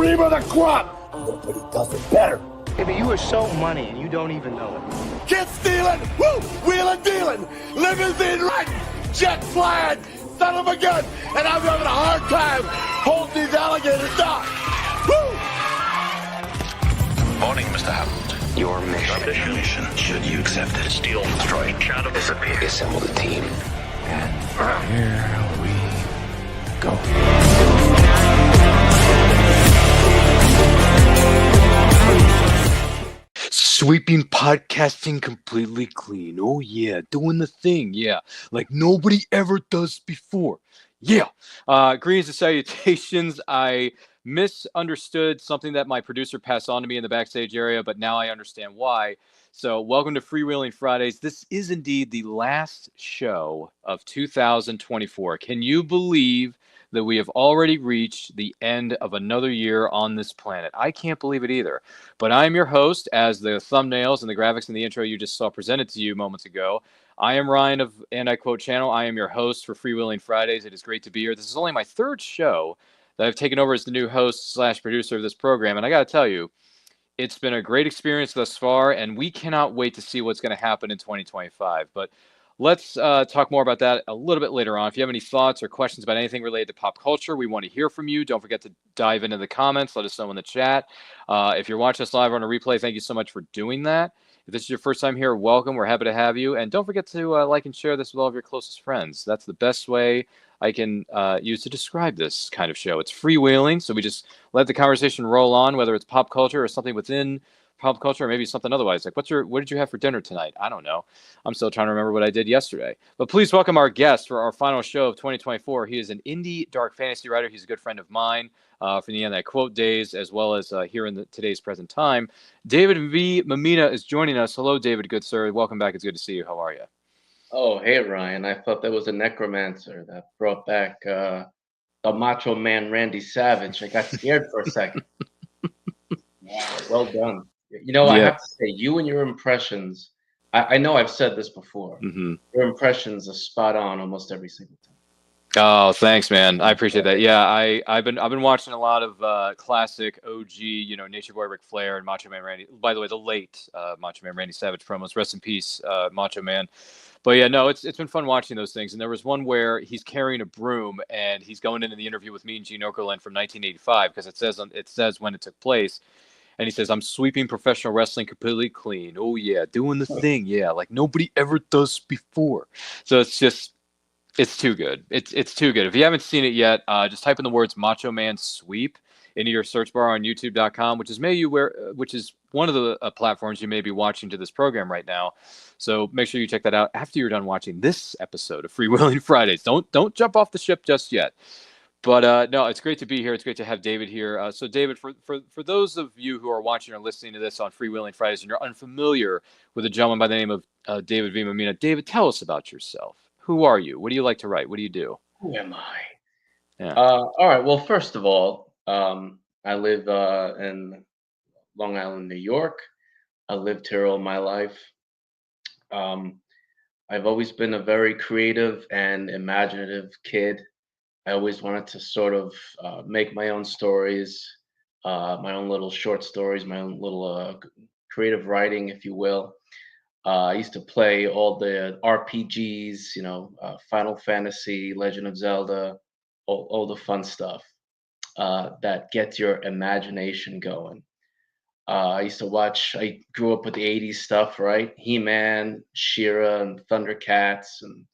cream of the crop. Nobody does it better. Baby, you are so money and you don't even know it. Kid stealing, woo, wheeling dealing, limousine riding, jet flying, son of a gun, and I'm having a hard time holding these alligators down. Woo! Morning, Mr. Hammond. Your mission, should you accept it, Steal, destroy, shadow, disappear, assemble the team, and here we go. Sweeping podcasting completely clean. Oh, yeah. Doing the thing. Yeah. Like nobody ever does before. Yeah. Greetings and salutations. I misunderstood something that my producer passed on to me in the backstage area, but now I understand why. So welcome to FreeWheeling Fridays. This is indeed the last show of 2024. Can you believe that we have already reached the end of another year on this planet? I can't believe it either. But I'm your host, as the thumbnails and the graphics in the intro you just saw presented to you moments ago. I am Ryan of And I Quote Channel. I am your host for FreeWheeling Fridays. It is great to be here. This is only my third show that I've taken over as the new host / producer of this program. And I got to tell you, it's been a great experience thus far, and we cannot wait to see what's going to happen in 2025. But let's talk more about that a little bit later on. If you have any thoughts or questions about anything related to pop culture, we want to hear from you. Don't forget to dive into the comments. Let us know in the chat. If you're watching us live on a replay, thank you so much for doing that. If this is your first time here, welcome. We're happy to have you. And don't forget to like and share this with all of your closest friends. That's the best way I can use to describe this kind of show. It's freewheeling, so we just let the conversation roll on, whether it's pop culture or something within pop culture, or maybe something otherwise. Like, what did you have for dinner tonight? I don't know. I'm still trying to remember what I did yesterday. But please welcome our guest for our final show of 2024. He is an indie dark fantasy writer. He's a good friend of mine from the And I Quote days, as well as here in today's present time. David V. Mammina is joining us. Hello, David, good sir. Welcome back. It's good to see you. How are you? Oh, hey, Ryan. I thought that was a necromancer that brought back the Macho Man Randy Savage. I got scared for a second. Wow, well done. You know, I have to say, you and your impressions, I know I've said this before, your impressions are spot on almost every single time. Oh, thanks, man. I appreciate that. Yeah, I've been watching a lot of classic OG, Nature Boy Ric Flair and Macho Man Randy. By the way, the late Macho Man Randy Savage promos. Rest in peace, Macho Man. But yeah, no, it's been fun watching those things. And there was one where he's carrying a broom and he's going into the interview with Mean Gene Okerlund from 1985 because it says when it took place. And he says, "I'm sweeping professional wrestling completely clean. Oh, yeah, doing the thing. Yeah, like nobody ever does before." So it's too good. It's too good. If you haven't seen it yet, just type in the words Macho Man Sweep into your search bar on YouTube.com, which is one of the platforms you may be watching to this program right now. So make sure you check that out after you're done watching this episode of FreeWheeling Fridays. Don't jump off the ship just yet. But no, it's great to be here. It's great to have David here. So David, for those of you who are watching or listening to this on FreeWheeling Fridays and you're unfamiliar with a gentleman by the name of David V. Mammina, David, tell us about yourself. Who are you? What do you like to write? What do you do? Who am I? Yeah. All right. Well, first of all, I live in Long Island, New York. I lived here all my life. I've always been a very creative and imaginative kid. I always wanted to sort of make my own stories, my own little short stories, my own little creative writing, if you will. I used to play all the RPGs, Final Fantasy, Legend of Zelda, all the fun stuff that gets your imagination going. I grew up with the 80s stuff, right? He-Man, She-Ra, and Thundercats, and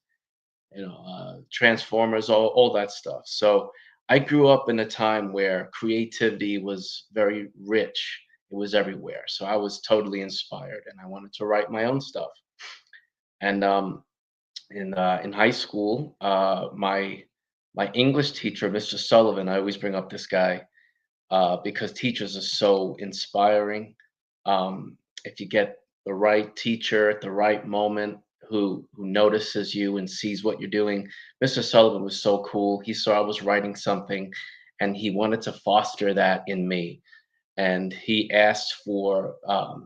Transformers, all that stuff. So I grew up in a time where creativity was very rich. It was everywhere. So I was totally inspired, and I wanted to write my own stuff. And in high school, my English teacher, Mr. Sullivan, I always bring up this guy because teachers are so inspiring. If you get the right teacher at the right moment, who notices you and sees what you're doing. Mr. Sullivan was so cool. He saw I was writing something and he wanted to foster that in me. And he asked for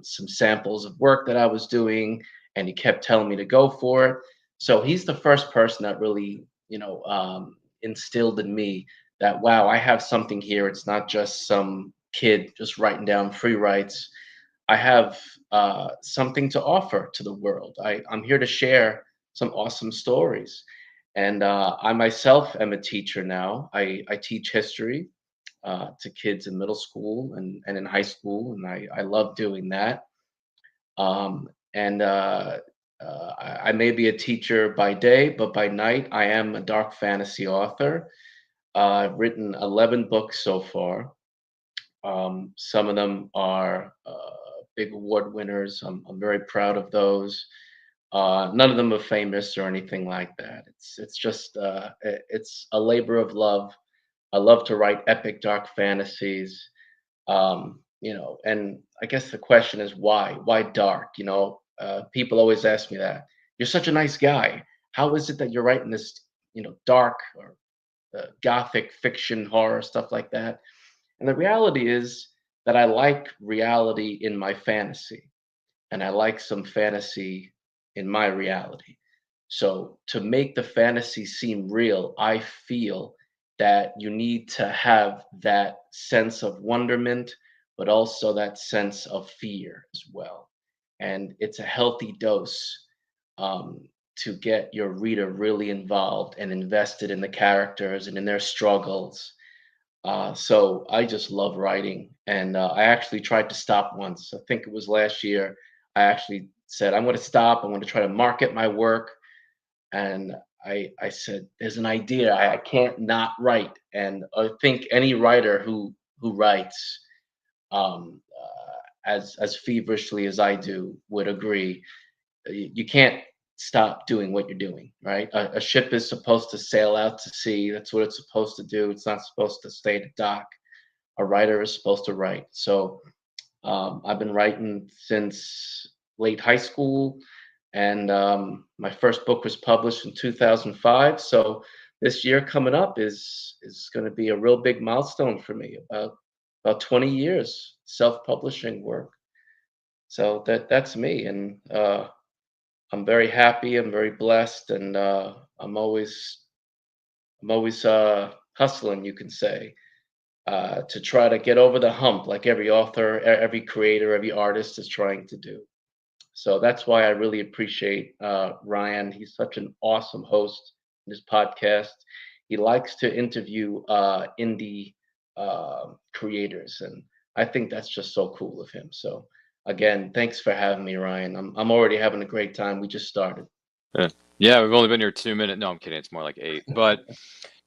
some samples of work that I was doing, and he kept telling me to go for it. So he's the first person that really, instilled in me that, wow, I have something here. It's not just some kid just writing down free writes. I have something to offer to the world. I'm here to share some awesome stories. And I myself am a teacher now. I teach history to kids in middle school and in high school, and I love doing that. And I may be a teacher by day, but by night, I am a dark fantasy author. I've written 11 books so far. Some of them are big award winners. I'm very proud of those. None of them are famous or anything like that. It's just it's a labor of love. I love to write epic dark fantasies. And I guess the question is why? Why dark? People always ask me that. You're such a nice guy. How is it that you're writing this, dark or gothic fiction, horror stuff like that? And the reality is that I like reality in my fantasy, and I like some fantasy in my reality. So to make the fantasy seem real, I feel that you need to have that sense of wonderment, but also that sense of fear as well. And it's a healthy dose to get your reader really involved and invested in the characters and in their struggles. So I just love writing, and I actually tried to stop once. I think it was last year. I actually said, I'm going to stop. I'm going to try to market my work. And I said, there's an idea. I can't not write. And I think any writer who writes as feverishly as I do would agree. You can't stop doing what you're doing, right? A ship is supposed to sail out to sea. That's what it's supposed to do. It's not supposed to stay at dock. A writer is supposed to write. So I've been writing since late high school, and my first book was published in 2005. So this year coming up is going to be a real big milestone for me. About 20 years self-publishing work. So that's me, and I'm very happy. I'm very blessed, and I'm always hustling, you can say, to try to get over the hump, like every author, every creator, every artist is trying to do. So that's why I really appreciate Ryan. He's such an awesome host in his podcast. He likes to interview indie creators, and I think that's just so cool of him. So again, thanks for having me, Ryan. I'm already having a great time. We just started. Yeah. Yeah, we've only been here 2 minutes. No, I'm kidding. It's more like 8. But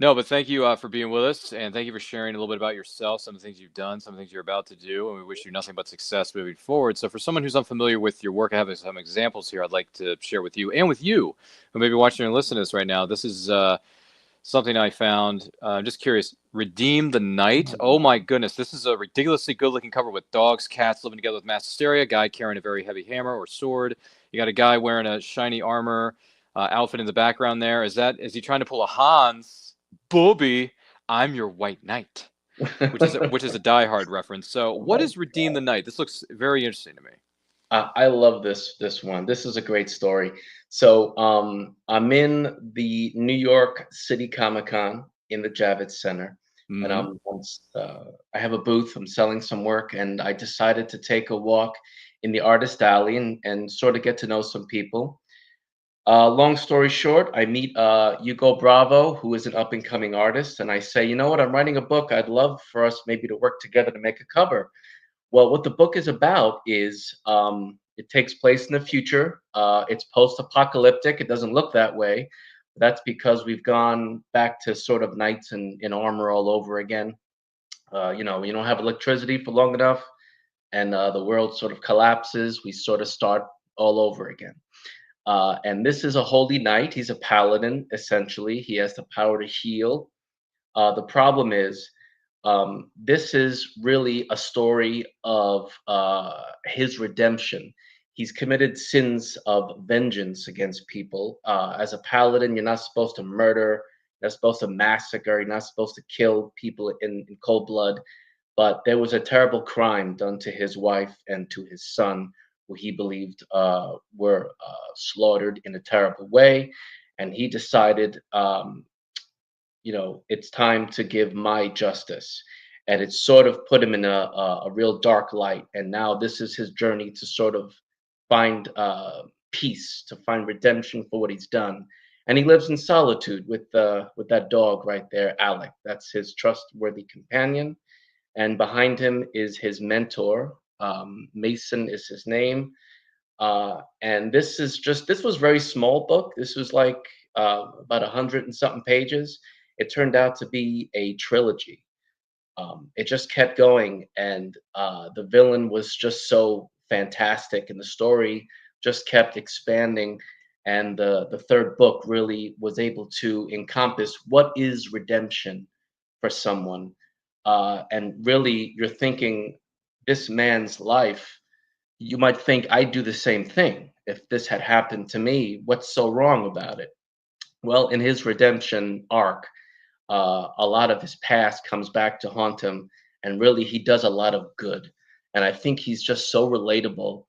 no, but thank you for being with us, and thank you for sharing a little bit about yourself, some of the things you've done, some of the things you're about to do, and we wish you nothing but success moving forward. So, for someone who's unfamiliar with your work, I have some examples here I'd like to share with you and with you who may be watching and listening to this right now. This is something I found. I'm just curious. Redeem the Night. Oh my goodness, this is a ridiculously good-looking cover with dogs, cats living together with mass hysteria. Guy carrying a very heavy hammer or sword. You got a guy wearing a shiny armor outfit in the background there. Is he trying to pull a Hans? Booby, I'm your white knight, which is a Die Hard reference. So, what Oh, is Redeem the Night? This looks very interesting to me. I love this one. This is a great story. So I'm in the New York City Comic Con in the Javits Center, and Hmm. I have a booth. I'm selling some work, and I decided to take a walk in the artist alley and sort of get to know some people. Long story short, I meet Hugo Bravo, who is an up and coming artist, and I say, you know what, I'm writing a book. I'd love for us maybe to work together to make a cover. Well, what the book is about is it takes place in the future. It's post-apocalyptic. It doesn't look that way. That's because we've gone back to sort of knights in armor all over again. You don't have electricity for long enough, and the world sort of collapses. We sort of start all over again. And this is a holy knight. He's a paladin, essentially. He has the power to heal. The problem is, this is really a story of his redemption. He's committed sins of vengeance against people. As a paladin, you're not supposed to murder, you're not supposed to massacre, you're not supposed to kill people in cold blood. But there was a terrible crime done to his wife and to his son, who he believed were slaughtered in a terrible way. And he decided it's time to give my justice. And it sort of put him in a real dark light. And now this is his journey to sort of find peace, to find redemption for what he's done. And he lives in solitude with that dog right there, Alec. That's his trustworthy companion. And behind him is his mentor. Mason is his name. And this was very small book. This was like about 100 and something pages. It turned out to be a trilogy. It just kept going, and the villain was just so fantastic, and the story just kept expanding. And the third book really was able to encompass what is redemption for someone. And really, you're thinking this man's life. You might think I'd do the same thing if this had happened to me. What's so wrong about it? Well, in his redemption arc, a lot of his past comes back to haunt him, and really he does a lot of good. And I think he's just so relatable,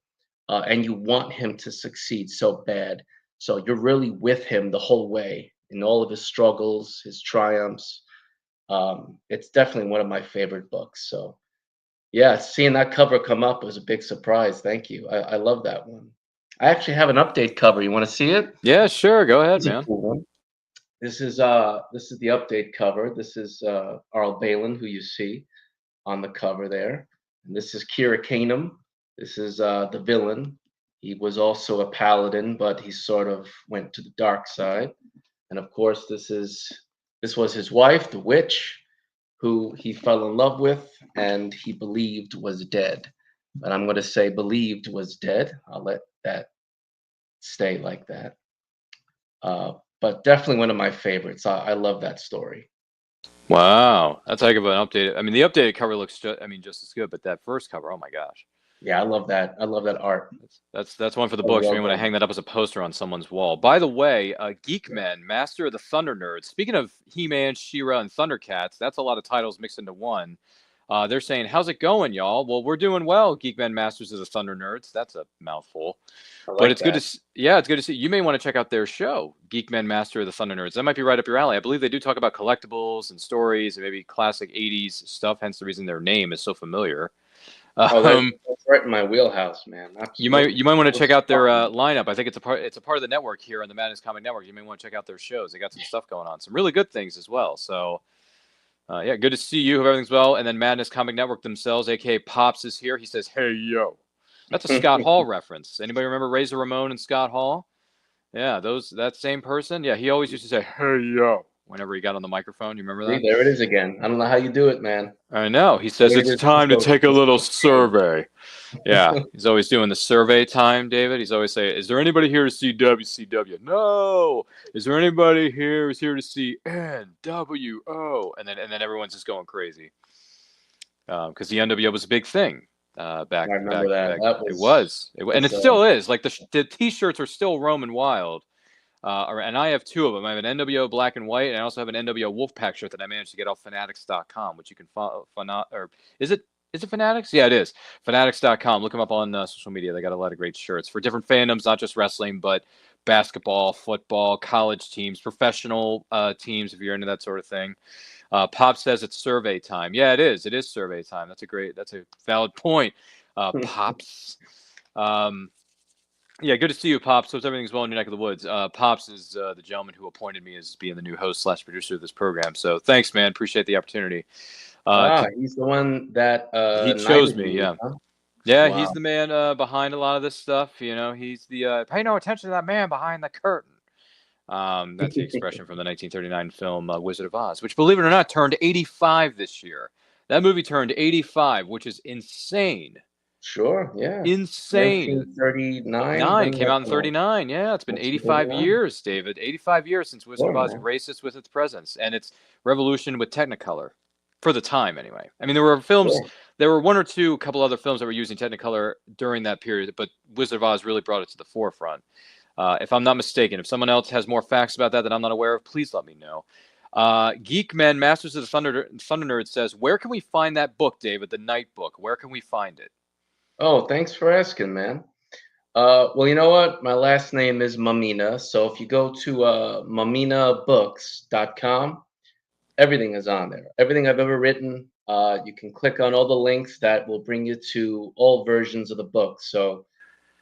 and you want him to succeed so bad. So you're really with him the whole way in all of his struggles, his triumphs. It's definitely one of my favorite books. So yeah, seeing that cover come up was a big surprise. Thank you. I love that one. I actually have an update cover. You want to see it? Yeah, sure. Go ahead, This is a man. cool one. This is the update cover. This is Arl Balin, who you see on the cover there. And this is Kira Kanem. This is the villain. He was also a paladin, but he sort of went to the dark side. And of course, this was his wife, the witch, who he fell in love with and he believed was dead. But I'm going to say believed was dead. I'll let that stay like that. But definitely one of my favorites. I love that story. Wow, that's like of an updated. I mean, the updated cover looks just as good, but that first cover, oh my gosh. Yeah, I love that. I love that art. That's one for the Oh, books. well You want to done. hang that up as a poster on someone's wall. By the way, Geekmen, Master of the Thunder Nerds. Speaking of He-Man, She-Ra, and Thundercats, that's a lot of titles mixed into one. They're saying, "How's it going, y'all?" Well, we're doing well, Geekmen, Masters of the Thunder Nerds. That's a mouthful, I but like it's good that. to yeah, it's good to see. You may want to check out their show, Geekmen, Master of the Thunder Nerds. That might be right up your alley. I believe they do talk about collectibles and stories and maybe classic '80s stuff. Hence the reason their name is so familiar. Oh, Um, that's right in my wheelhouse, man. You might Absolutely. want to check out their Awesome. lineup. I think it's a part of the network here on the Madness Comic Network. You may want to check out their shows. They got some stuff going on, some really good things as well. So yeah, good to see you. Hope everything's well. And then Madness Comic Network themselves, aka Pops, is here. He says, "Hey yo," that's a Scott Hall reference. Anybody remember Razor Ramon and Scott Hall? Yeah, that same person. Yeah, he always used to say, "Hey yo," whenever he got on the microphone. You remember See, that? there it is again. I don't know how you do it, man. I know. He says There it it's is. time to take a little Game. survey. Yeah, he's always doing the survey time, David. He's always saying, "Is there anybody here to see WCW?" No. Is there anybody here who's here to see NWO? And then everyone's just going crazy because the NWO was a big thing back I remember that. back. That It was, and it was still is. Like the T-shirts are still roaming wild. And I have two of them. I have an NWO black and white, and I also have an NWO Wolfpack shirt that I managed to get off Fanatics.com, which you can follow. Or is it Fanatics? Yeah, it is. Fanatics.com. Look them up on social media. They got a lot of great shirts for different fandoms, not just wrestling, but basketball, football, college teams, professional teams, if you're into that sort of thing. Pop says it's survey time. Yeah, it is. It is survey time. That's a valid point. Pops. Yeah, good to see you, Pops. Hope everything's well in your neck of the woods. Pops is the gentleman who appointed me as being the new host / producer of this program. So thanks, man. Appreciate the opportunity. he's the one that He chose knighted me. you, Yeah, huh? yeah. He's Wow. the man behind a lot of this stuff. You know, he's the pay no attention to that man behind the curtain. That's the expression from the 1939 film Wizard of Oz, which, believe it or not, turned 85 this year. That movie turned 85, which is insane. Sure, yeah. Insane. 1939. Nine When did came that out in come out? 39. Yeah, it's been 85 1939. years, David. 85 years since Wizard Sure, of Oz man. graced us with its presence and its revolution with Technicolor. For the time, anyway. I mean, there were films, Sure. there were one or two, couple other films that were using Technicolor during that period, but Wizard of Oz really brought it to the forefront. If I'm not mistaken, if someone else has more facts about that I'm not aware of, please let me know. Geekmen, Masters of the Thunder Nerd says, where can we find that book, David, the Night Book? Where can we find it? Oh, thanks for asking, man. Well, you know what? My last name is Mammina. So if you go to maminabooks.com, Everything is on there. Everything I've ever written. You can click on all the links that will bring you to all versions of the book. So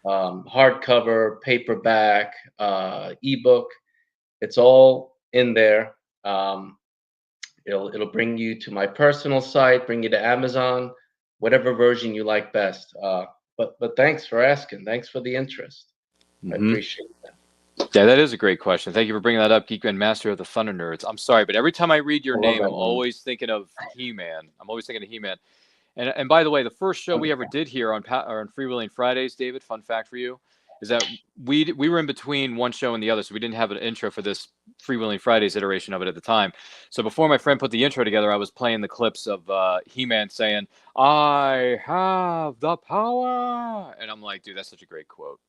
hardcover, paperback, ebook. It's all in there. It'll bring you to my personal site, bring you to Amazon, whatever version you like best. But thanks for asking. Thanks for the interest. I appreciate that. Yeah, that is a great question. Thank you for bringing that up, Geek and Master of the Thunder Nerds. I'm sorry, but every time I read your I love name, that I'm one. always thinking of He-Man. I'm always thinking of He-Man. And by the way, the first show we ever did here on Freewheeling Fridays, David, fun fact for you, is that we were in between one show and the other, so we didn't have an intro for this Freewheeling Fridays iteration of it at the time. So before my friend put the intro together, I was playing the clips of He-Man saying, "I have the power," and I'm like, dude, that's such a great quote.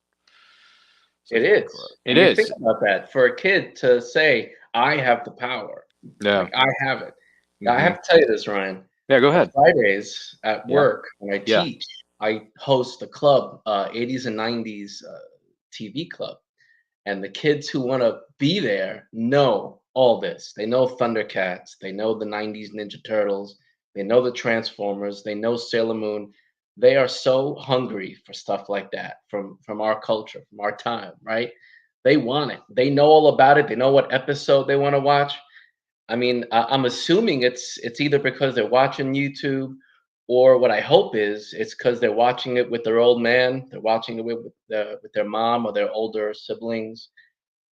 It Such a great is. quote. And It you is. think about that for a kid to say, "I have the power." Yeah. Like, I have it. Now, I have to tell you this, Ryan. Yeah, go ahead. Fridays at Yeah. work, when I Yeah. teach, I host a club, 80s and 90s TV club. And the kids who want to be there know all this. They know Thundercats. They know the 90s Ninja Turtles. They know the Transformers. They know Sailor Moon. They are so hungry for stuff like that from our culture, from our time, right? They want it. They know all about it. They know what episode they want to watch. I mean, I'm assuming it's either because they're watching YouTube, or what I hope is it's because they're watching it with their old man. They're watching it with their mom or their older siblings,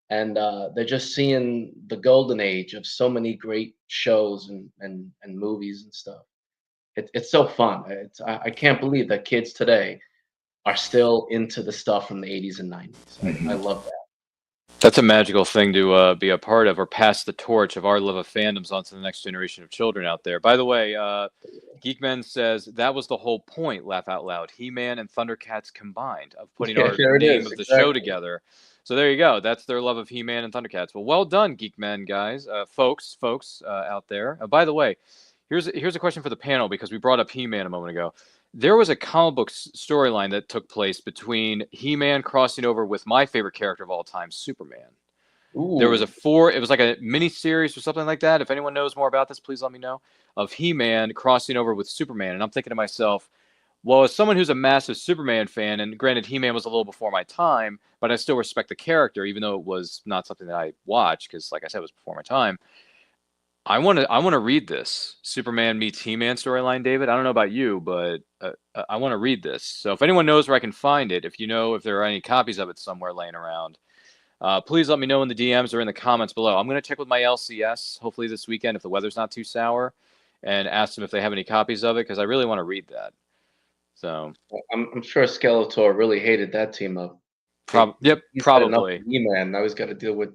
and they're just seeing the golden age of so many great shows and movies and stuff. It's so fun. I can't believe that kids today are still into the stuff from the 80s and 90s. I love that. That's a magical thing to be a part of, or pass the torch of our love of fandoms onto the next generation of children out there. By the way, Geekman says that was the whole point, laugh out loud, He-Man and Thundercats combined, of putting our There it name is, of the show exactly. together. So there you go. That's their love of He-Man and Thundercats. Well done, Geekmen guys, folks out there. By the way, here's a question for the panel, because we brought up He-Man a moment ago. There was a comic book storyline that took place between He-Man crossing over with my favorite character of all time, Superman. There was Ooh. it was like a mini series or something like that. If anyone knows more about this, please let me know. Of He-Man crossing over with Superman. And I'm thinking to myself, well, as someone who's a massive Superman fan, and granted, He-Man was a little before my time, but I still respect the character, even though it was not something that I watched, because, like I said, it was before my time. I want to read this Superman meets He-Man storyline, David. I don't know about you, but I want to read this. So if anyone knows where I can find it, if you know if there are any copies of it somewhere laying around, please let me know in the DMs or in the comments below. I'm going to check with my LCS, hopefully this weekend, if the weather's not too sour, and ask them if they have any copies of it, because I really want to read that. So I'm sure Skeletor really hated that team up. yep, He's had enough probably. of He-Man. Now he's got to deal with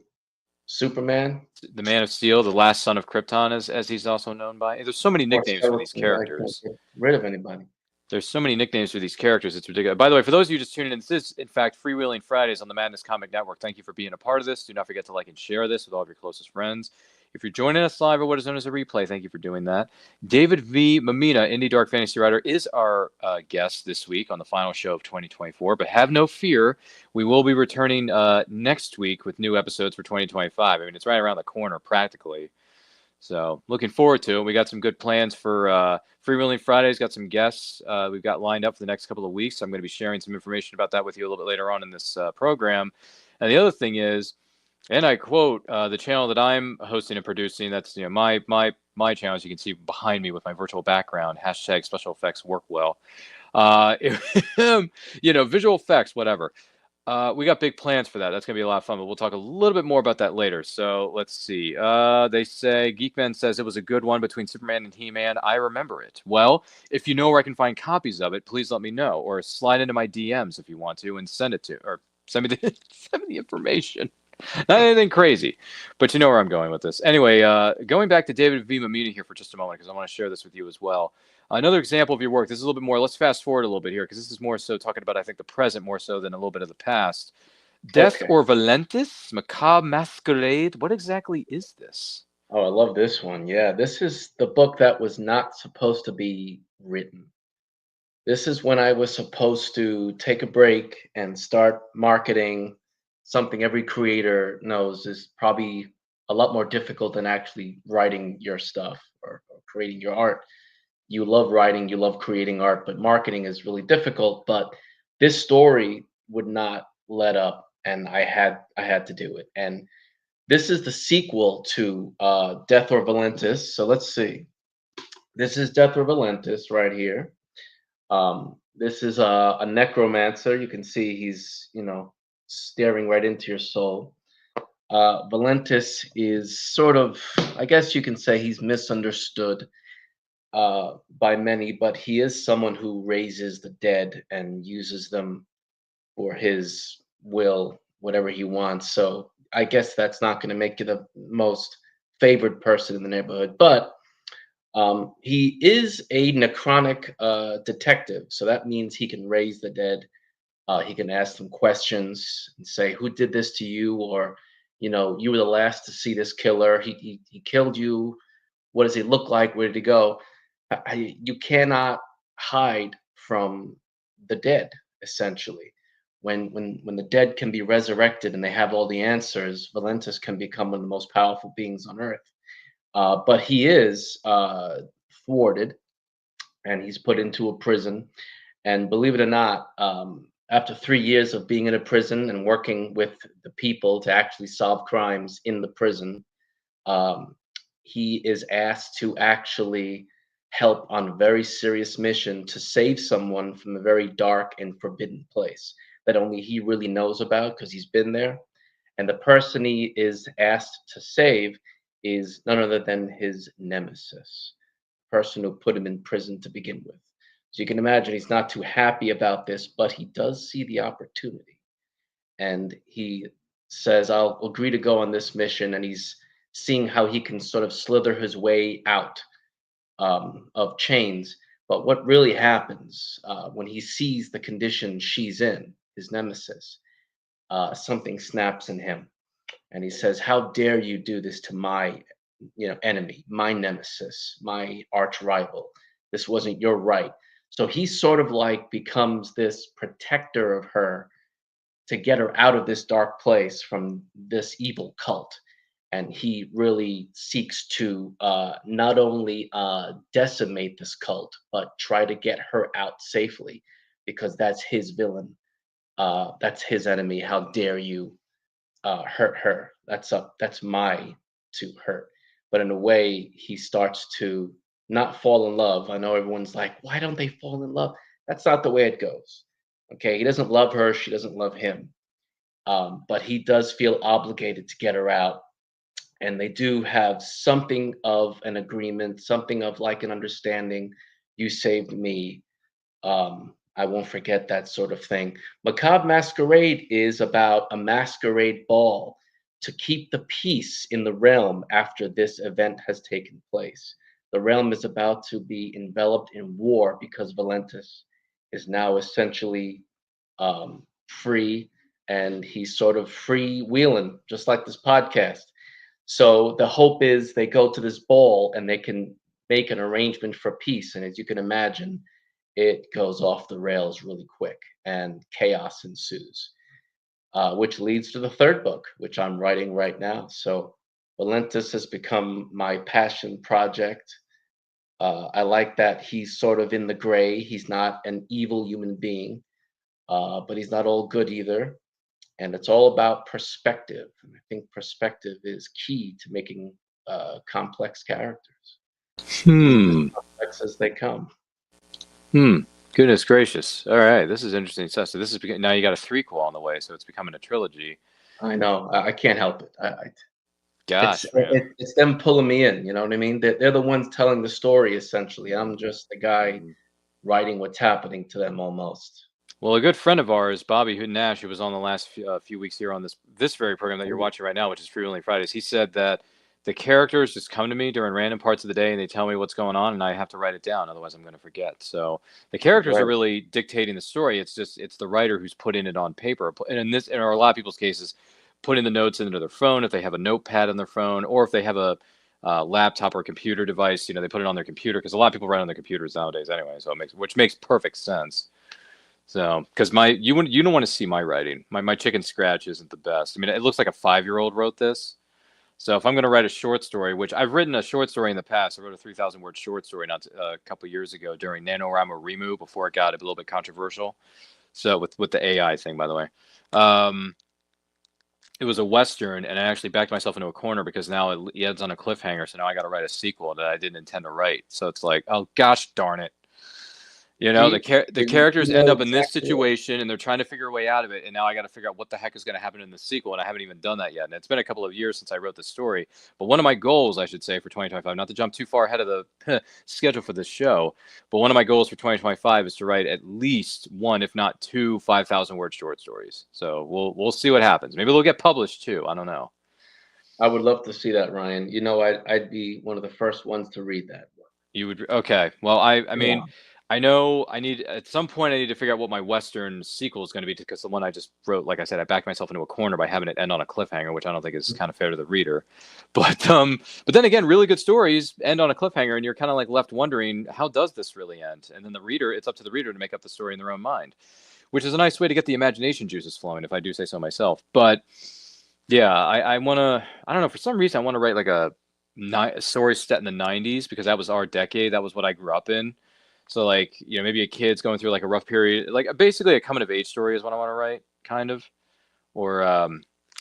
Superman. The Man of Steel, the last son of Krypton, as he's also known by. There's so many Or nicknames for these Skeletor. I can't characters. get rid of anybody. There's so many nicknames for these characters. It's ridiculous. By the way, for those of you just tuning in, this is, in fact, Freewheeling Fridays on the Madness Comic Network. Thank you for being a part of this. Do not forget to like and share this with all of your closest friends. If you're joining us live or what is known as a replay, thank you for doing that. David V. Mammina, Indie Dark Fantasy Writer, is our guest this week on the final show of 2024. But have no fear, we will be returning next week with new episodes for 2025. I mean, it's right around the corner, practically. So looking forward to it. We got some good plans for Freewheeling Fridays. Got some guests we've got lined up for the next couple of weeks. I'm going to be sharing some information about that with you a little bit later on in this program. And the other thing is, and I quote, the channel that I'm hosting and producing, that's my channel, as you can see behind me with my virtual background, hashtag special effects work well. Visual effects, whatever. We got big plans for that. That's going to be a lot of fun, but we'll talk a little bit more about that later. So let's see. They say, Geekman says it was a good one between Superman and He-Man. I remember it. Well, if you know where I can find copies of it, please let me know, or slide into my DMs if you want to and send it to, or send me the information. Not anything crazy, but you know where I'm going with this. Anyway, going back to David V. Mammina here for just a moment, because I want to share this with you as well. Another example of your work. This is a little bit more. Let's fast forward a little bit here, because this is more so talking about, I think, the present more so than a little bit of the past. Death or Valentis, Macabre Masquerade. What exactly is this? Oh, I love this one. Yeah, this is the book that was not supposed to be written. This is when I was supposed to take a break and start marketing something every creator knows is probably a lot more difficult than actually writing your stuff or creating your art. You love writing, you love creating art, but marketing is really difficult. But this story would not let up, and I had to do it. And this is the sequel to Death or Valentis. So let's see. This is Death or Valentis right here. This is a necromancer. You can see he's, staring right into your soul. Valentis is sort of, I guess you can say he's misunderstood by many, but he is someone who raises the dead and uses them for his will, whatever he wants. So I guess that's not going to make you the most favored person in the neighborhood, but he is a necrotic detective, so that means he can raise the dead. He can ask them questions and say, "Who did this to you?" Or, "You were the last to see this killer. He killed you. What does he look like? Where did he go?" You cannot hide from the dead. Essentially, when the dead can be resurrected and they have all the answers, Valentis can become one of the most powerful beings on earth. But he is thwarted, and he's put into a prison. And believe it or not, after 3 years of being in a prison and working with the people to actually solve crimes in the prison, um, he is asked to actually help on a very serious mission to save someone from a very dark and forbidden place that only he really knows about because he's been there. And the person he is asked to save is none other than his nemesis, the person who put him in prison to begin with. So you can imagine he's not too happy about this, but he does see the opportunity. And he says, "I'll agree to go on this mission." And he's seeing how he can sort of slither his way out of chains. But what really happens when he sees the condition she's in, his nemesis, something snaps in him, and he says, "How dare you do this to my, enemy, my nemesis, my arch rival? This wasn't your right." So he sort of like becomes this protector of her to get her out of this dark place from this evil cult. And he really seeks to not only decimate this cult, but try to get her out safely, because that's his villain. That's his enemy. How dare you hurt her? That's my to hurt. But in a way, he starts to not fall in love. I know everyone's like, why don't they fall in love? That's not the way it goes. Okay, he doesn't love her. She doesn't love him. But he does feel obligated to get her out, and they do have something of an agreement, something of like an understanding. You saved me. I won't forget, that sort of thing. Macabre Masquerade is about a masquerade ball to keep the peace in the realm after this event has taken place. The realm is about to be enveloped in war because Valentis is now essentially free, and he's sort of freewheeling, just like this podcast. So the hope is they go to this ball and they can make an arrangement for peace. And as you can imagine, it goes off the rails really quick and chaos ensues, which leads to the third book, which I'm writing right now. So Valentis has become my passion project. I like that he's sort of in the gray. He's not an evil human being, but he's not all good either. And it's all about perspective. And I think perspective is key to making complex characters. Hmm. Complex as they come. Goodness gracious. All right. This is interesting stuff. So this is now you got a threequel on the way, so it's becoming a trilogy. I know. I can't help it. Gosh, it's them pulling me in. You know what I mean? They're the ones telling the story, essentially. I'm just the guy writing what's happening to them almost. Well, a good friend of ours, Bobby Hood Nash, who was on the last few weeks here on this very program that you're watching right now, which is FreeWheeling Fridays, he said that the characters just come to me during random parts of the day and they tell me what's going on, and I have to write it down, otherwise I'm going to forget. So the characters are really dictating the story. It's the writer who's putting it on paper, and in a lot of people's cases, putting the notes into their phone if they have a notepad on their phone, or if they have a laptop or a computer device, they put it on their computer, because a lot of people write on their computers nowadays anyway. So which makes perfect sense. So, because you don't want to see my writing. My chicken scratch isn't the best. I mean, it looks like a 5-year-old wrote this. So if I'm going to write a short story, which I've written a short story in the past, I wrote a 3,000 word short story not a couple years ago during NaNoWriMo Remu before it got a little bit controversial. So with the AI thing, by the way, it was a Western, and I actually backed myself into a corner because now it ends on a cliffhanger. So now I got to write a sequel that I didn't intend to write. So it's like, oh gosh darn it. You know, See, the you characters know end up in this exactly what- situation, and they're trying to figure a way out of it. And now I got to figure out what the heck is going to happen in the sequel, and I haven't even done that yet. And it's been a couple of years since I wrote the story. But one of my goals, I should say, for 2025, not to jump too far ahead of the schedule for this show, but one of my goals for 2025 is to write at least one, if not two, 5,000 word short stories. So we'll see what happens. Maybe they'll get published too. I don't know. I would love to see that, Ryan. You know, I'd be one of the first ones to read that. You would okay. Well, I mean, Yeah. I know I need at some point I need to figure out what my Western sequel is going to be because the one I just wrote, like I said, I backed myself into a corner by having it end on a cliffhanger, which I don't think is kind of fair to the reader. But then again, really good stories end on a cliffhanger, and you're kind of like left wondering how does this really end? And then the reader, it's up to the reader to make up the story in their own mind, which is a nice way to get the imagination juices flowing, if I do say so myself. But yeah, I want to. I don't know. For some reason, I want to write like a story set in the 90s because that was our decade. That was what I grew up in. So like, you know, maybe a kid's going through like a rough period, like basically a coming of age story is what I want to write, kind of. Or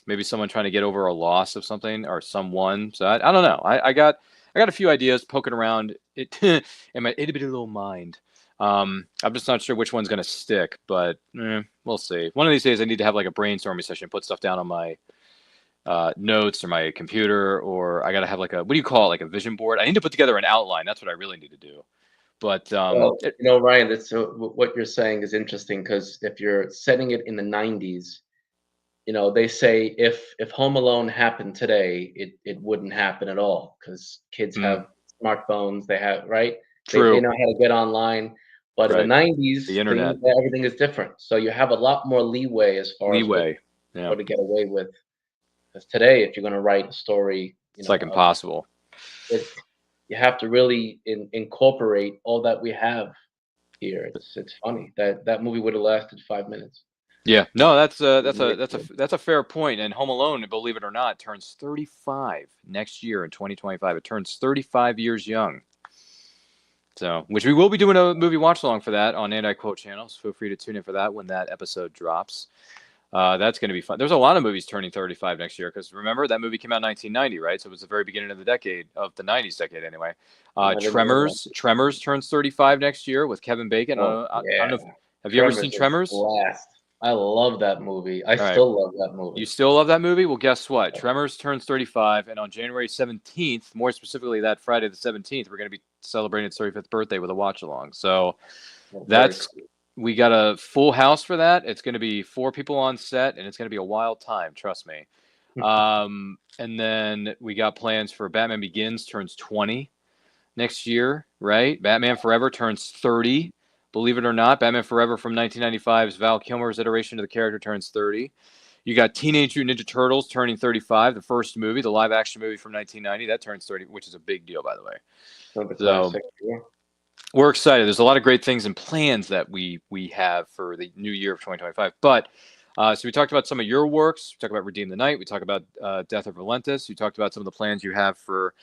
maybe someone trying to get over a loss of something or someone. So I don't know. I got a few ideas poking around it in my itty bitty little mind. I'm just not sure which one's going to stick, but we'll see. One of these days I need to have like a brainstorming session, put stuff down on my notes or my computer, or I got to have like a, what do you call it? Like a vision board. I need to put together an outline. That's what I really need to do. But Well, you know, Ryan, that's what you're saying is interesting because if you're setting it in the 90s, you know, they say if Home Alone happened today, it wouldn't happen at all because kids have smartphones, they have, right? They true, know how to get online. But in the right? 90s, The internet everything is different. So you have a lot more leeway as far as what leeway. Yeah, to get away with. Because today, if you're going to write a story, you it's know, like impossible. it, you have to really incorporate all that we have here. It's funny that that movie would have lasted 5 minutes. Yeah, no, that's Really that's a fair point. And Home Alone, believe it or not, turns 35 next year in 2025. It turns 35 years young. So, which we will be doing a movie watch along for that on Anti Quote channels. Feel free to tune in for that when that episode drops. That's going to be fun. There's a lot of movies turning 35 next year because remember that movie came out in 1990, right? So it was the very beginning of the decade, of the 90s decade anyway. I didn't know that. Tremors turns 35 next year with Kevin Bacon. Oh, I yeah. don't know. Have you ever seen is a Tremors? blast. I love that movie. I All right. still love that movie. You still love that movie? Well, guess what? Tremors turns 35, and on January 17th, more specifically that Friday the 17th, we're going to be celebrating its 35th birthday with a watch along. So that's we got a full house for that. It's going to be 4 people on set, and it's going to be a wild time. Trust me. And then we got plans for Batman Begins turns 20 next year, right? Batman Forever turns 30. Believe it or not, Batman Forever from 1995's Val Kilmer's iteration of the character turns 30. You got Teenage Mutant Ninja Turtles turning 35, the first movie, the live action movie from 1990. That turns 30, which is a big deal, by the way. So we're excited. There's a lot of great things and plans that we have for the new year of 2025. But so we talked about some of your works. We talked about Redeem the Night. We talked about Death of Relentless. You talked about some of the plans you have for,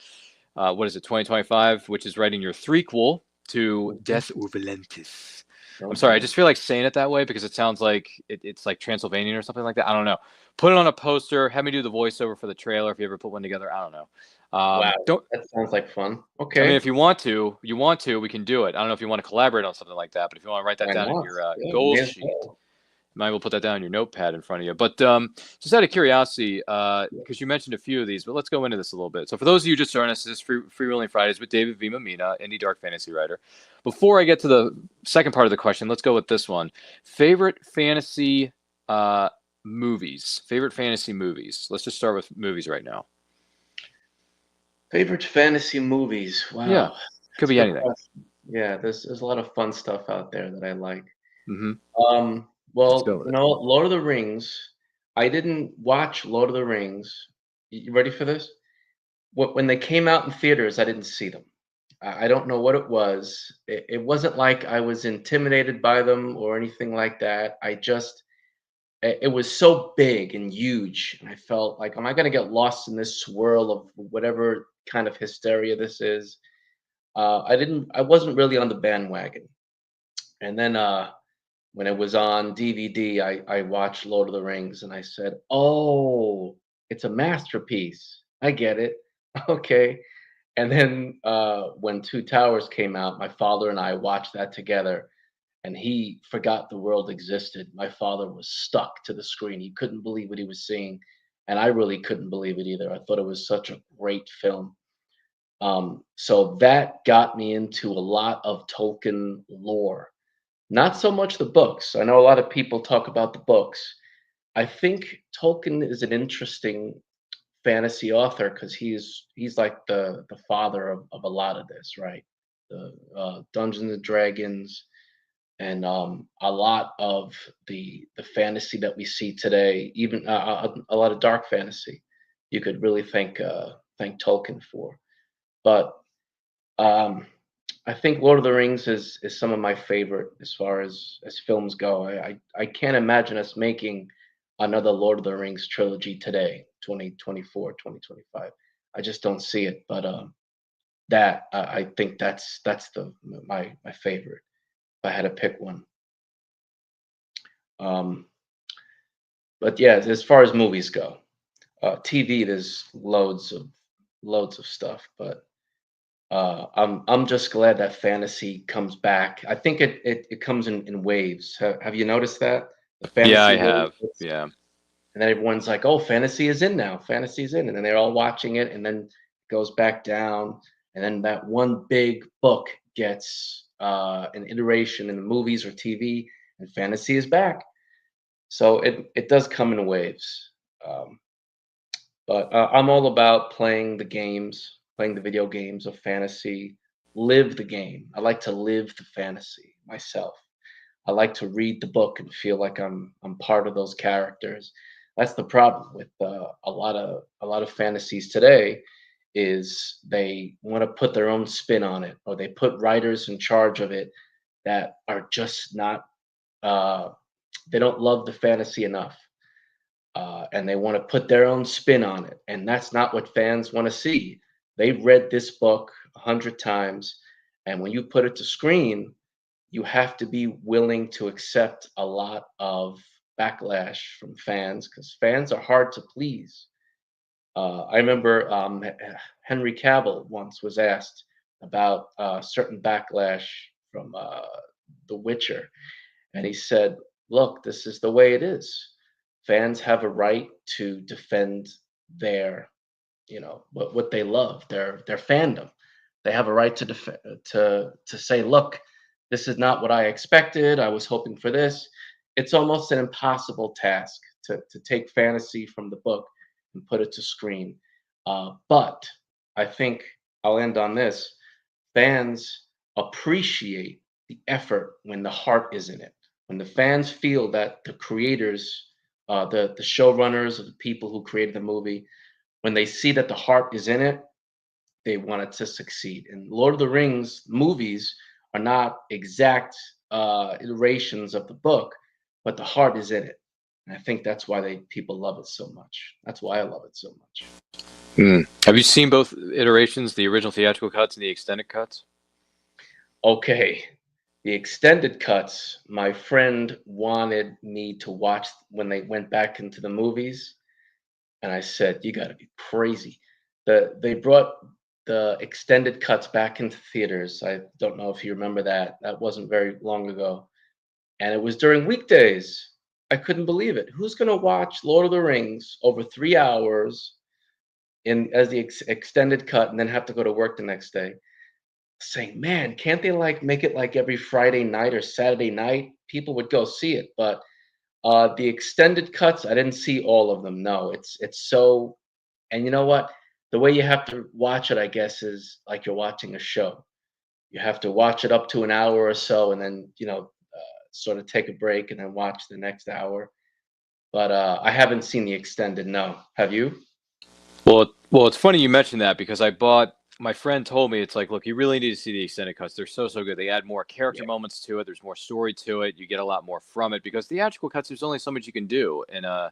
2025, which is writing your threequel to Death or Relentless. I'm sorry, I just feel like saying it that way because it sounds like it's like Transylvanian or something like that. I don't know. Put it on a poster. Have me do the voiceover for the trailer if you ever put one together. I don't know. Wow, that sounds like fun. Okay. I mean, if you want to, we can do it. I don't know if you want to collaborate on something like that, but if you want to write that down in your goals sheet, might will put that down on your notepad in front of you. But just out of curiosity, because you mentioned a few of these, but let's go into this a little bit. So for those of you just joining us, this is FreeWheeling Fridays with David V. Mammina, indie dark fantasy writer. Before I get to the second part of the question, let's go with this one. Favorite fantasy movies. Favorite fantasy movies. Let's just start with movies right now. Favorite fantasy movies. Wow. Yeah, could be anything. Yeah, there's a lot of fun stuff out there that I like. Mm-hmm. Well, you know, Lord of the Rings. I didn't watch Lord of the Rings. You ready for this? When they came out in theaters, I didn't see them. I don't know what it was. It wasn't like I was intimidated by them or anything like that. it was so big and huge, and I felt like, am I gonna get lost in this swirl of whatever kind of hysteria this is? I wasn't really on the bandwagon. And then when it was on DVD, I watched Lord of the Rings, and I said, "Oh, it's a masterpiece. I get it. Okay." And then when Two Towers came out, my father and I watched that together, and he forgot the world existed. My father was stuck to the screen. He couldn't believe what he was seeing, and I really couldn't believe it either. I thought it was such a great film. So that got me into a lot of Tolkien lore. Not so much the books. I know a lot of people talk about the books. I think Tolkien is an interesting fantasy author because he's like the father of a lot of this, right? The Dungeons and Dragons, and a lot of the fantasy that we see today, even a lot of dark fantasy, you could really thank Tolkien for. But um, I think Lord of the Rings is some of my favorite as far as films go. I can't imagine us making another Lord of the Rings trilogy today, 2024, 2025. I just don't see it. But that I think that's my favorite. If I had to pick one. Um, but yeah, as far as movies go, TV there's loads of stuff, but I'm just glad that fantasy comes back. I think it comes in waves. Have you noticed that? The Yeah, fantasy I wave, have. Yeah. and then everyone's like, "Oh, fantasy is in now. Fantasy is in," and then they're all watching it, and then it goes back down, and then that one big book gets an iteration in the movies or TV, and fantasy is back. So it does come in waves. Um, but I'm all about playing the games, playing the video games of fantasy, live the game. I like to live the fantasy myself. I like to read the book and feel like I'm part of those characters. That's the problem with a lot of fantasies today is they want to put their own spin on it, or they put writers in charge of it that are just not uh, they don't love the fantasy enough, and they want to put their own spin on it, and that's not what fans want to see. They've read this book 100 times, and when you put it to screen, you have to be willing to accept a lot of backlash from fans because fans are hard to please. I remember Henry Cavill once was asked about certain backlash from The Witcher, and he said, "Look, this is the way it is. Fans have a right to defend their, what they love, their fandom. They have a right to say, look, this is not what I expected. I was hoping for this." It's almost an impossible task to take fantasy from the book and put it to screen. But I think I'll end on this. Fans appreciate the effort when the heart is in it. When the fans feel that the creators, the showrunners, or the people who created the movie, when they see that the heart is in it, they want it to succeed. And Lord of the Rings movies are not exact iterations of the book, but the heart is in it. And I think that's why people love it so much. That's why I love it so much. Have you seen both iterations, the original theatrical cuts and the extended cuts? Okay, the extended cuts, my friend wanted me to watch when they went back into the movies, and I said, "You got to be crazy." They brought the extended cuts back into theaters. I don't know if you remember that. That wasn't very long ago, and it was during weekdays. I couldn't believe it. Who's gonna watch Lord of the Rings over 3 hours in as the extended cut, and then have to go to work the next day? Saying, "Man, can't they like make it like every Friday night or Saturday night?" People would go see it, but the extended cuts, I didn't see all of them. No, it's so, and you know what? The way you have to watch it, I guess, is like you're watching a show. You have to watch it up to an hour or so, and then sort of take a break and then watch the next hour. But I haven't seen the extended. No, have you? Well, it's funny you mentioned that because I bought my friend told me, it's like, look, you really need to see the extended cuts. They're so good. They add more character Yeah. moments to it. There's more story to it. You get a lot more from it because theatrical cuts, there's only so much you can do. And I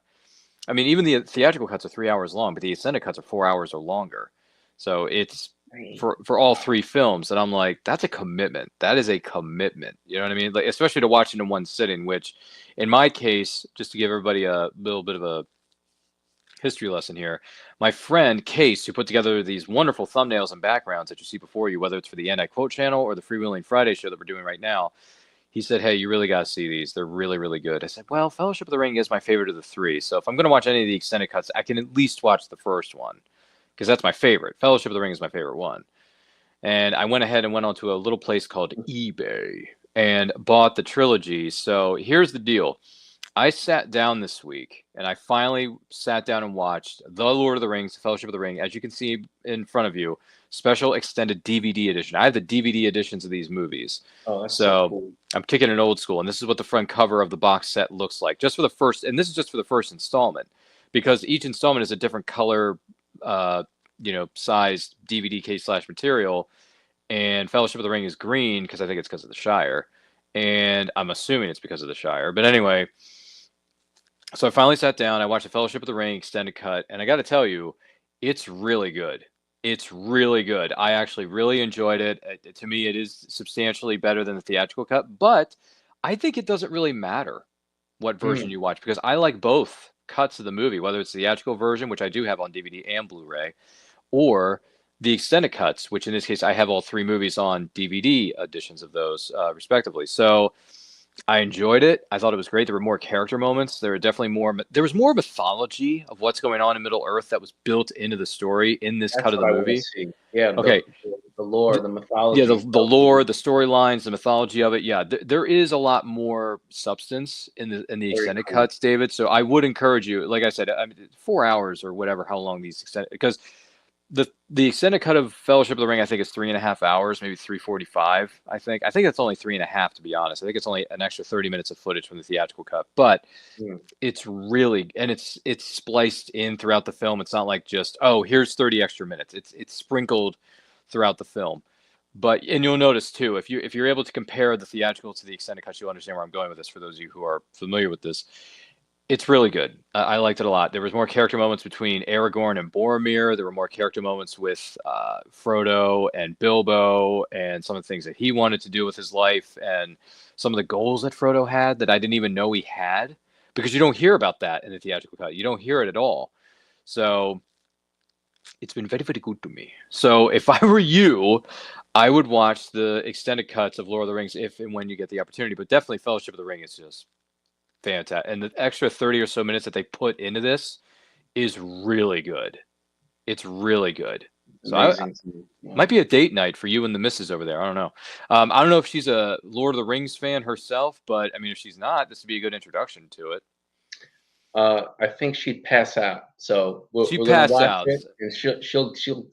mean, even the theatrical cuts are 3 hours long, but the extended cuts are 4 hours or longer. So it's Right. for all three films, and I'm like, that's a commitment. That is a commitment. You know what I mean? Like, especially to watch it in one sitting. Which, in my case, just to give everybody a little bit of a history lesson here, my friend Case, who put together these wonderful thumbnails and backgrounds that you see before you, whether it's for the And I Quote channel or the Freewheeling Friday show that we're doing right now, he said, hey, you really got to see these. They're really, really good. I said, well, Fellowship of the Ring is my favorite of the three. So if I'm going to watch any of the extended cuts, I can at least watch the first one because that's my favorite. Fellowship of the Ring is my favorite one. And I went ahead and went onto a little place called eBay and bought the trilogy. So here's the deal. I sat down this week and I finally sat down and watched The Lord of the Rings, Fellowship of the Ring, as you can see in front of you, special extended DVD edition. I have the DVD editions of these movies. Oh, that's So cool. I'm kicking it old school. And this is what the front cover of the box set looks like, just for the first. And this is just for the first installment because each installment is a different color, sized DVD case / material. And Fellowship of the Ring is green because I think it's because of the Shire. And I'm assuming it's because of the Shire. But anyway, so I finally sat down. I watched the Fellowship of the Ring extended cut. And I got to tell you, it's really good. It's really good. I actually really enjoyed it. To me, it is substantially better than the theatrical cut. But I think it doesn't really matter what version you watch because I like both cuts of the movie, whether it's the theatrical version, which I do have on DVD and Blu-ray, or the extended cuts, which in this case I have all three movies on DVD editions of those, respectively. So I enjoyed it. I thought it was great. There were more character moments. There were definitely more. There was more mythology of what's going on in Middle Earth that was built into the story in this cut That's of the what I want to movie. see. Yeah, Okay, the lore, the mythology. yeah, the lore, the storylines, the mythology of it. Yeah, there is a lot more substance in the Very extended cool. cuts, David. So I would encourage you, like I said, I mean, 4 hours or whatever, how long these extended, because the extended cut of Fellowship of the Ring, I think, is 3.5 hours, maybe 3:45. I think it's only 3.5, to be honest. I think it's only an extra 30 minutes of footage from the theatrical cut, but Mm. it's really, and it's spliced in throughout the film. It's not like just, oh, here's 30 extra minutes. It's sprinkled throughout the film. But, and you'll notice too, if you're able to compare the theatrical to the extended cut, you'll understand where I'm going with this. For those of you who are familiar with this, it's really good. I liked it a lot. There was more character moments between Aragorn and Boromir. There were more character moments with Frodo and Bilbo, and some of the things that he wanted to do with his life, and some of the goals that Frodo had that I didn't even know he had, because you don't hear about that in the theatrical cut. You don't hear it at all. So it's been very, very good to me. So if I were you, I would watch the extended cuts of Lord of the Rings if and when you get the opportunity. But definitely Fellowship of the Ring is just fantastic. And the extra 30 or so minutes that they put into this is really good. It's really good. So Amazing. Yeah. might be a date night for you and the missus over there. I don't know. I don't know if she's a Lord of the Rings fan herself, but I mean, if she's not, this would be a good introduction to it. I think she'd pass out. So She'd we're gonna pass watch out. it, and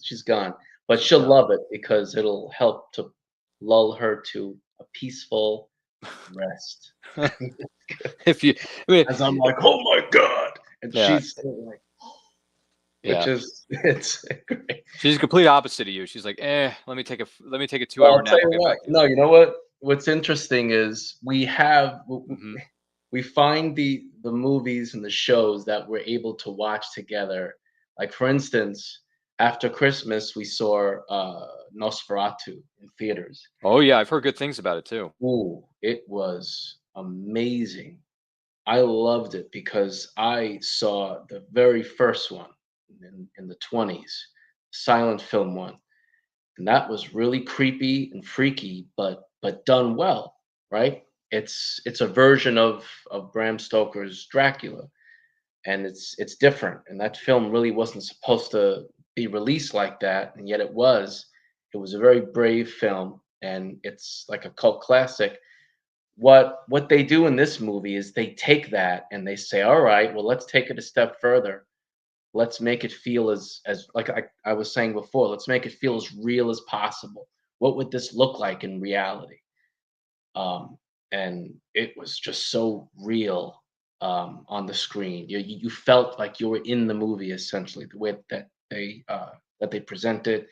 she's gone, but she'll Yeah. love it because it'll help to lull her to a peaceful rest. If you, I mean, As I'm like, oh my god, and Yeah. she's still like, yeah. it's great. She's the complete opposite of you. She's like, let me take a 2 Well, hour I'll nap. tell I'll you get what. back to you. No, you know what? What's interesting is Mhm. we find the movies and the shows that we're able to watch together. Like for instance, after Christmas, we saw Nosferatu in theaters. Oh yeah, I've heard good things about it too. Ooh, it was amazing. I loved it because I saw the very first one in the 20s, silent film one. And that was really creepy and freaky, but done well, right? It's a version of Bram Stoker's Dracula, and it's different. And that film really wasn't supposed to be released like that, and yet it was. It was a very brave film, and it's like a cult classic. What they do in this movie is they take that and they say, all right, well, let's take it a step further. Let's make it feel as like I was saying before, let's make it feel as real as possible. What would this look like in reality? And it was just so real on the screen. You felt like you were in the movie essentially, the way that they present it.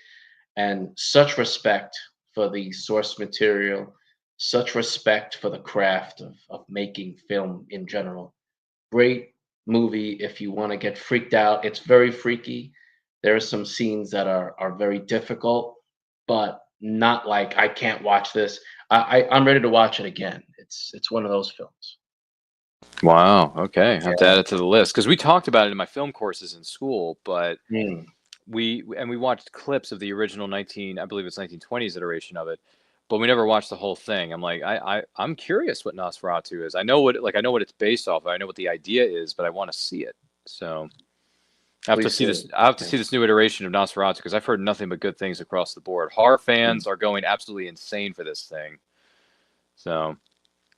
and such respect for the source material, such respect for the craft of making film in general. Great movie if you want to get freaked out. It's very freaky. There are some scenes that are very difficult, but not like I can't watch this. I'm ready to watch it again. It's one of those films. Wow. Okay. I have to Yeah. add it to the list because we talked about it in my film courses in school, but Mm. we watched clips of the original 19, I believe it's 1920s iteration of it, but we never watched the whole thing. I'm like, I'm curious what Nosferatu is. I know what it's based off of. I know what the idea is, but I want to see it. So I have to Please see do. this. I have to Yeah. see this new iteration of Nosferatu because I've heard nothing but good things across the board. Horror Mm. fans are going absolutely insane for this thing. So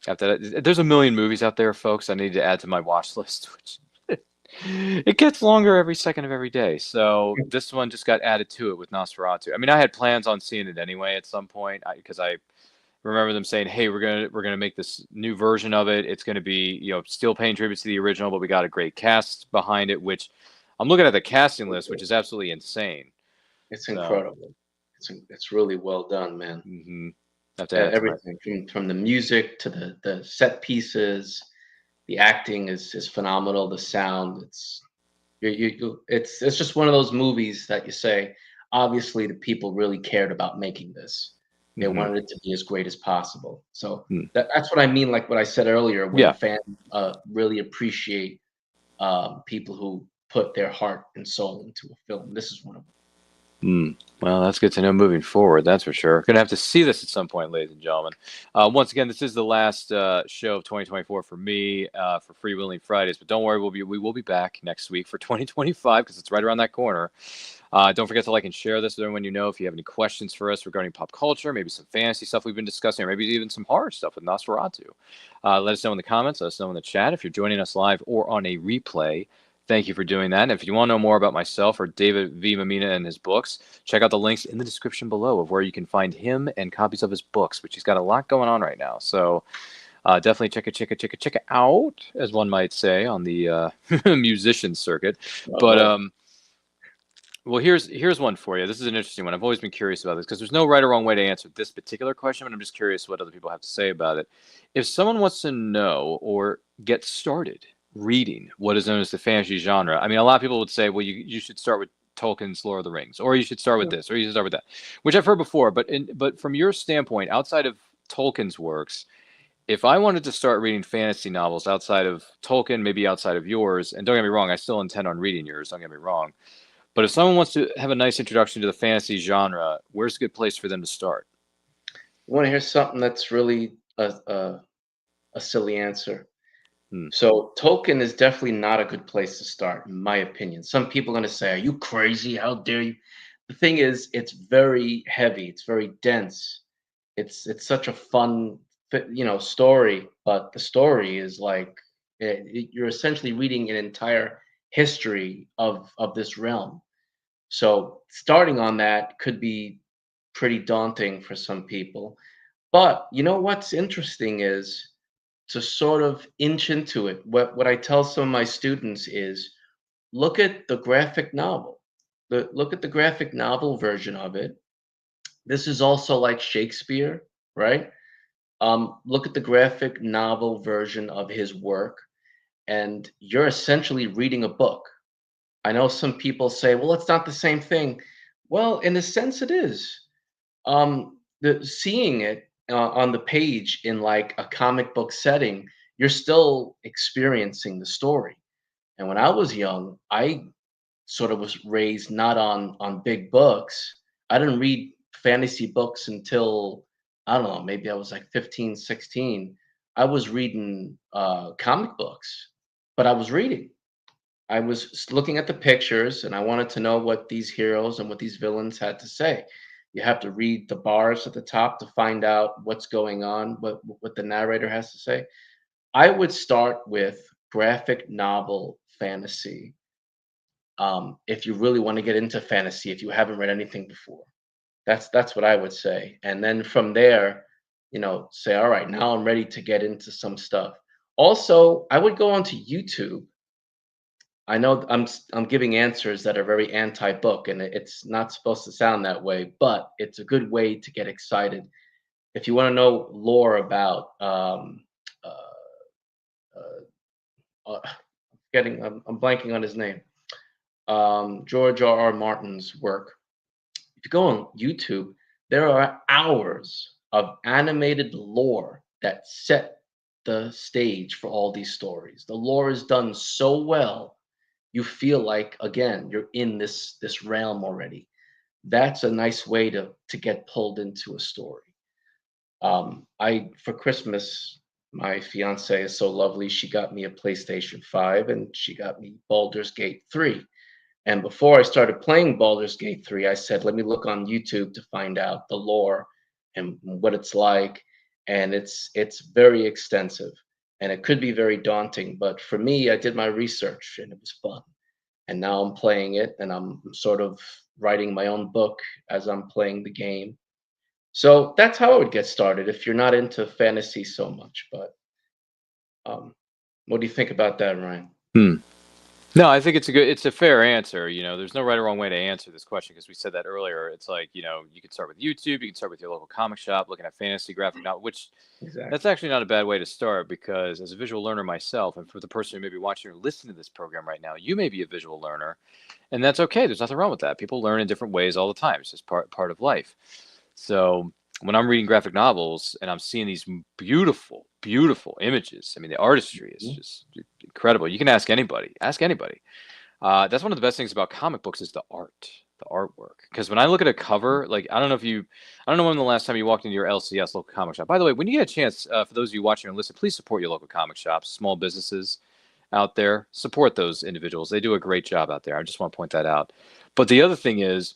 after that, there's a million movies out there, folks. I need to add to my watch list, which it gets longer every second of every day. So this one just got added to it with Nosferatu. I mean, I had plans on seeing it anyway at some point because I remember them saying, "Hey, we're gonna make this new version of it. It's gonna be still paying tribute to the original, but we got a great cast behind it." Which I'm looking at the casting list, which is absolutely insane. It's So incredible. It's really well done, man. have to add it to my. Everything from the music to the set pieces, the acting is phenomenal. The sound, it's just one of those movies that you say, obviously the people really cared about making this. They hmm wanted it to be as great as possible. So hmm that's what I mean, like what I said earlier, when Yeah. fans really appreciate people who put their heart and soul into a film. This is one of them. Well, that's good to know moving forward. That's for sure. Going to have to see this at some point, ladies and gentlemen. Once again, this is the last show of 2024 for me for Freewheeling Fridays. But don't worry, we will be back next week for 2025 because it's right around that corner. Don't forget to like and share this with everyone you know. If you have any questions for us regarding pop culture, maybe some fantasy stuff we've been discussing, or maybe even some horror stuff with Nosferatu, let us know in the comments. Let us know in the chat if you're joining us live or on a replay. Thank you for doing that. And if you want to know more about myself or David V. Mammina and his books, check out the links in the description below of where you can find him and copies of his books, which he's got a lot going on right now. So definitely check it out, as one might say, on the musician circuit. But Oh, well, here's one for you. This is an interesting one. I've always been curious about this because there's no right or wrong way to answer this particular question, but I'm just curious what other people have to say about it. If someone wants to know or get started reading what is known as the fantasy genre, I mean, a lot of people would say, well, you should start with Tolkien's Lord of the Rings, or you should start with this, or you should start with that, which I've heard before. But from your standpoint, outside of Tolkien's works, if I wanted to start reading fantasy novels outside of Tolkien, maybe outside of yours, and don't get me wrong, I still intend on reading yours. Don't get me wrong. But if someone wants to have a nice introduction to the fantasy genre, where's a good place for them to start? you want to hear something that's really a silly answer? Hmm. So Tolkien is definitely not a good place to start, in my opinion. Some people are going to say, "Are you crazy? How dare you?" The thing is, it's very heavy. It's very dense. It's such a fun, story. But the story is like you're essentially reading an entire history of this realm. So starting on that could be pretty daunting for some people. But you know what's interesting is to sort of inch into it. What I tell some of my students is look at the graphic novel. Look at the graphic novel version of it. This is also like Shakespeare, right? Look at the graphic novel version of his work, and you're essentially reading a book. I know some people say, well, it's not the same thing. Well, in a sense, it is. The seeing it on the page in like a comic book setting, you're still experiencing the story. And when I was young, I sort of was raised not on big books. I didn't read fantasy books until I don't know, maybe I was like 15, 16. I was reading comic books, but I was reading. I was looking at the pictures and I wanted to know what these heroes and what these villains had to say. You have to read the bars at the top to find out what's going on, what the narrator has to say. I would start with graphic novel fantasy. If you really want to get into fantasy, if you haven't read anything before, that's what I would say. And then from there, say, all right, now I'm ready to get into some stuff. Also, I would go onto YouTube I know I'm giving answers that are very anti-book, and it's not supposed to sound that way, but it's a good way to get excited. If you want to know lore about uh, I'm blanking on his name. George R. Martin's work. If you go on YouTube, there are hours of animated lore that set the stage for all these stories. The lore is done so well, you feel like again you're in this realm already. That's a nice way to get pulled into a story. I for Christmas, my fiance is so lovely. She got me a PlayStation 5 and she got me Baldur's Gate 3. And before I started playing Baldur's Gate 3, I said, let me look on YouTube to find out the lore and what it's like. And it's very extensive and it could be very daunting. But for me, I did my research and it was fun. And now I'm playing it and I'm sort of writing my own book as I'm playing the game. So that's how I would get started if you're not into fantasy so much. But what do you think about that, Ryan? Hmm. No, I think it's a fair answer. There's no right or wrong way to answer this question because we said that earlier. It's like, you could start with YouTube, you can start with your local comic shop, looking at fantasy graphic novel, which Exactly. that's actually not a bad way to start because as a visual learner myself, and for the person who may be watching or listening to this program right now, you may be a visual learner, and that's okay. There's nothing wrong with that. People learn in different ways all the time. It's just part of life. So when I'm reading graphic novels and I'm seeing these beautiful, beautiful images, I mean, the artistry is just incredible. You can ask anybody. Ask anybody. That's one of the best things about comic books is the art, the artwork. Because when I look at a cover, like I don't know when the last time you walked into your LCS local comic shop. By the way, when you get a chance, for those of you watching and listening, please support your local comic shops, small businesses out there. Support those individuals. They do a great job out there. I just want to point that out. But the other thing is,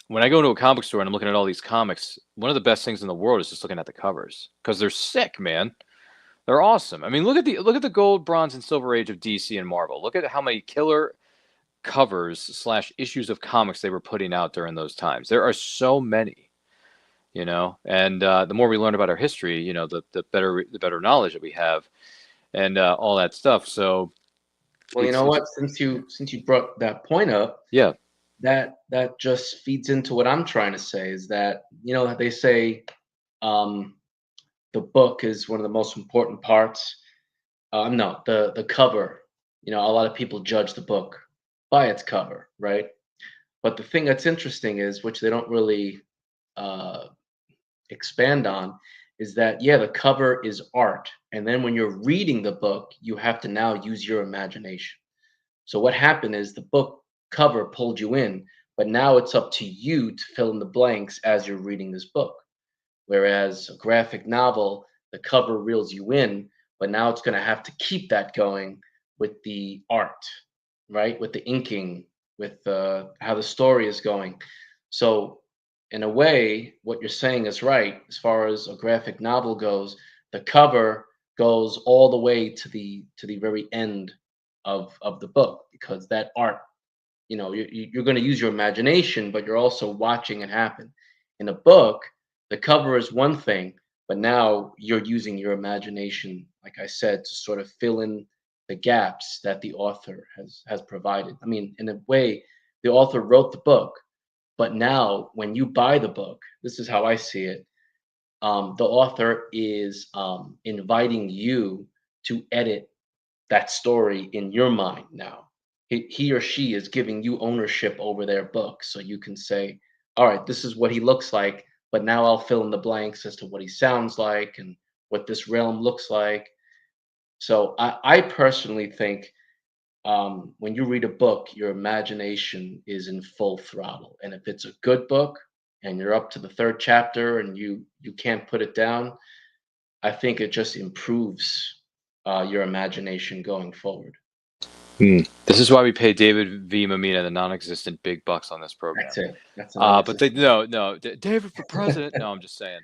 when I go into a comic store and I'm looking at all these comics, one of the best things in the world is just looking at the covers because they're sick, man. They're awesome. I mean, look at the gold, bronze, and silver age of DC and Marvel. Look at how many killer covers / issues of comics they were putting out during those times. There are so many, and the more we learn about our history, the better knowledge that we have, and all that stuff. So, Well, you know what? Since you brought that point up, yeah, that just feeds into what I'm trying to say is that they say the book is one of the most important parts. No, the cover. A lot of people judge the book by its cover, right? But the thing that's interesting is, which they don't really uh, expand on, is that yeah, the cover is art, and then when you're reading the book, you have to now use your imagination. So what happened is the book cover pulled you in, but now it's up to you to fill in the blanks as you're reading this book. Whereas a graphic novel, the cover reels you in, but now it's going to have to keep that going with the art, right? With the inking, with how the story is going. So, in a way, what you're saying is right. As far as a graphic novel goes, the cover goes all the way to the very end of the book because that art, you're going to use your imagination, but you're also watching it happen. In a book, the cover is one thing, but now you're using your imagination, like I said, to sort of fill in the gaps that the author has provided. I mean, in a way, the author wrote the book, but now when you buy the book, this is how I see it. The author is inviting you to edit that story in your mind now. He or she is giving you ownership over their book. So you can say, all right, this is what he looks like, but now I'll fill in the blanks as to what he sounds like and what this realm looks like. So I personally think when you read a book, your imagination is in full throttle. And if it's a good book and you're up to the third chapter and you can't put it down, I think it just improves your imagination going forward. This is why we pay David V. Mammina the non-existent big bucks on this program. That's it. That's But David for president. No, I'm just saying.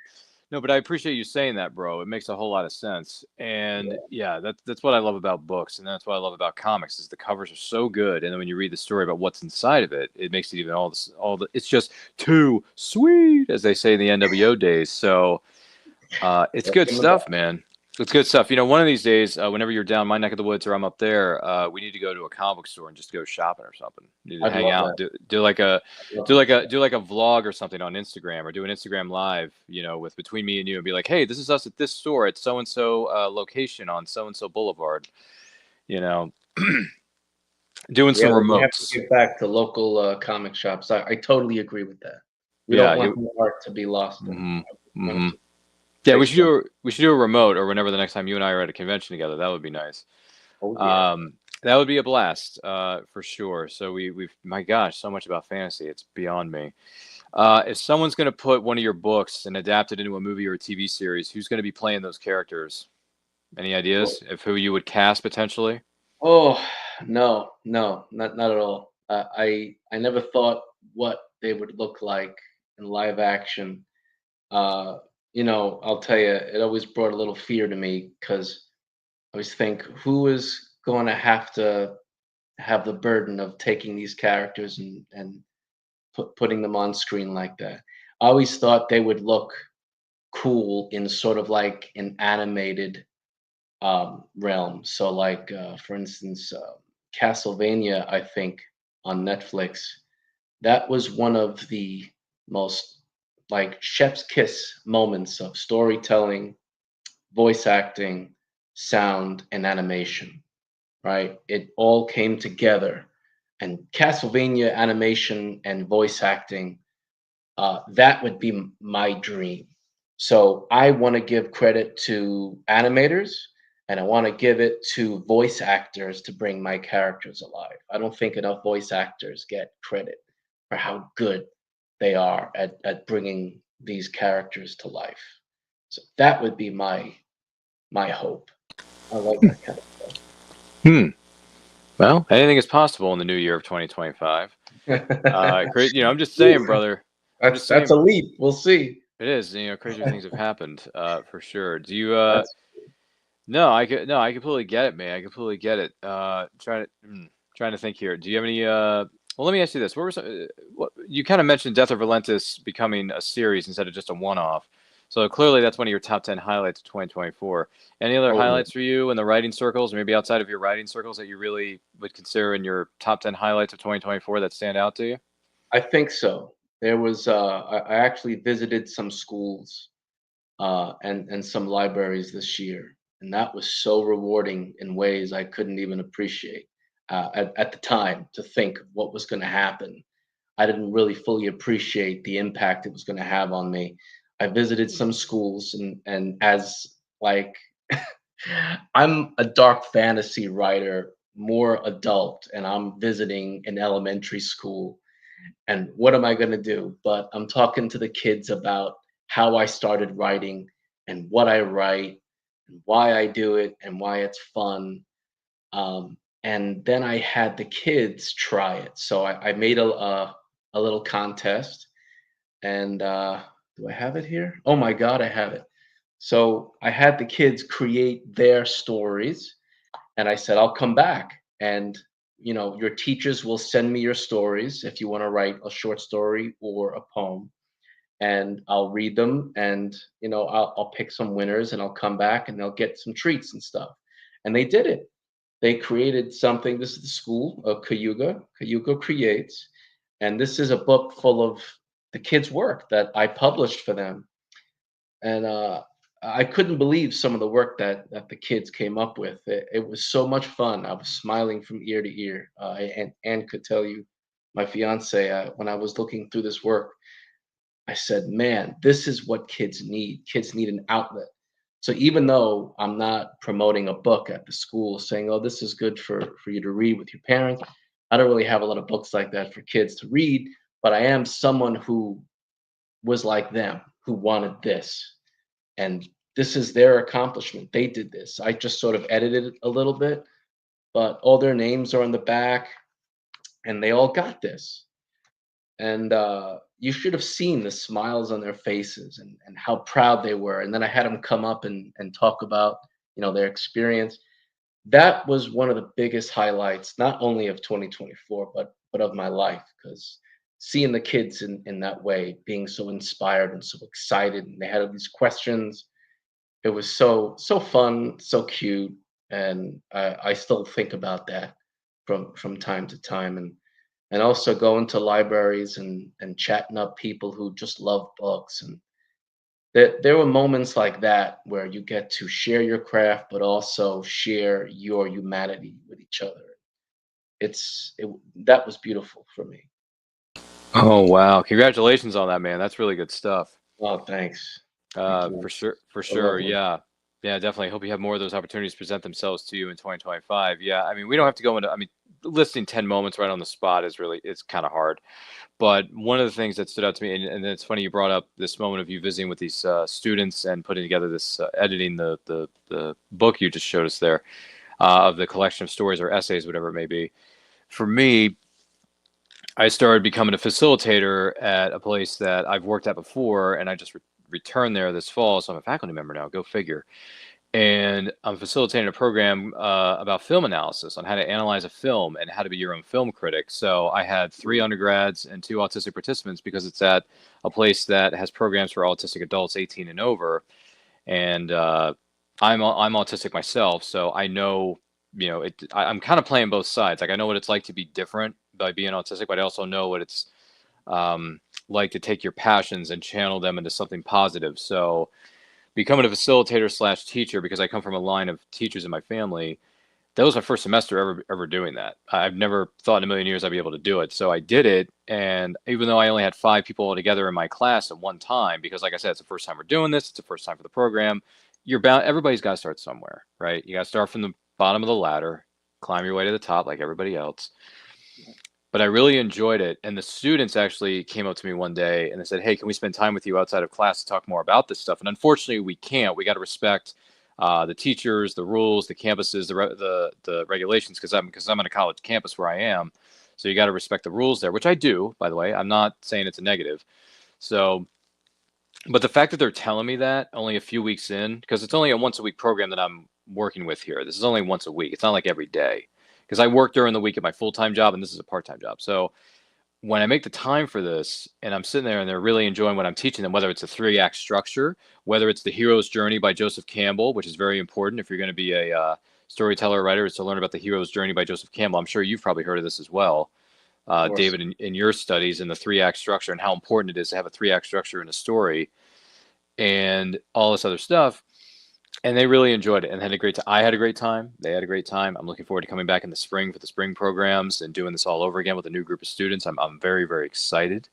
No, but I appreciate you saying that, bro. It makes a whole lot of sense. And yeah, that's what I love about books, and that's what I love about comics is the covers are so good, and then when you read the story about what's inside of it, it makes it even all the. It's just too sweet, as they say in the NWO days. So it's good stuff, man. It's good stuff. One of these days, whenever you're down my neck of the woods or I'm up there, we need to go to a comic book store and just go shopping or something. Need to I'd hang love out, that. do like a I'd love to do that. do like a vlog or something on Instagram, or do an Instagram live, with between me and you, and be like, hey, this is us at this store at so and so location on so and so Boulevard. You know, doing Yeah, some we have to remotes. get back to local comic shops. I totally agree with that. We don't Yeah, want the art to be lost in it. hmm We want it hmm to Yeah, stay strong. we should do a remote, or whenever the next time you and I are at a convention together. That would be nice. Oh yeah. That would be a blast, for sure. So we've my gosh, so much about fantasy. It's beyond me. If someone's going to put one of your books and adapt it into a movie or a TV series, who's going to be playing those characters? Any ideas of who you would cast potentially? Oh no, no, not at all. I never thought what they would look like in live action. Uh, I'll tell you, it always brought a little fear to me because I always think, who is going to have the burden of taking these characters and putting them on screen like that. I always thought they would look cool in sort of like an animated realm. So, like for instance, Castlevania, I think on Netflix, that was one of the most like chef's kiss moments of storytelling, voice acting, sound, and animation. Right? It all came together, and Castlevania animation and voice acting, that would be my dream. So I want to give credit to animators, and I want to give it to voice actors to bring my characters alive. I don't think enough voice actors get credit for how good they are at bringing these characters to life. So that would be my hope. I like that kind of Hmm. Well, anything is possible in the new year of 2025. stuff. I'm just saying, brother. I'm just That's saying, a leap. We'll see. it is. Crazier things have happened, for sure. Do you? That's No, I completely get it, man. I completely get it. Trying to think here. Do you have any? Well, let me ask you this: What were some? What you kind of mentioned Death of Relentless becoming a series instead of just a one-off. So clearly, that's one of your top 10 highlights of 2024. Any other oh yeah. highlights for you in the writing circles, or maybe outside of your writing circles, that you really would consider in your top 10 highlights of 2024 that stand out to you? I think so. There was I actually visited some schools and some libraries this year, and that was so rewarding in ways I couldn't even appreciate at the time. To think of what was going to happen, I didn't really fully appreciate the impact it was going to have on me. I visited some schools, and as like I'm a dark fantasy writer, more adult, and I'm visiting an elementary school. And what am I going to do? But I'm talking to the kids about how I started writing and what I write and why I do it and why it's fun. And then I had the kids try it. So I made a little contest. And do I have it here? Oh my God, I have it. So I had the kids create their stories, and I said, I'll come back, and your teachers will send me your stories if you want to write a short story or a poem, and I'll read them, and I'll pick some winners, and I'll come back and they'll get some treats and stuff. And they did it. They created something. This is the school of Cayuga Creates, and this is a book full of the kids' work that I published for them. And I couldn't believe some of the work that the kids came up with. It was so much fun. I was smiling from ear to ear. And Anne could tell you, my fiance, when I was looking through this work, I said, "Man, this is what kids need. Kids need an outlet." So even though I'm not promoting a book at the school, saying, "Oh, this is good for you to read with your parents," I don't really have a lot of books like that for kids to read. But I am someone who was like them, who wanted this, and this is their accomplishment. They did this. I just sort of edited it a little bit, but all their names are on the back, and they all got this. And you should have seen the smiles on their faces and how proud they were. And then I had them come up and talk about their experience. That was one of the biggest highlights, not only of 2024, but of my life, because seeing the kids in that way, being so inspired and so excited, and they had all these questions, it was so fun, so cute, and I still think about that from time to time, and also going to libraries and chatting up people who just love books, and there were moments like that where you get to share your craft, but also share your humanity with each other. That was beautiful for me. Oh wow! Congratulations on that, man. That's really good stuff. Oh, thanks. Thank you. For sure, for A sure. lovely. Yeah, yeah, definitely. Hope you have more of those opportunities present themselves to you in 2025. Yeah, I mean, we don't have to go into. I mean, listing 10 moments right on the spot is really it's kind of hard. But one of the things that stood out to me, and it's funny you brought up this moment of you visiting with these students and putting together this editing the book you just showed us there of the collection of stories or essays, whatever it may be. For me, I started becoming a facilitator at a place that I've worked at before, and I just returned there this fall. So I'm a faculty member now. Go figure. And I'm facilitating a program about film analysis on how to analyze a film and how to be your own film critic. So I had 3 undergrads and 2 autistic participants because it's at a place that has programs for autistic adults 18 and over. And I'm autistic myself, so I know, I'm kind of playing both sides. Like I know what it's like to be different by being autistic, but I also know what it's um, like to take your passions and channel them into something positive. So becoming a facilitator slash teacher, because I come from a line of teachers in my family, that was my first semester ever doing that. I've never thought in a million years I'd be able to do it. So I did it, and even though I only had 5 people altogether in my class at one time, because like I said, it's the first time we're doing this, it's the first time for the program. You're bound. Everybody's got to start somewhere, right? You got to start from the bottom of the ladder, climb your way to the top like everybody else. But I really enjoyed it, and the students actually came up to me one day and they said, "Hey, can we spend time with you outside of class to talk more about this stuff?" And unfortunately, we can't. We got to respect the teachers, the rules, the campuses, the regulations, because I'm on a college campus where I am. So you got to respect the rules there, which I do, by the way. I'm not saying it's a negative. So, but the fact that they're telling me that only a few weeks in, because it's only a once a week program that I'm working with here. This is only once a week. It's not like every day, because I work during the week at my full time job, and this is a part time job. So when I make the time for this and I'm sitting there and they're really enjoying what I'm teaching them, whether it's a 3 act structure, whether it's the hero's journey by Joseph Campbell, which is very important if you're going to be a storyteller or writer, is to learn about the hero's journey by Joseph Campbell. I'm sure you've probably heard of this as well, Of course. David, in your studies in the 3 act structure and how important it is to have a 3 act structure in a story and all this other stuff. And they really enjoyed it and had a great time. I had a great time. They had a great time. I'm looking forward to coming back in the spring for the spring programs and doing this all over again with a new group of students. I'm very, very excited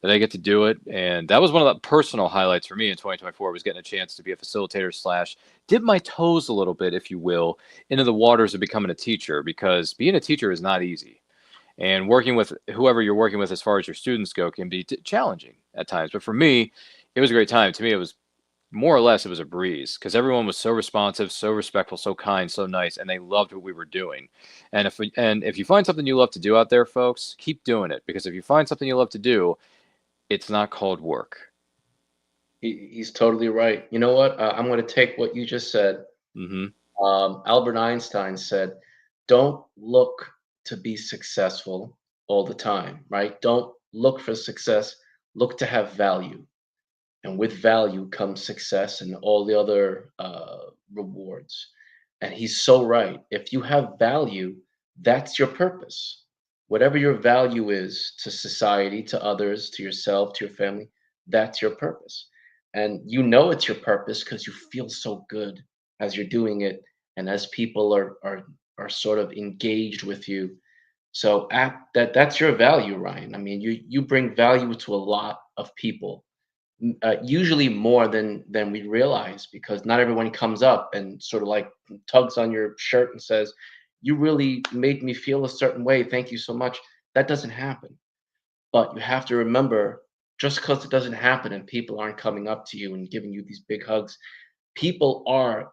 that I get to do it. And that was one of the personal highlights for me in 2024 was getting a chance to be a facilitator slash dip my toes a little bit, if you will, into the waters of becoming a teacher, because being a teacher is not easy. And working with whoever you're working with as far as your students go can be challenging at times. But for me, it was a great time. To me, it was more or less it was a breeze because everyone was so responsive, so respectful, so kind, so nice, and they loved what we were doing. And if you find something you love to do out there, folks, keep doing it, because if you find something you love to do, it's not called work. He's totally right. You know what? I'm going to take what you just said. Mm-hmm. Albert Einstein said, "Don't look to be successful all the time, right? Don't look for success. Look to have value. And with value comes success and all the other rewards." And he's so right. If you have value, that's your purpose. Whatever your value is to society, to others, to yourself, to your family, that's your purpose. And you know it's your purpose because you feel so good as you're doing it, and as people are sort of engaged with you. So that's your value, Ryan. I mean, you bring value to a lot of people, usually more than we realize, because not everyone comes up and sort of like tugs on your shirt and says, "You really made me feel a certain way. Thank you so much." That doesn't happen. But you have to remember, just because it doesn't happen and people aren't coming up to you and giving you these big hugs, people are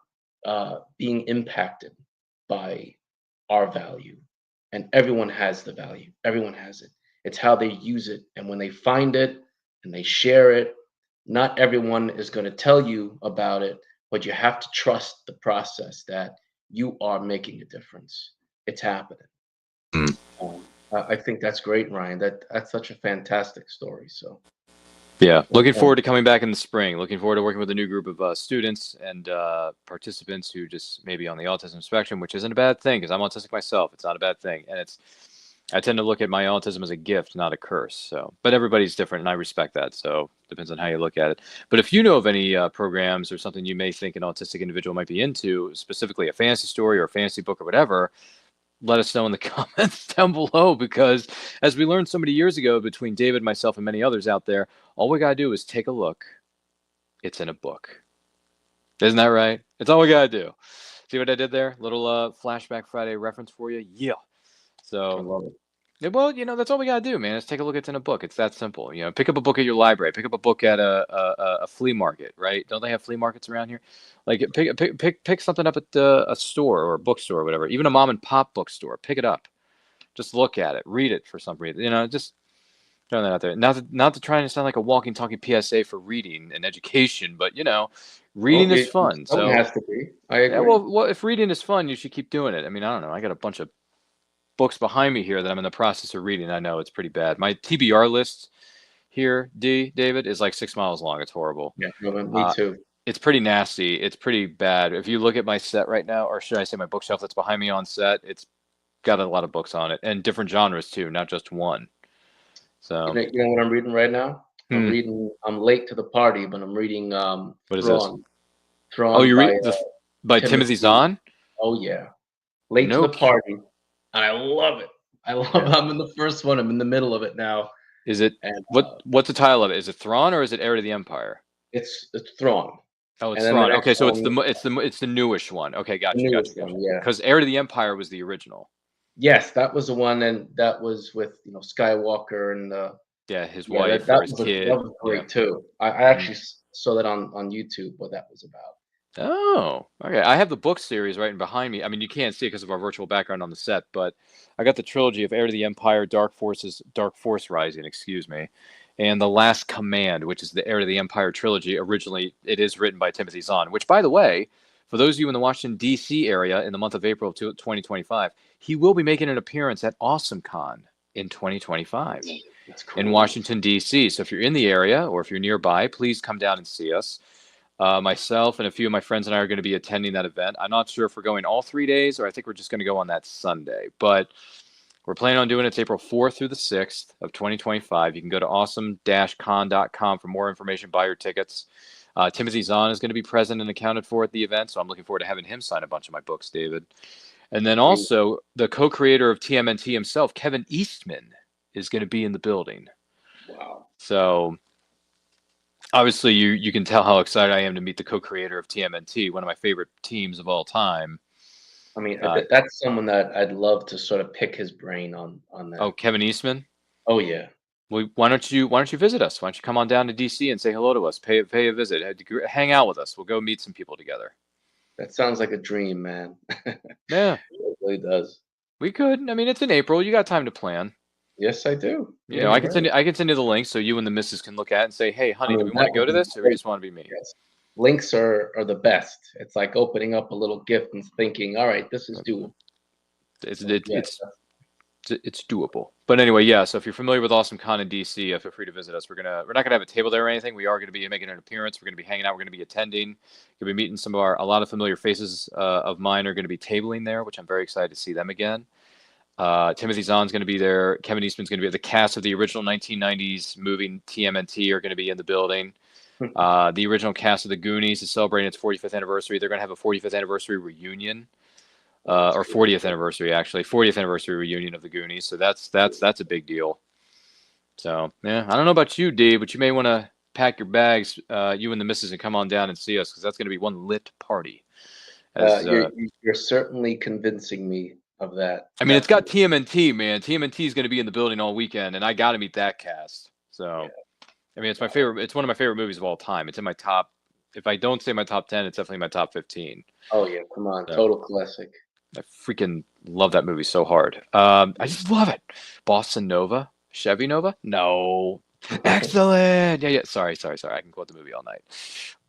being impacted by our value. And everyone has the value. Everyone has it. It's how they use it. And when they find it and they share it, not everyone is going to tell you about it, but you have to trust the process that you are making a difference. It's happening. Mm. I think that's great, Ryan. That's such a fantastic story. So Yeah, looking forward to coming back in the spring. Looking forward to working with a new group of students and participants who just maybe on the autism spectrum, which isn't a bad thing because I'm autistic myself. It's not a bad thing, and I tend to look at my autism as a gift, not a curse. So, but everybody's different, and I respect that. So, depends on how you look at it. But if you know of any programs or something you may think an autistic individual might be into, specifically a fantasy story or a fantasy book or whatever, let us know in the comments down below, because as we learned so many years ago between David, myself, and many others out there, all we got to do is take a look. It's in a book. Isn't that right? It's all we got to do. See what I did there? Little Flashback Friday reference for you. Yeah. So, I love it. yeah, well, that's all we got to do, man. Is take a look. It's in a book. It's that simple. Pick up a book at your library. Pick up a book at a flea market, right? Don't they have flea markets around here? Like pick something up at a store or a bookstore or whatever. Even a mom and pop bookstore. Pick it up. Just look at it. Read it for some reason. Just throwing that out there. Not to try and sound like a walking, talking PSA for reading and education, but reading is fun. So it has to be. I agree. yeah, well, if reading is fun, you should keep doing it. I mean, I don't know. I got a bunch of books behind me here that I'm in the process of reading. I know it's pretty bad. My TBR list here, David, is like 6 miles long. It's horrible. Yeah, me too. It's pretty nasty. It's pretty bad. If you look at my set right now, or should I say my bookshelf that's behind me on set, it's got a lot of books on it and different genres too, not just one. So you know what I'm reading right now? I'm late to the party, but I'm reading what is Thrawn. this? Thrawn. Oh, you read by Timothy Zahn? Oh yeah. Late to the party. And I love it. I'm in the first one. I'm in the middle of it now. Is it what's the title of it? Is it Thrawn or is it Heir to the Empire? It's Thrawn. Oh, it's Thrawn. Okay, so it's the newish one. Okay, gotcha. Yeah. Because Heir to the Empire was the original. Yes, that was the one, and that was with Skywalker and his wife or his kid. That was great too. I actually saw that on YouTube. What that was about. Oh, okay. I have the book series right behind me. I mean, you can't see it because of our virtual background on the set, but I got the trilogy of Heir to the Empire, Dark Force Rising, and The Last Command, which is the Heir to the Empire trilogy. Originally, it is written by Timothy Zahn, which, by the way, for those of you in the Washington, D.C. area in the month of April of 2025, he will be making an appearance at AwesomeCon in 2025 in Washington, D.C. So if you're in the area or if you're nearby, please come down and see us. Myself and a few of my friends and I are going to be attending that event. I'm not sure if we're going all 3 days or I think we're just going to go on that Sunday. But we're planning on doing it. It's April 4th through the 6th of 2025. You can go to awesome-con.com for more information. Buy your tickets. Timothy Zahn is going to be present and accounted for at the event, so I'm looking forward to having him sign a bunch of my books, David. And then also the co-creator of TMNT himself, Kevin Eastman, is going to be in the building. Wow. So obviously you can tell how excited I am to meet the co-creator of TMNT, one of my favorite teams of all time. I mean, that's someone that I'd love to sort of pick his brain on that. Oh, Kevin Eastman? Oh yeah. Well, why don't you visit us? Why don't you come on down to DC and say hello to us? Pay a visit. Hang out with us. We'll go meet some people together. That sounds like a dream, man. Yeah. It really does. We could. I mean, it's in April. You got time to plan. Yes, I do. I can send you the link so you and the missus can look at it and say, hey, honey, do we want to go to this or we just want to be me? Yes. Links are the best. It's like opening up a little gift and thinking, all right, this is doable. It's doable. But anyway, yeah. So if you're familiar with AwesomeCon in DC, feel free to visit us. We're not gonna have a table there or anything. We are gonna be making an appearance. We're gonna be hanging out. We're gonna be attending. We're gonna be meeting a lot of familiar faces of mine are gonna be tabling there, which I'm very excited to see them again. Timothy Zahn's gonna be there. Kevin Eastman's gonna be the cast of the original 1990s movie TMNT are gonna be in the building. The original cast of the Goonies is celebrating its 45th anniversary. They're gonna have a 45th anniversary reunion. Or 40th anniversary, actually, 40th anniversary reunion of the Goonies. So that's a big deal. So yeah, I don't know about you, D, but you may want to pack your bags, you and the missus, and come on down and see us because that's going to be one lit party. You're certainly convincing me of that. I mean, it's got TMNT, man. TMNT is going to be in the building all weekend, and I got to meet that cast. So, I mean, it's my favorite. It's one of my favorite movies of all time. It's in my top. If I don't say my top 10, it's definitely my top 15. Oh yeah, come on, total classic. I freaking love that movie so hard. I just love it. Boston Nova, Chevy Nova. No, excellent. Yeah. Sorry. I can quote the movie all night.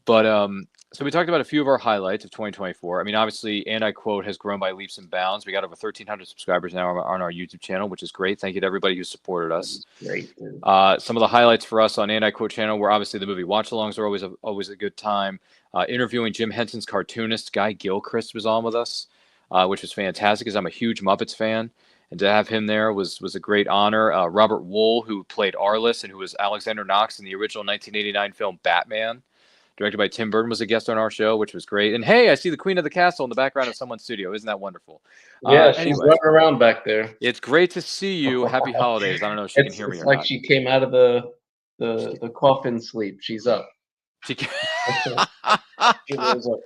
But so we talked about a few of our highlights of 2024. I mean, obviously, And I Quote has grown by leaps and bounds. We got over 1,300 subscribers now on our YouTube channel, which is great. Thank you to everybody who supported us. Great. Dude. Some of the highlights for us on And I Quote channel were obviously the movie watch-alongs are always a good time. Interviewing Jim Henson's cartoonist, Guy Gilchrist, was on with us, which was fantastic because I'm a huge Muppets fan. And to have him there was a great honor. Robert Wool, who played Arliss and who was Alexander Knox in the original 1989 film Batman, directed by Tim Burton, was a guest on our show, which was great. And hey, I see the Queen of the Castle in the background of someone's studio. Isn't that wonderful? Yeah, she's anyways, running around back there. It's great to see you. Happy holidays. I don't know if she can hear me or like not. she came out of the coffin sleep. She's up. She She was up.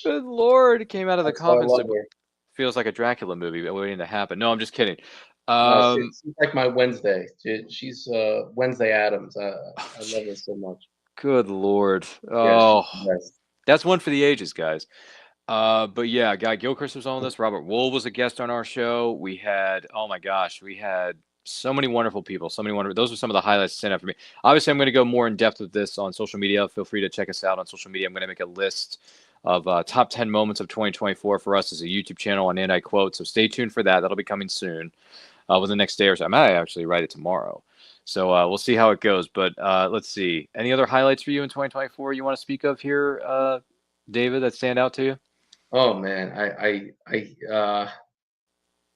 Good Lord, came out of the That's why I coffin. love So her. feels like a Dracula movie waiting to happen. No, I'm just kidding. She's like my Wednesday. She's Wednesday Addams. I love her so much. Good Lord. Yeah, Oh, she's the best. that's one for the ages, guys. But yeah, Guy Gilchrist was on with us. Robert Wool was a guest on our show. We had, oh my gosh, we had so many wonderful people. Those are some of the highlights sent out for me. Obviously, I'm going to go more in depth with this on social media. Feel free to check us out on social media. I'm going to make a list of top 10 moments of 2024 for us as a YouTube channel on And I Quote. So stay tuned for that. That'll be coming soon within the next day or so. I might actually write it tomorrow. So we'll see how it goes. But let's see. Any other highlights for you in 2024 you want to speak of here, David, that stand out to you? Oh man,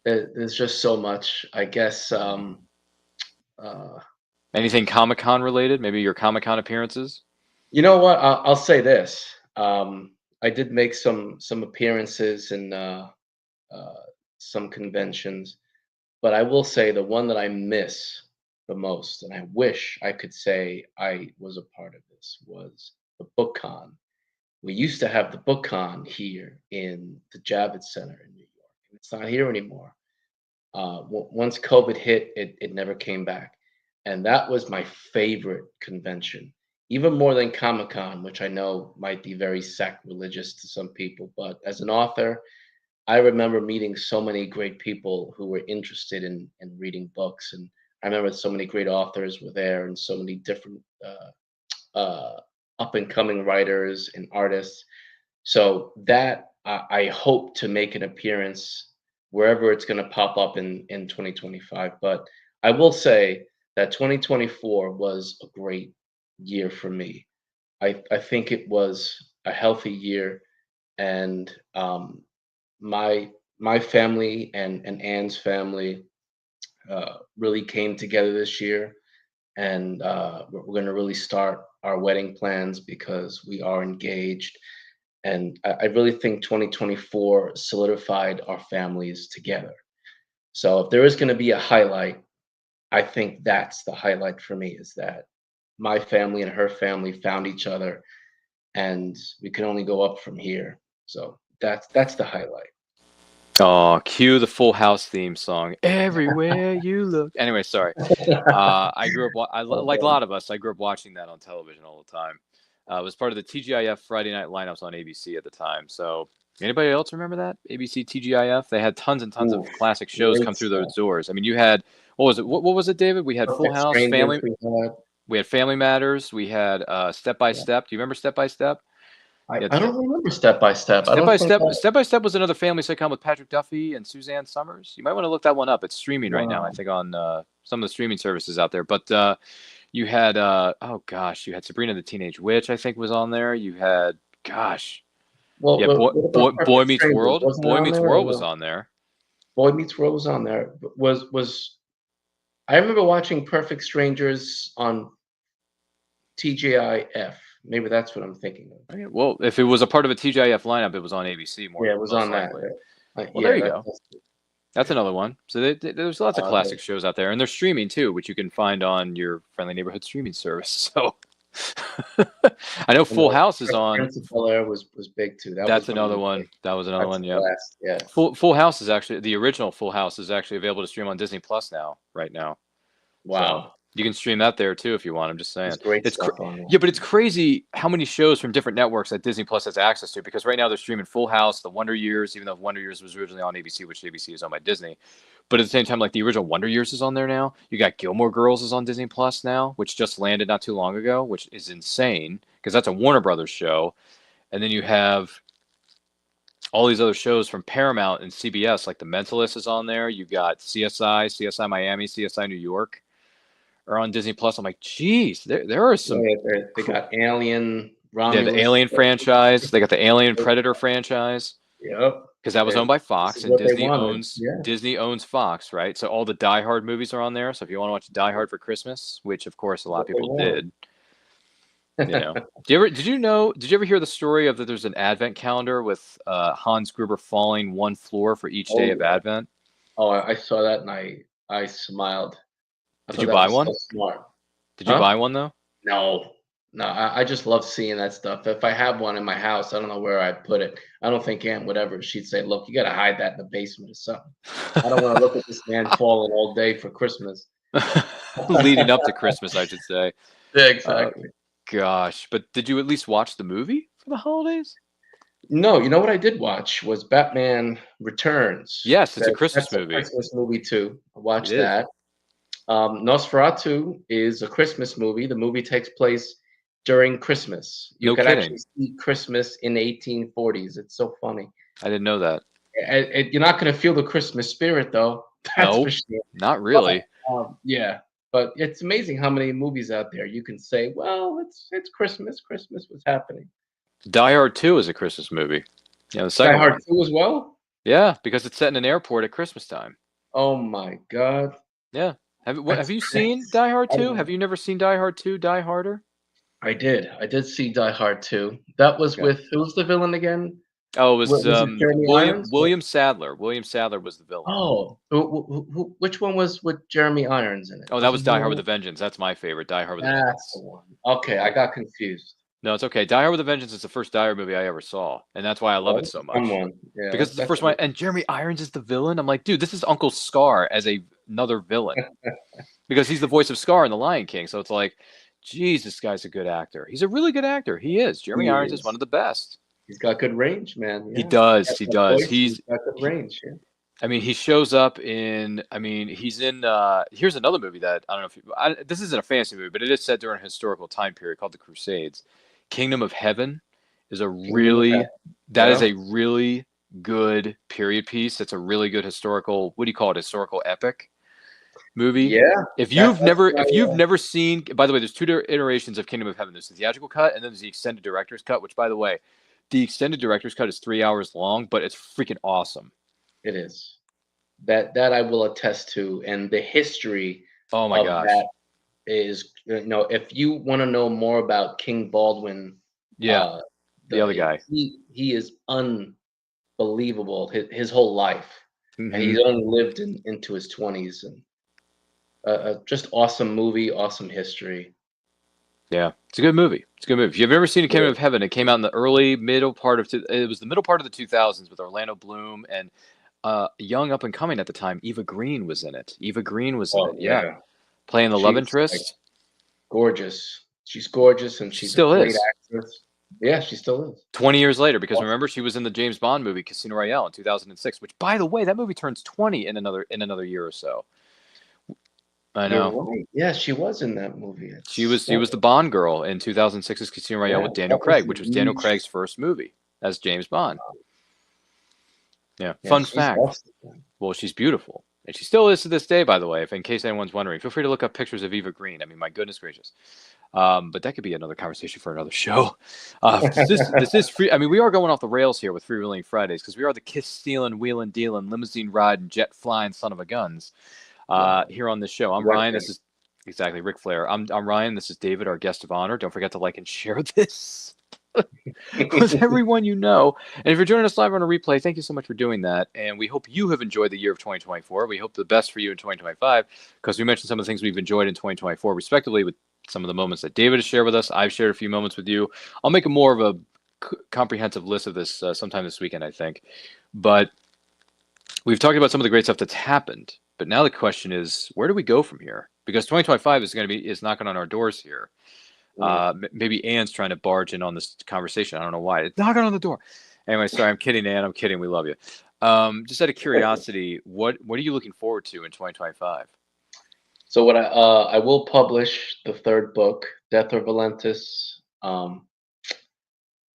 there's just so much. I guess Anything Comic-Con related? Maybe your Comic-Con appearances? you know what? I'll say this. I did make some appearances in some conventions, but I will say the one that I miss the most, and I wish I could say I was a part of this, was the BookCon. We used to have the BookCon here in the Javits Center in New York, and it's not here anymore. Once COVID hit, it never came back, and that was my favorite convention, even more than Comic-Con, which I know might be very sacrilegious to some people. But as an author, I remember meeting so many great people who were interested in reading books, and I remember so many great authors were there, and so many different up and coming writers and artists. So that I hope to make an appearance wherever it's going to pop up in 2025. But I will say that 2024 was a great year for me. I think it was a healthy year, and my family and Anne's family really came together this year, and we're going to really start our wedding plans because we are engaged. And I really think 2024 solidified our families together. So if there is going to be a highlight, I think that's the highlight for me, is that my family and her family found each other, and we can only go up from here. So that's the highlight. Oh, cue the Full House theme song. Everywhere you look. Anyway, sorry. I grew up, like a lot of us, I grew up watching that on television all the time. It was part of the TGIF Friday night lineups on ABC at the time. So anybody else remember that? ABC TGIF? They had tons and tons of classic shows come through those doors. I mean, you had, what was it? What was it, David? We had Full House, Family. We had Family Matters. We had Step by Step. Do you remember Step by Step? I don't remember Step by Step. Step by Step was another family sitcom with Patrick Duffy and Suzanne Summers. You might want to look that one up. It's streaming right now, I think, on some of the streaming services out there. But you had, oh gosh, you had Sabrina the Teenage Witch, I think, was on there. You had, gosh, well, yeah, Boy Meets World. Boy Meets World was on there. Boy Meets World was on there. I remember watching Perfect Strangers on TGIF. Maybe that's what I'm thinking of. Okay, well, if it was a part of a TGIF lineup, it was on ABC more. Yeah, it was on that. Well, there you go. That's another one. So there's lots of classic shows out there, and they're streaming too, which you can find on your friendly neighborhood streaming service. So I know Full House is on. Principal Air was big too. That's another one. That was another one. Yeah. Yeah. Full House is actually, the original Full House is actually available to stream on Disney Plus now, right now. Wow. So, You can stream that there too if you want. I'm just saying. There's great It's stuff on there. yeah, but it's crazy how many shows from different networks that Disney Plus has access to. Because right now they're streaming Full House, The Wonder Years, even though Wonder Years was originally on ABC, which ABC is owned by Disney. But at the same time, like the original Wonder Years is on there now. You got Gilmore Girls is on Disney Plus now, which just landed not too long ago, which is insane because that's a Warner Brothers show. And then you have all these other shows from Paramount and CBS, like The Mentalist is on there. You got CSI Miami, CSI New York are on Disney Plus. I'm like, geez, there are some. Yeah, they got Alien, Yeah, Romulus. the Alien franchise. They got the Alien Predator franchise. Yep. Because that was owned by Fox, and what they Disney wanted. owns Yeah. Disney owns Fox, right? So all the Die Hard movies are on there. So if you want to watch Die Hard for Christmas, which of course a lot of people did, you know. Did you ever hear the story of that? There's an Advent calendar with Hans Gruber falling one floor for each day of Advent. Oh, I saw that and I smiled. Did you buy one? So smart. Did you buy one though? No. I just love seeing that stuff. If I have one in my house, I don't know where I'd put it. I don't think Aunt would ever. She'd say, "Look, you got to hide that in the basement or something." I don't want to look at this man falling all day for Christmas. Leading up to Christmas, I should say. Yeah, exactly. Gosh, but did you at least watch the movie for the holidays? No, you know what I did watch was Batman Returns. Yes, it's a Christmas movie. A Christmas movie too. I watched It is. that. Nosferatu is a Christmas movie. The movie takes place during Christmas. You No can kidding. actually see Christmas in the 1840s. It's so funny. I didn't know that. You're not going to feel the Christmas spirit, though. That's No. for sure. Not really. Yeah, but it's amazing how many movies out there you can say, "Well, it's Christmas. Christmas was happening." Die Hard 2 is a Christmas movie. Yeah, the Die second Hard one. 2 as well. Yeah, because it's set in an airport at Christmas time. Oh my God. Yeah. Have That's you seen crazy. Die Hard 2? I- Have you never seen Die Hard 2, Die Harder? I did see Die Hard 2. That was Okay. with who's the villain again? Oh, it was, Was it Jeremy Irons? William Sadler. William Sadler was the villain. Oh, which one was with Jeremy Irons in it? Oh, that was it Die the Hard with a one- Vengeance. That's my favorite. Die Hard with a That's Vengeance. the one. Okay, I got confused. No, it's okay. Die Hard with a Vengeance is the first Die Hard movie I ever saw, and that's why I love it so much. Fun one. Yeah, Because it's the first definitely. one, and Jeremy Irons is the villain. I'm like, dude, this is Uncle Scar as another villain, because he's the voice of Scar in The Lion King. So it's like, geez, this guy's a good actor. He's a really good actor. He is. Jeremy He Irons is is. one of the best. He's got good range, man. He Yeah. does. Got He that does. voice, He's. got good range. Yeah. I mean, he shows up in. I mean, he's in. Here's another movie that I don't know if this isn't a fantasy movie, but it is set during a historical time period called the Crusades. Kingdom of Heaven is a really. Heaven. That is Yeah. a really good period piece. It's a really good historical. What do you call it? Historical epic movie. Yeah. If you've never, that's if you've why, never seen, by the way, there's two iterations of Kingdom of Heaven. There's the theatrical cut, and then there's the extended director's cut. Which, by the way, the extended director's cut is 3 hours long, but it's freaking awesome. It is. That I will attest to, and the history Oh my of gosh! that is, if you want to know more about King Baldwin, Yeah, the other guy. he is unbelievable. His whole life, and Mhm. he's only lived into his 20s, and just awesome movie, awesome history. Yeah, it's a good movie. It's a good movie. If you've ever seen A Kingdom of Heaven, it came out in the middle part of it was the middle part of the 2000s with Orlando Bloom and young up and coming at the time, Eva Green was in it. Eva Green was in it. Yeah, playing the love She's, interest. like, gorgeous. She's gorgeous, and she's Still a great is. actress. Yeah, she still is. 20 years later, because remember she was in the James Bond movie Casino Royale in 2006, which, by the way, that movie turns 20 in another year or so. I know. You're right. Yeah, she was in that movie. She was the Bond girl in 2006's Casino Royale with Daniel that was Craig, a which was Daniel huge- Craig's first movie as James Bond. Yeah. Yeah, Fun she's fact. awesome. Well, she's beautiful. And she still is to this day, by the way, if in case anyone's wondering. Feel free to look up pictures of Eva Green. I mean, my goodness gracious. But that could be another conversation for another show. This is free. I mean, we are going off the rails here with FreeWheeling Fridays because we are the kiss-stealing, wheeling, dealing, limousine riding, jet-flying son of a guns here on this show. I'm Ryan. This is exactly Ric Flair. I'm Ryan. This is David, our guest of honor. Don't forget to like and share this with everyone you know. And if you're joining us live on a replay, thank you so much for doing that. And we hope you have enjoyed the year of 2024. We hope the best for you in 2025 because we mentioned some of the things we've enjoyed in 2024, respectively, with some of the moments that David has shared with us. I've shared a few moments with you. I'll make a more of a comprehensive list of this sometime this weekend, I think. But we've talked about some of the great stuff that's happened. But now the question is, where do we go from here? because 2025 is knocking on our doors here. Maybe Ann's trying to barge in on this conversation. I don't know why. It's knocking on the door. Anyway, sorry, I'm kidding, Ann. I'm kidding. We love you. Just out of curiosity, what are you looking forward to in 2025? So what I will publish the third book, Death or Valentis. What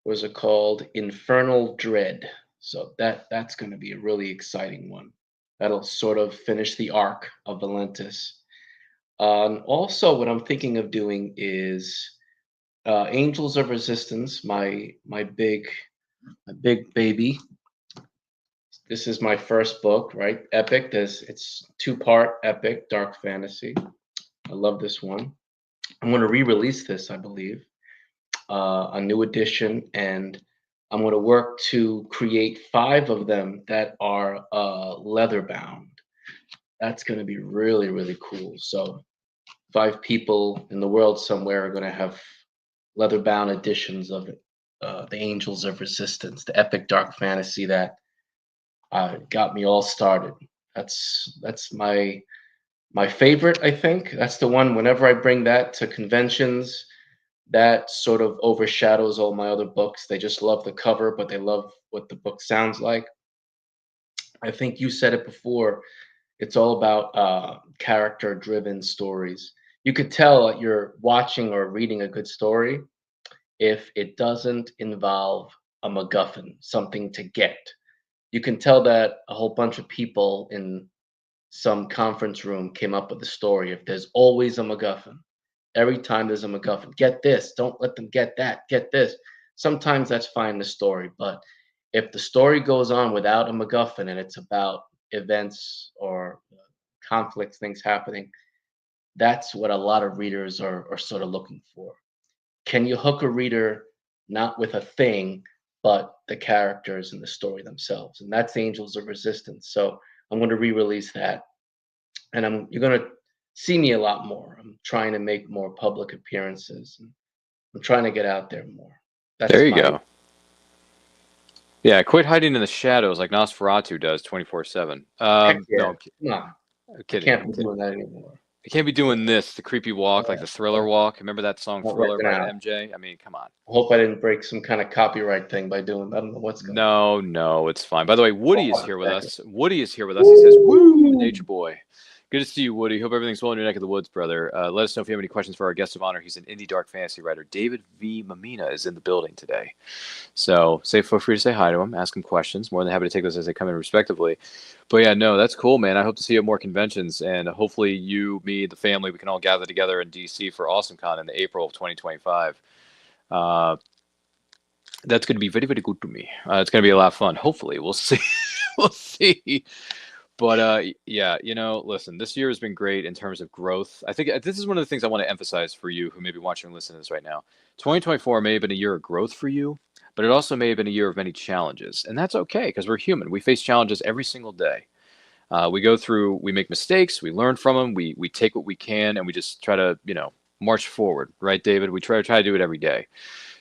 was it called? Infernal Dread. So that's going to be a really exciting one. That'll sort of finish the arc of Valentis. And also, what I'm thinking of doing is Angels of Resistance, my big baby. This is my first book, right? Epic. It's 2-part epic dark fantasy. I love this one. I'm going to re-release this, I believe, a new edition, and I'm going to work to create 5 of them that are leather bound. That's going to be really, really cool. So 5 people in the world somewhere are going to have leather-bound editions of the Angels of Resistance, the epic dark fantasy that got me all started. That's my favorite, I think. That's the one, whenever I bring that to conventions, that sort of overshadows all my other books. They just love the cover, but they love what the book sounds like. I think you said it before. It's all about character-driven stories. You could tell that you're watching or reading a good story if it doesn't involve a MacGuffin, something to get. You can tell that a whole bunch of people in some conference room came up with the story if there's always a MacGuffin. Every time there's a MacGuffin, get this, don't let them get that, get this. Sometimes that's fine, the story, but if the story goes on without a MacGuffin and it's about events or conflicts, things happening, that's what a lot of readers are sort of looking for. Can you hook a reader not with a thing, but the characters and the story themselves? And that's Angels of Resistance. So I'm going to re-release that, and you're going to see me a lot more. I'm trying to make more public appearances, and I'm trying to get out there more. There you go. Yeah, quit hiding in the shadows like Nosferatu does 24/7. No, I'm kidding. Can't be doing that anymore. I can't be doing this, the creepy walk, like the Thriller walk. Remember that song Thriller by MJ? I mean, come on. I hope I didn't break some kind of copyright thing by doing that. I don't know what's going on. No, it's fine. By the way, Woody is here with us. He says, woo, Nature Boy. Good to see you, Woody. Hope everything's well in your neck of the woods, brother. Let us know if you have any questions for our guest of honor. He's an indie dark fantasy writer. David V. Mammina is in the building today. So feel free to say hi to him, ask him questions. More than happy to take those as they come in respectively. But yeah, no, that's cool, man. I hope to see you at more conventions. And hopefully you, me, the family, we can all gather together in D.C. for AwesomeCon in April of 2025. That's going to be very, very good to me. It's going to be a lot of fun. Hopefully. We'll see. We'll see. But yeah, listen, this year has been great in terms of growth. I think this is one of the things I want to emphasize for you who may be watching and listening to this right now. 2024 may have been a year of growth for you, but it also may have been a year of many challenges. And that's okay, because we're human. We face challenges every single day. We make mistakes, we learn from them, we take what we can, and we just try to, march forward, right, David? We try to do it every day.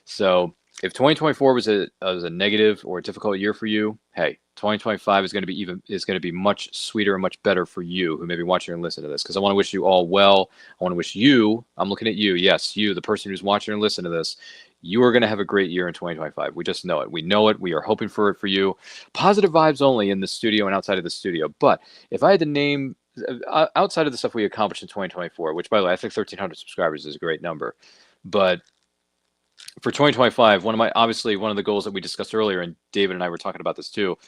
So if 2024 was a negative or a difficult year for you, hey, 2025 is going to be much sweeter and much better for you who may be watching and listening to this. Because I want to wish you all well. I want to wish you, I'm looking at you, yes, you, the person who's watching and listening to this, you are going to have a great year in 2025. We just know it. We know it. We are hoping for it for you. Positive vibes only in the studio and outside of the studio. But if I had to name, outside of the stuff we accomplished in 2024, which, by the way, I think 1,300 subscribers is a great number. But for 2025, one of the goals that we discussed earlier, and David and I were talking about this too,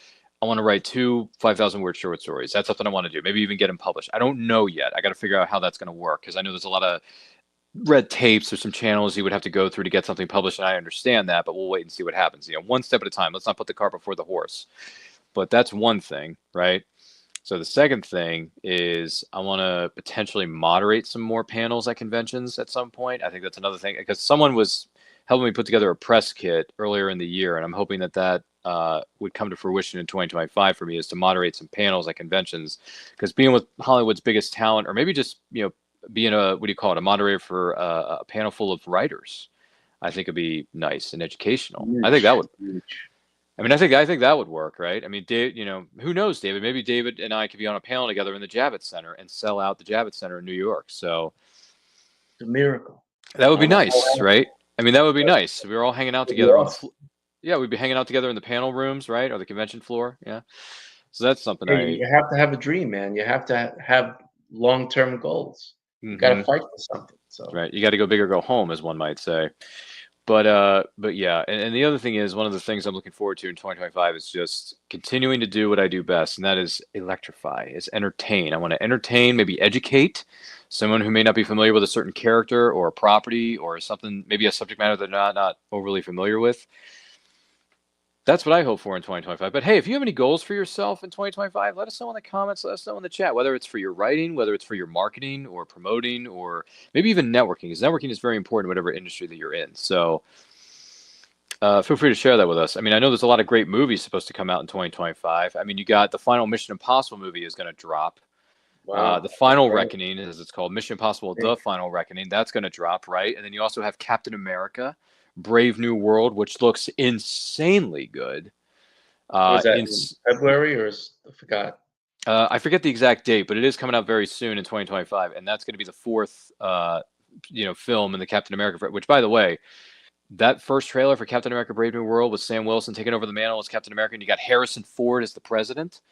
I want to write 2 5,000-word short stories. That's something I want to do. Maybe even get them published. I don't know yet. I got to figure out how that's going to work, because I know there's a lot of red tapes or some channels you would have to go through to get something published, and I understand that, but we'll wait and see what happens. One step at a time. Let's not put the cart before the horse. But that's one thing, right? So the second thing is I want to potentially moderate some more panels at conventions at some point. I think that's another thing, because someone was helping me put together a press kit earlier in the year, and I'm hoping that would come to fruition in 2025 for me, is to moderate some panels at conventions, because being with Hollywood's biggest talent, or maybe just being a moderator for a panel full of writers, I think it'd be nice and educational. I think that would. I mean, I think that would work, right? I mean, Dave, who knows, David? Maybe David and I could be on a panel together in the Javits Center and sell out the Javits Center in New York. So It's a miracle. that would I be want to nice, right? I mean, that would be nice. We were all hanging out It'd be together on the awesome. floor. Yeah, we'd be hanging out together in the panel rooms, right, or the convention floor. Yeah. So that's something Yeah, you have to have a dream, man. You have to have long-term goals. You got to Mhm. fight for something. So Right. You got to go big or go home, as one might say. But yeah, and the other thing is one of the things I'm looking forward to in 2025 is just continuing to do what I do best, and that is electrify, is entertain. I want to entertain, maybe educate someone who may not be familiar with a certain character or a property or something, maybe a subject matter they're not overly familiar with. That's what I hope for in 2025. But hey, if you have any goals for yourself in 2025, let us know in the comments, let us know in the chat, whether it's for your writing, whether it's for your marketing or promoting, or maybe even networking, because networking is very important, whatever industry that you're in. So feel free to share that with us. I mean, I know there's a lot of great movies supposed to come out in 2025. I mean, you got the final Mission Impossible movie is going to drop. wow, The Final great. Reckoning, as it's called, Mission Impossible: The Final Reckoning, that's going to drop, right? And then you also have Captain America: Brave New World, which looks insanely good. Was that In in February I forgot? I forget the exact date, but it is coming out very soon in 2025, and that's going to be the fourth, film in the Captain America. Which, by the way, that first trailer for Captain America: Brave New World with Sam Wilson taking over the mantle as Captain America, and you got Harrison Ford as the president.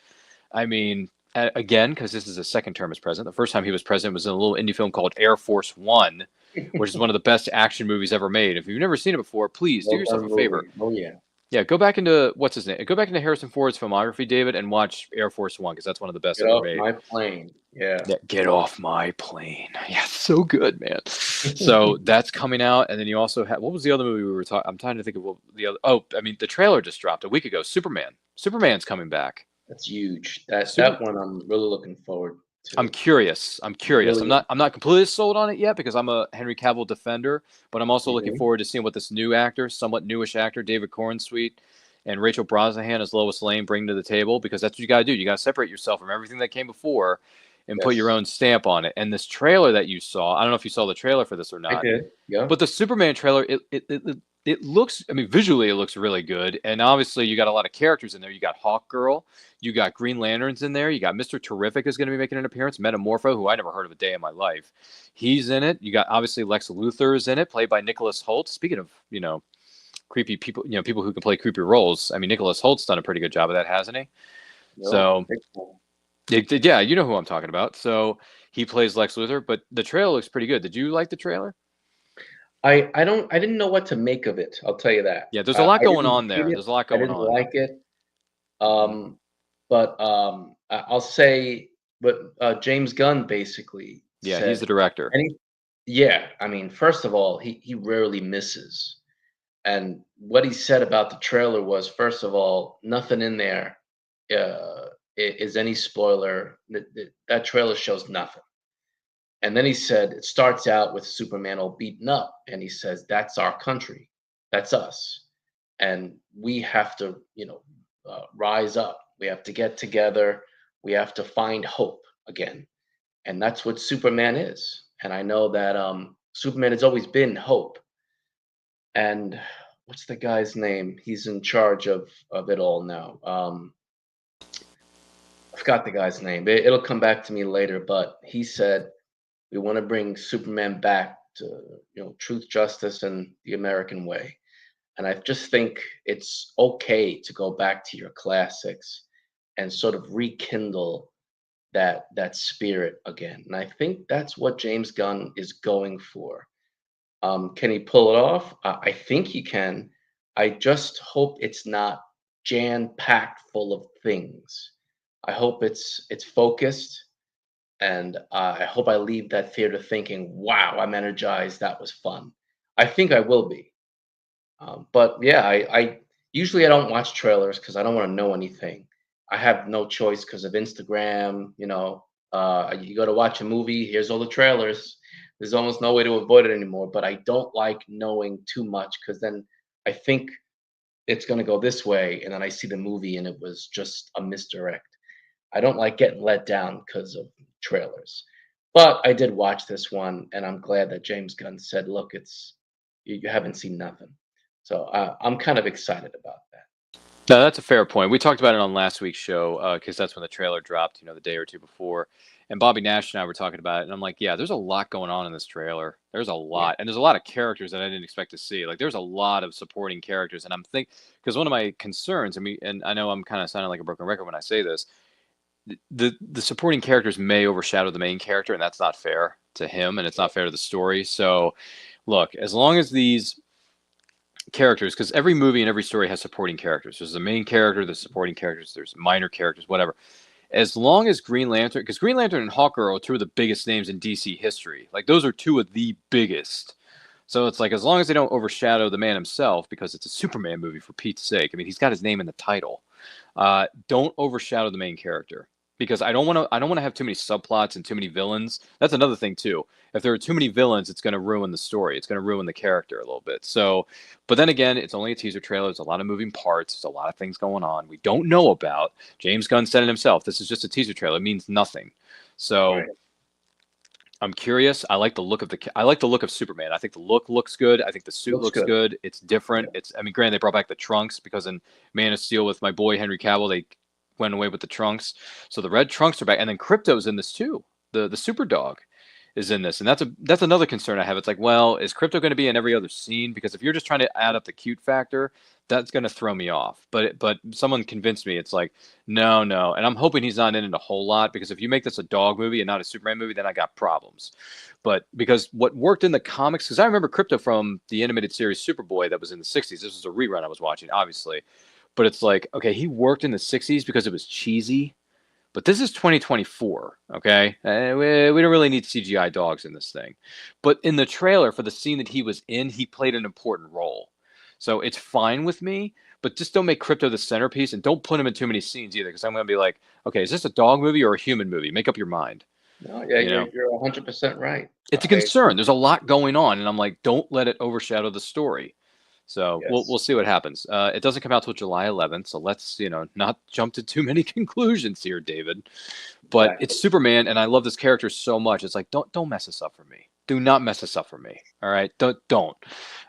I mean, again, because this is his second term as president. The first time he was president was in a little indie film called Air Force One, which is one of the best action movies ever made. If you've never seen it before, please do Well yourself done a favor. movie. Oh yeah. Yeah, go back into what's his name? Go back into Harrison Ford's filmography, David, and watch Air Force One because that's one of the best Get ever off made. my plane. Yeah. Yeah, get off my plane. Yeah, so good, man. So that's coming out, and then you also have what was the other movie we were talking? I'm trying to think of what the other. Oh, I mean, the trailer just dropped a week ago. Superman. Superman's coming back. That's huge. That Super. that one I'm really looking forward I'm to. curious. I'm curious. Really. I'm not completely sold on it yet because I'm a Henry Cavill defender, but I'm also looking Mhm. forward to seeing what this new actor, somewhat newish actor, David Cornsweet, and Rachel Brosnahan as Lois Lane bring to the table, because that's what you got to do. You got to separate yourself from everything that came before and put your Yes, own stamp on it. And this trailer that you saw, I don't know if you saw the trailer for this or I not, did. Yeah. but the Superman trailer, it looks, I mean, visually it looks really good. And obviously you got a lot of characters in there. You got Hawkgirl, you got Green Lanterns in there. You got Mr. Terrific is going to be making an appearance. Metamorpho, who I never heard of a day in my life. He's in it. You got obviously Lex Luthor is in it, played by Nicholas Hoult. Speaking of, creepy people, people who can play creepy roles. I mean, Nicholas Holt's done a pretty good job of that, hasn't he? Yeah. So, Big time. yeah, you know who I'm talking about. So he plays Lex Luthor, but the trailer looks pretty good. Did you like the trailer? I didn't know what to make of it. I'll tell you that. Yeah, there's a lot I going didn't on hate there. it. There's a lot I going didn't on. like it. Hmm. I'll say what James Gunn basically Yeah, he's the said. director. And yeah, I mean, first of all, he rarely misses. And what he said about the trailer was, first of all, nothing in there is any spoiler. That trailer shows nothing. And then he said it starts out with Superman all beaten up, and he says that's our country, that's us, and we have to, rise up. We have to get together. We have to find hope again, and that's what Superman is. And I know that Superman has always been hope. And what's the guy's name? He's in charge of it all now. I forgot the guy's name. It'll come back to me later. But he said we want to bring Superman back to truth, justice, and the American way. And I just think it's okay to go back to your classics and sort of rekindle that spirit again. And I think that's what James Gunn is going for. Can he pull it off? I think he can. I just hope it's not jam packed full of things. I hope it's focused, and I hope I leave that theater thinking, "Wow, I'm energized. That was fun." I think I will be. But yeah, I usually I don't watch trailers because I don't want to know anything. I have no choice because of Instagram. You go to watch a movie, here's all the trailers. There's almost no way to avoid it anymore. But I don't like knowing too much because then I think it's going to go this way, and then I see the movie and it was just a misdirect. I don't like getting let down because of trailers. But I did watch this one, and I'm glad that James Gunn said, "Look, you haven't seen nothing." So I'm kind of excited about that. No, that's a fair point. We talked about it on last week's show because that's when the trailer dropped, the day or two before. And Bobby Nash and I were talking about it, and I'm like, yeah, there's a lot going on in this trailer. There's a Yeah. lot, and there's a lot of characters that I didn't expect to see. Like, there's a lot of supporting characters, and I'm because one of my concerns, and I know I'm kind of sounding like a broken record when I say this, the supporting characters may overshadow the main character, and that's not fair to him, and it's not fair to the story. So, look, as long as these characters, because every movie and every story has supporting characters. There's the main character, there's supporting characters, there's minor characters, whatever. As long as Green Lantern, because Green Lantern and Hawker are two of the biggest names in DC history. Like, those are two of the biggest. So it's like, as long as they don't overshadow the man himself, because it's a Superman movie, for Pete's sake. I mean, he's got his name in the title. Don't overshadow the main character, because I don't want to have too many subplots and too many villains. That's another thing too. If there are too many villains, it's going to ruin the story. It's going to ruin the character a little bit. So, but then again, it's only a teaser trailer. There's a lot of moving parts. There's a lot of things going on we don't know about. James Gunn said it himself. This is just a teaser trailer. It means nothing. So. Right. I'm curious. I like the look of Superman. I think the look looks good. I think the suit looks good. It's different. Yeah. I mean, granted, they brought back the trunks because in Man of Steel with my boy Henry Cavill, they went away with the trunks. So the red trunks are back, and then Krypto's in this too. The super dog is in this, and that's another concern I have. It's like, well, is Krypto going to be in every other scene? Because if you're just trying to add up the cute factor, that's going to throw me off. But someone convinced me. It's like, no, and I'm hoping he's not in it a whole lot, because if you make this a dog movie and not a Superman movie, then I got problems. But because what worked in the comics, because I remember Krypto from the animated series Superboy that was in the 60s. This was a rerun I was watching, obviously. But it's like, okay, he worked in the 60s because it was cheesy. But this is 2024, okay? We don't really need CGI dogs in this thing. But in the trailer, for the scene that he was in, he played an important role. So it's fine with me, but just don't make Krypto the centerpiece, and don't put him in too many scenes either, because I'm going to be like, okay, is this a dog movie or a human movie? Make up your mind. No, yeah, you're 100% right. It's a concern. There's a lot going on, and I'm like, don't let it overshadow the story. So Yes. we'll see what happens. It doesn't come out till July 11th, so let's not jump to too many conclusions here, David. But Exactly. it's Superman, and I love this character so much. It's like, don't mess this up for me. Do not mess this up for me. All right, don't.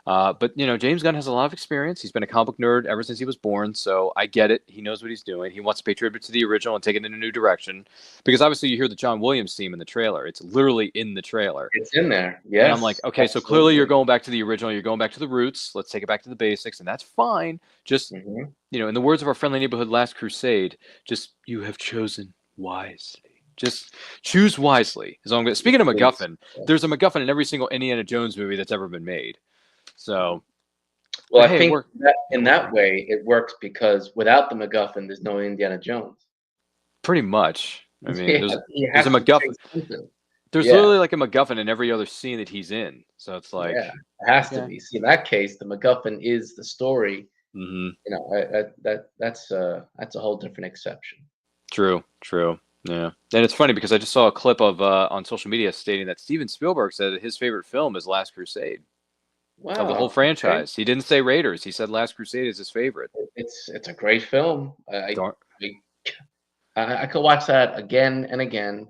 But James Gunn has a lot of experience. He's been a comic book nerd ever since he was born, so I get it. He knows what he's doing. He wants to pay tribute to the original and take it in a new direction. Because obviously, you hear the John Williams theme in the trailer. It's literally in the trailer. It's in there. Yes. And I'm like, okay, so clearly you're going back to the original. You're going back to the roots. Let's take it back to the basics, and that's fine. Just, in the words of our friendly neighborhood Last Crusade, just, you have chosen wisely. Just choose wisely. Speaking of MacGuffin, there's a MacGuffin in every single Indiana Jones movie that's ever been made. So, well, I think that in that way it works, because without the MacGuffin, there's no Indiana Jones. Pretty much. I mean, Yeah, there's a MacGuffin. There's literally like a MacGuffin in every other scene that he's in. So it's like, yeah, it has to be. See, in that case, the MacGuffin is the story. That's a whole different exception. True. Yeah, and it's funny because I just saw a clip of on social media stating that Steven Spielberg said that his favorite film is Last Crusade. Wow, of the whole franchise. Okay. He didn't say Raiders. He said Last Crusade is his favorite. It's a great film. I could watch that again and again.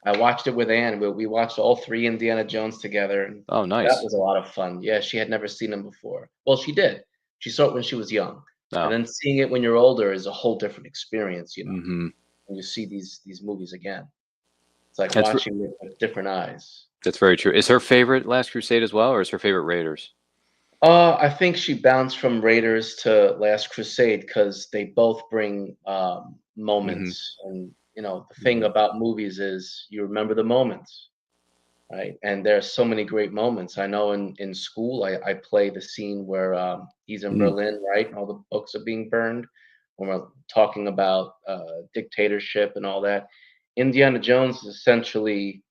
I watched it with Anne. We watched all 3 Indiana Jones together. And oh, nice. That was a lot of fun. Yeah, she had never seen them before. Well, she did. She saw it when she was young. Oh. And then seeing it when you're older is a whole different experience, When you see these movies again. It's like watching it with different eyes. That's very true. Is her favorite Last Crusade as well, or is her favorite Raiders? I think she bounced from Raiders to Last Crusade because they both bring moments. And, the thing about movies is you remember the moments, right? And there's so many great moments. I know in school, I play the scene where he's in Berlin, right? And all the books are being burned. When we're talking about dictatorship and all that. Indiana Jones is essentially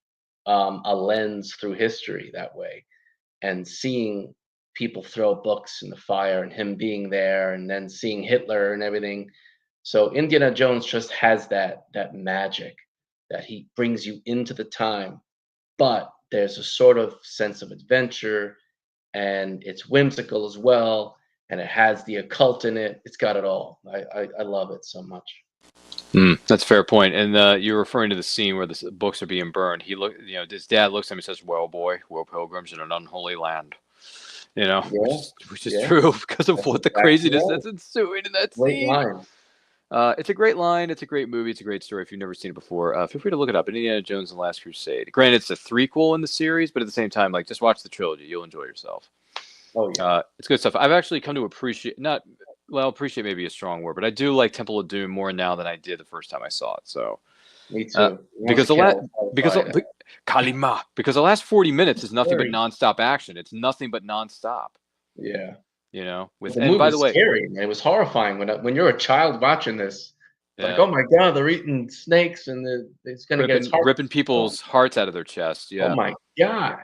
a lens through history that way. And seeing people throw books in the fire and him being there, and then seeing Hitler and everything. So Indiana Jones just has that magic that he brings you into the time, but there's a sort of sense of adventure, and it's whimsical as well, and it has the occult in it. It's got it all. I love it so much. That's a fair point. And you're referring to the scene where the books are being burned. His dad looks at him and says, "Well, boy, we're pilgrims in an unholy land." You know, Yeah, which is yeah. true because of That's what the exactly craziness right. that's ensuing in that Great scene. line. It's a great line. It's a great movie. It's a great story. If you've never seen it before, feel free to look it up. Indiana Jones and the Last Crusade. Granted, it's a threequel in the series, but at the same time, like just watch the trilogy. You'll enjoy yourself. Oh yeah, It's good stuff. I've actually come to appreciate appreciate maybe a strong word, but I do like Temple of Doom more now than I did the first time I saw it. So me uh, too. When I was a because the kid, I last was because horrified. Kalima because the last 40 minutes is nothing but Scary. nonstop action. It's nothing but nonstop. Yeah. You know, with The and movie by the was way, scary, man. It was horrifying when you're a child watching this. Like, yeah, oh my god, they're eating snakes and it's gonna get its heart. ripping people's hearts out of their chest. Oh Yeah, my god,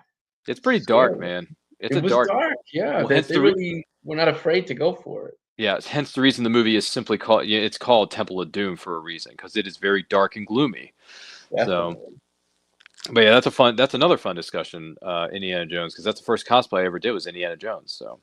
it's pretty dark, scary. man. It's It a was dark. dark. Yeah, Well, they hence they really were not afraid to go for it. hence the reason the movie is simply called. Yeah, it's called Temple of Doom for a reason because it is very dark and gloomy. So, Definitely. but yeah, that's another fun discussion. Indiana Jones because that's the first cosplay I ever did was Indiana Jones. So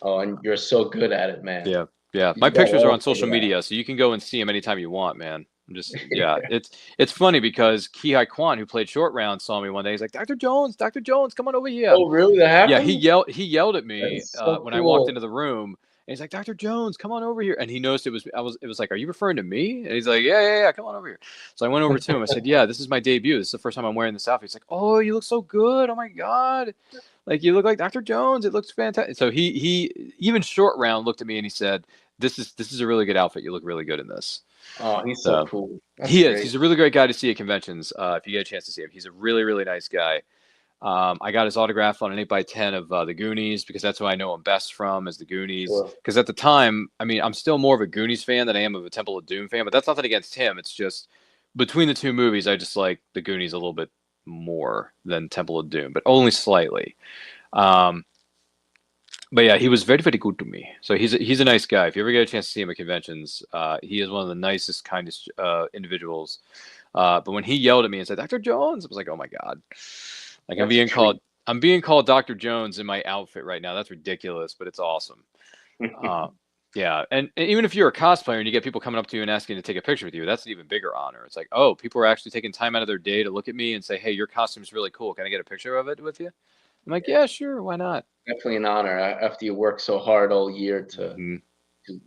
Oh, and you're so good at it, man. yeah, yeah. You My got it pictures are all on social figured out. media, so you can go and see them anytime you want, man. I'm just yeah, it's funny because Ki Kwan, who played Short Round, saw me one day. He's like, Dr. Jones, come on over here. Oh, really? That Yeah, happened? he yelled at That me is so when I walked into cool. the room, and he's like, "Dr. Jones, come on over here." And he noticed it was like, "Are you referring to me?" And he's like, "Yeah, come on over here." So I went over to him. I said, "Yeah, this is my debut. This is the first time I'm wearing this outfit." He's like, "Oh, you look so good. Oh my god, like you look like Dr. Jones. It looks fantastic." So he even Short Round looked at me and he said, "This is a really good outfit. You look really good in this." Oh, he's so So cool. That's he is. great. He's a really great guy to see at conventions. If you get a chance to see him, he's a really really nice guy. I got his autograph on an 8x10 of the Goonies because that's who I know him best from is the Goonies. Sure. Because at the time, I mean, I'm still more of a Goonies fan than I am of a Temple of Doom fan, but that's nothing against him. It's just between the two movies, I just like the Goonies a little bit more than Temple of Doom, but only slightly. Um, but yeah, he was very, very good to me. So he's a nice guy. If you ever get a chance to see him at conventions, he is one of the nicest, kindest individuals. But when he yelled at me and said, "Dr. Jones," I was like, "Oh my god!" Like That's a treat. I'm being called Dr. Jones in my outfit right now. That's ridiculous, but it's awesome. Yeah, and even if you're a cosplayer and you get people coming up to you and asking to take a picture with you, that's an even bigger honor. It's like, oh, people are actually taking time out of their day to look at me and say, "Hey, your costume's really cool. Can I get a picture of it with you?" I'm like, "Yeah, sure, why not?" Definitely an honor after you work so hard all year Mhm. to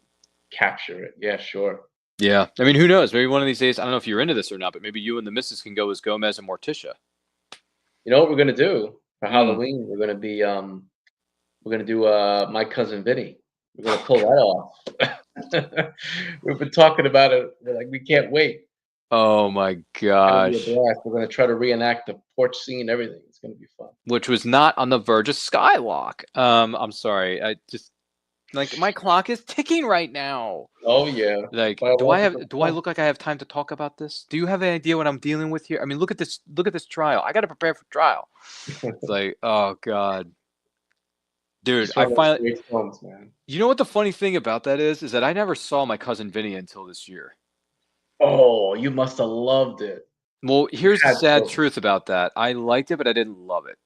capture it. Yeah, sure. Yeah, I mean, who knows? Maybe one of these days, I don't know if you're into this or not, but maybe you and the missus can go as Gomez and Morticia. You know what we're gonna do for Mm. Halloween? We're gonna do My Cousin Vinny. We're gonna pull that off. We've been talking about it. We're like, we can't wait. Oh my It's gonna be a gosh. blast. We're gonna try to reenact the porch scene, everything. It's gonna be fun. Which was not on the verge of Skylock. I'm sorry. I just like my clock is ticking right now. Oh yeah. Like, Biological do I clock. look like I have time to talk about this? Do you have any idea what I'm dealing with here? I mean, look at this trial. I got to prepare for trial. It's like, oh god. Dude, Just I one of those finally great films, man. you know what the funny thing about that is that I never saw my cousin Vinny until this year. Oh, you must have loved it. Well, You here's the had sad to. truth about that. I liked it, but I didn't love it.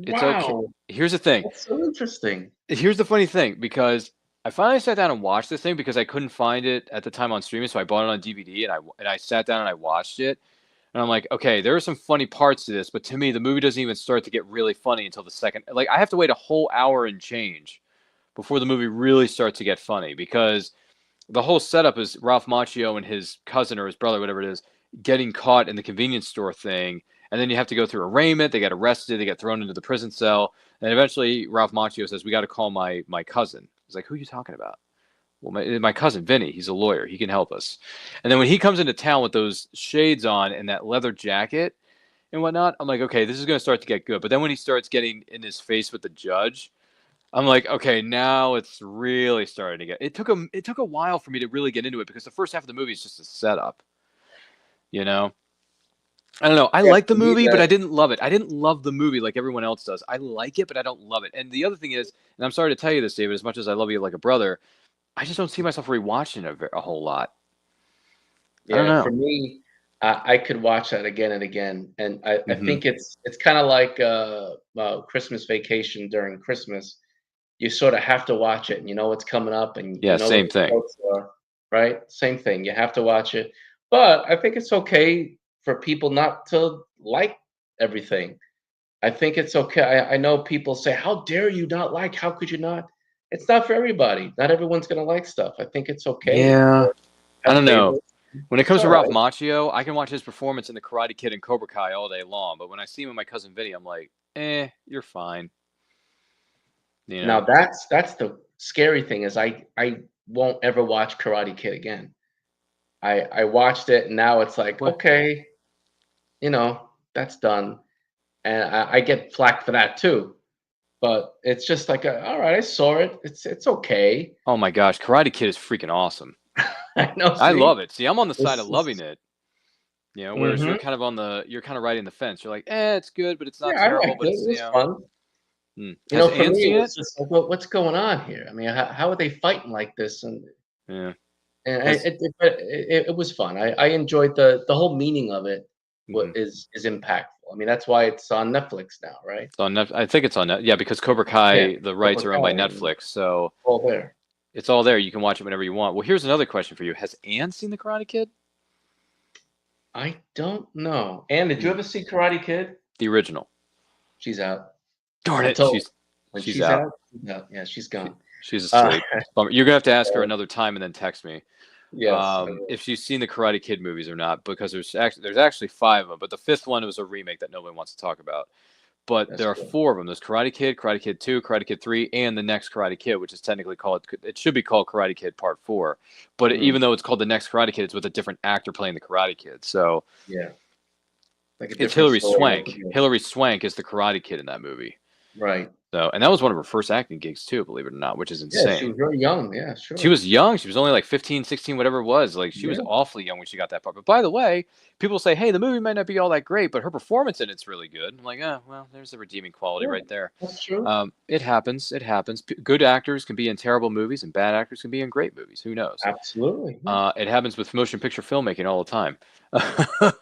It's okay. Wow, Here's the thing. that's so interesting. Here's the funny thing because I finally sat down and watched this thing because I couldn't find it at the time on streaming, so I bought it on DVD and I sat down and I watched it. And I'm like, okay, there are some funny parts to this, but to me, the movie doesn't even start to get really funny until the second. Like, I have to wait a whole hour and change before the movie really starts to get funny because the whole setup is Ralph Macchio and his cousin or his brother, whatever it is, getting caught in the convenience store thing. And then you have to go through arraignment. They get arrested. They get thrown into the prison cell. And eventually, Ralph Macchio says, "We got to call my cousin." He's like, "Who are you talking about?" Well, my cousin Vinny. He's a lawyer. He can help us. And then when he comes into town with those shades on and that leather jacket and whatnot, I'm like, okay, this is going to start to get good. But then when he starts getting in his face with the judge, I'm like, okay, now it's really starting to get. It took a while for me to really get into it because the first half of the movie is just a setup, you know. I don't know. I Yeah, like the for me movie, but that I didn't love it. I didn't love the movie like everyone else does. I like it, but I don't love it. And the other thing is, and I'm sorry to tell you this, David, as much as I love you like a brother, I just don't see myself rewatching it a whole lot. I don't yeah, for know. me, I could watch that again and again, and I Hmm. think it's kinda like, Christmas Vacation during Christmas. You sorta have to watch it, and you know what's coming up, and you Yeah, know what same the thing. jokes are, right? Same thing, you have to watch it, but I think it's okay for people not to like everything. I think it's okay. I know people say, "How dare you not like? How could you not?" It's not for everybody. Not everyone's gonna like stuff. I think it's okay. Yeah. I Have don't know. favorites. When it It's comes to all Ralph right. Macchio, I can watch his performance in The Karate Kid and Cobra Kai all day long. But when I see him with my cousin Vinny, I'm like, you're fine. You Now know? that's the scary thing is I won't ever watch Karate Kid again. I watched it and now it's like, What? okay, that's done. And I get flack for that too. But it's just like, all right, I saw it. It's okay. Oh my gosh, Karate Kid is freaking awesome. I know. I See, love it. See, I'm on the side of loving this. it. Whereas Hmm. you're kind of riding the fence. You're like, it's good, but it's not Yeah, I terrible. liked But it. It it's was fun. Has For Ann me, seen it it? was just like, what's going on here? I mean, how are they fighting like this? Yeah. And Has it was fun. I enjoyed the whole meaning of it. What mhm. is impactful. I mean, that's why it's on Netflix now, right? It's on I think it's on Net. Yeah, because Cobra Yeah, Kai, the rights Cobra are owned by Kai, and Netflix, so all there. it's all there. You can watch it whenever you want. Well, here's another question for you. Has Ann seen The Karate Kid? I don't know. And did you Hmm. ever see Karate Kid? The original. She's out. Darn I it, told when she's she's out. out, she's out. Yeah, she's gone. She's Uh, asleep. Bummer. You're gonna have to ask her another time and then text me yes, I will. if she's seen the Karate Kid movies or not, because there's actually five of them, but the fifth one was a remake that nobody wants to talk about. But That's there are good. four of them. There's Karate Kid, Karate Kid 2, Karate Kid 3, and the next Karate Kid, which is technically called, it should be called Karate Kid Part 4. But Mm, even though it's called the next Karate Kid, it's with a different actor playing the Karate Kid. So yeah, like a it's different Hilary story Swank. altogether. Hilary Swank is the Karate Kid in that movie. Right. So, and that was one of her first acting gigs too, believe it or not, which is Yeah, she was insane. very young. Yeah, She sure. was young. She was only like 15, 16, whatever it was. Like she was Yeah, awfully young when she got that part. But by the way, people say, hey, the movie might not be all that great, but her performance in it's really good. I'm like, well, there's the redeeming quality yeah, right there. that's true. It happens. It happens. Good actors can be in terrible movies, and bad actors can be in great movies. Who knows? Absolutely. Yeah. It happens with motion picture filmmaking all the time.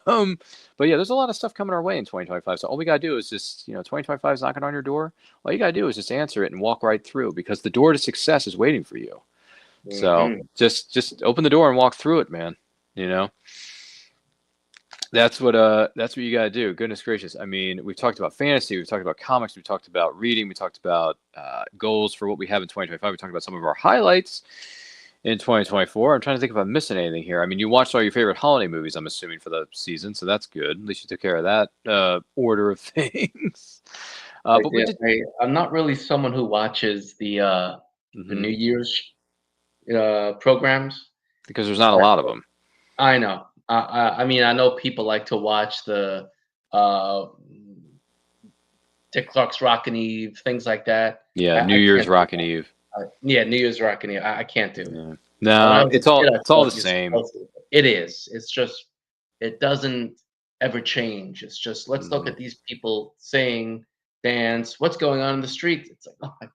um, but yeah, there's a lot of stuff coming our way in 2025. So all we gotta do is just, 2025 is knocking on your door. All you gotta do is just answer it and walk right through, because the door to success is waiting for you. So Hmm. just open the door and walk through it, man. You know, that's what you gotta do. Goodness gracious. I mean, we've talked about fantasy, we've talked about comics, we've talked about reading, we talked about goals for what we have in 2025. We talked about some of our highlights in 2024. I'm trying to think if I'm missing anything here. I mean, you watched all your favorite holiday movies, I'm assuming, for the season, so that's good. At least you took care of that order of things. I But we did. did. I'm not really someone who watches the Mhm, New Year's programs. because there's not a lot of them. I know. I mean, I know people like to watch the uh, Dick Clark's Rockin' Eve, things like that. Yeah, New I Year's can't do Rockin' that. Eve. Yeah, New Year's Rockin' Eve. I can't do it. Yeah. When I No, was it's a all kid, I it's all the thought you're same. supposed to. It is. It's just it doesn't ever change. It's just let's look Mhm. at these people sing, dance. What's going on in the street? It's like, oh my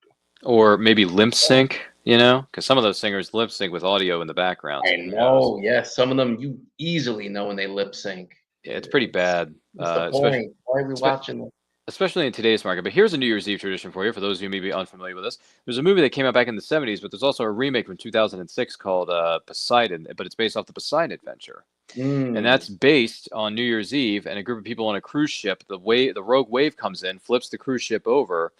Or maybe lip god. sync, because some of those singers lip sync with audio in the background. I So who knows? know. Yes, some of them you easily know when they lip sync. Yeah, it's pretty It's bad, what's the point? Why are we watching it? especially in today's market. But here's a New Year's Eve tradition for you, for those of you who may be unfamiliar with this. There's a movie that came out back in the 70s, but there's also a remake from 2006 called Poseidon, but it's based off the Poseidon Adventure. And Mm, that's based on New Year's Eve, and a group of people on a cruise ship. The rogue wave comes in, flips the cruise ship over,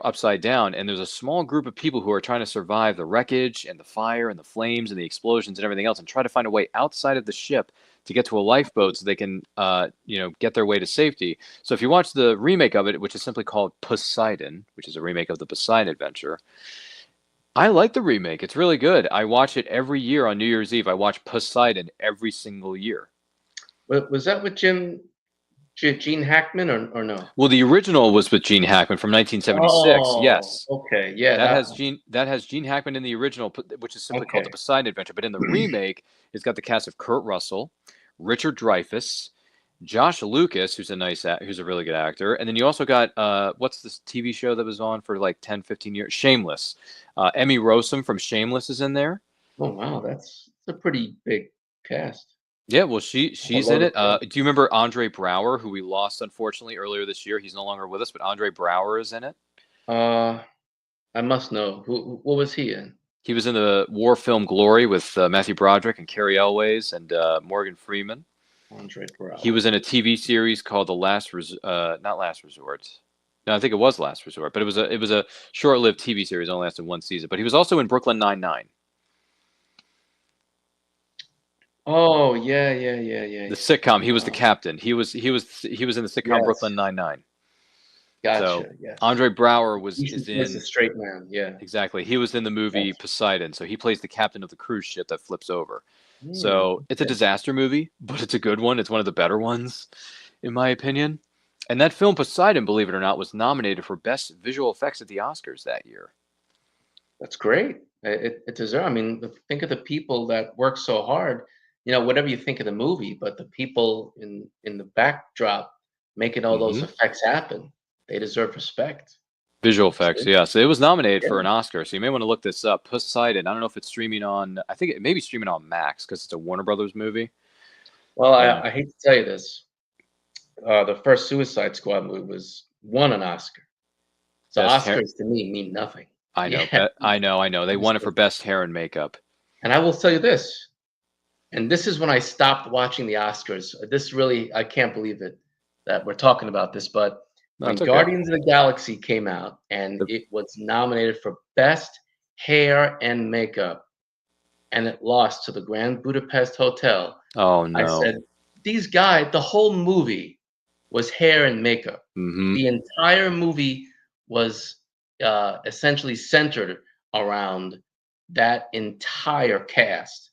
upside down, and there's a small group of people who are trying to survive the wreckage and the fire and the flames and the explosions and everything else, and try to find a way outside of the ship to get to a lifeboat so they can, get their way to safety. So if you watch the remake of it, which is simply called Poseidon, which is a remake of the Poseidon Adventure, I like the remake. It's really good. I watch it every year on New Year's Eve. I watch Poseidon every single year. was that with Gene Hackman or no? Well, the original was with Gene Hackman from 1976. Oh, Yes. okay. Yeah, That that has one. Gene Hackman in the original, which is simply called the Okay. Poseidon Adventure. But in the remake, it's got the cast of Kurt Russell, Richard Dreyfuss, Josh Lucas, who's a really good actor, and then you also got what's this TV show that was on for like 10, 15 years? Shameless. Emmy Rossum from Shameless is in there. Oh wow, that's a pretty big cast. Yeah, well, A she's in load of it. fun. Do you remember Andre Brower, who we lost unfortunately earlier this year? He's no longer with us, but Andre Brower is in it. Uh, I must know. What was he in? He was in the war film Glory with Matthew Broderick and Carrie Elways and Morgan Freeman. Andre Brower. He was in a TV series called not Last Resort. No, I think it was Last Resort, but it was a short-lived TV series, only lasted one season. But he was also in Brooklyn Nine-Nine, Oh yeah. the sitcom. He was the captain. He was in the sitcom Yes. Brooklyn Nine-Nine. So Gotcha. Yes. Andre Brower He's is plays a in straight man. Yeah. exactly. He was in the movie Yes. Poseidon, so he plays the captain of the cruise ship that flips over. Hmm, So it's a okay. disaster movie, but it's a good one. It's one of the better ones, in my opinion. And that film Poseidon, believe it or not, was nominated for Best Visual Effects at the Oscars that year. That's great. It deserves. I mean, think of the people that work so hard. Whatever you think of the movie, but the people in the backdrop making all those Hmm. effects happen, they deserve respect. Visual effects, See? yeah. So it was nominated Yeah. for an Oscar. So you may want to look this up. Poseidon. I don't know if it's streaming on. I think it may be streaming on Max because it's a Warner Brothers movie. Well, Yeah. I hate to tell you this. The first Suicide Squad movie won an Oscar. So Best hair. Oscars to me mean nothing. I know. Yeah. I know. They won it for best hair and makeup. And I will tell you this, and this is when I stopped watching the Oscars. This really, I can't believe it that we're talking about this, but No, when it's okay. Guardians of the Galaxy came out and it was nominated for best hair and makeup, and it lost to the Grand Budapest Hotel, Oh I no. said, these guys, the whole movie was hair and makeup. Hmm. The entire movie was essentially centered around that entire cast,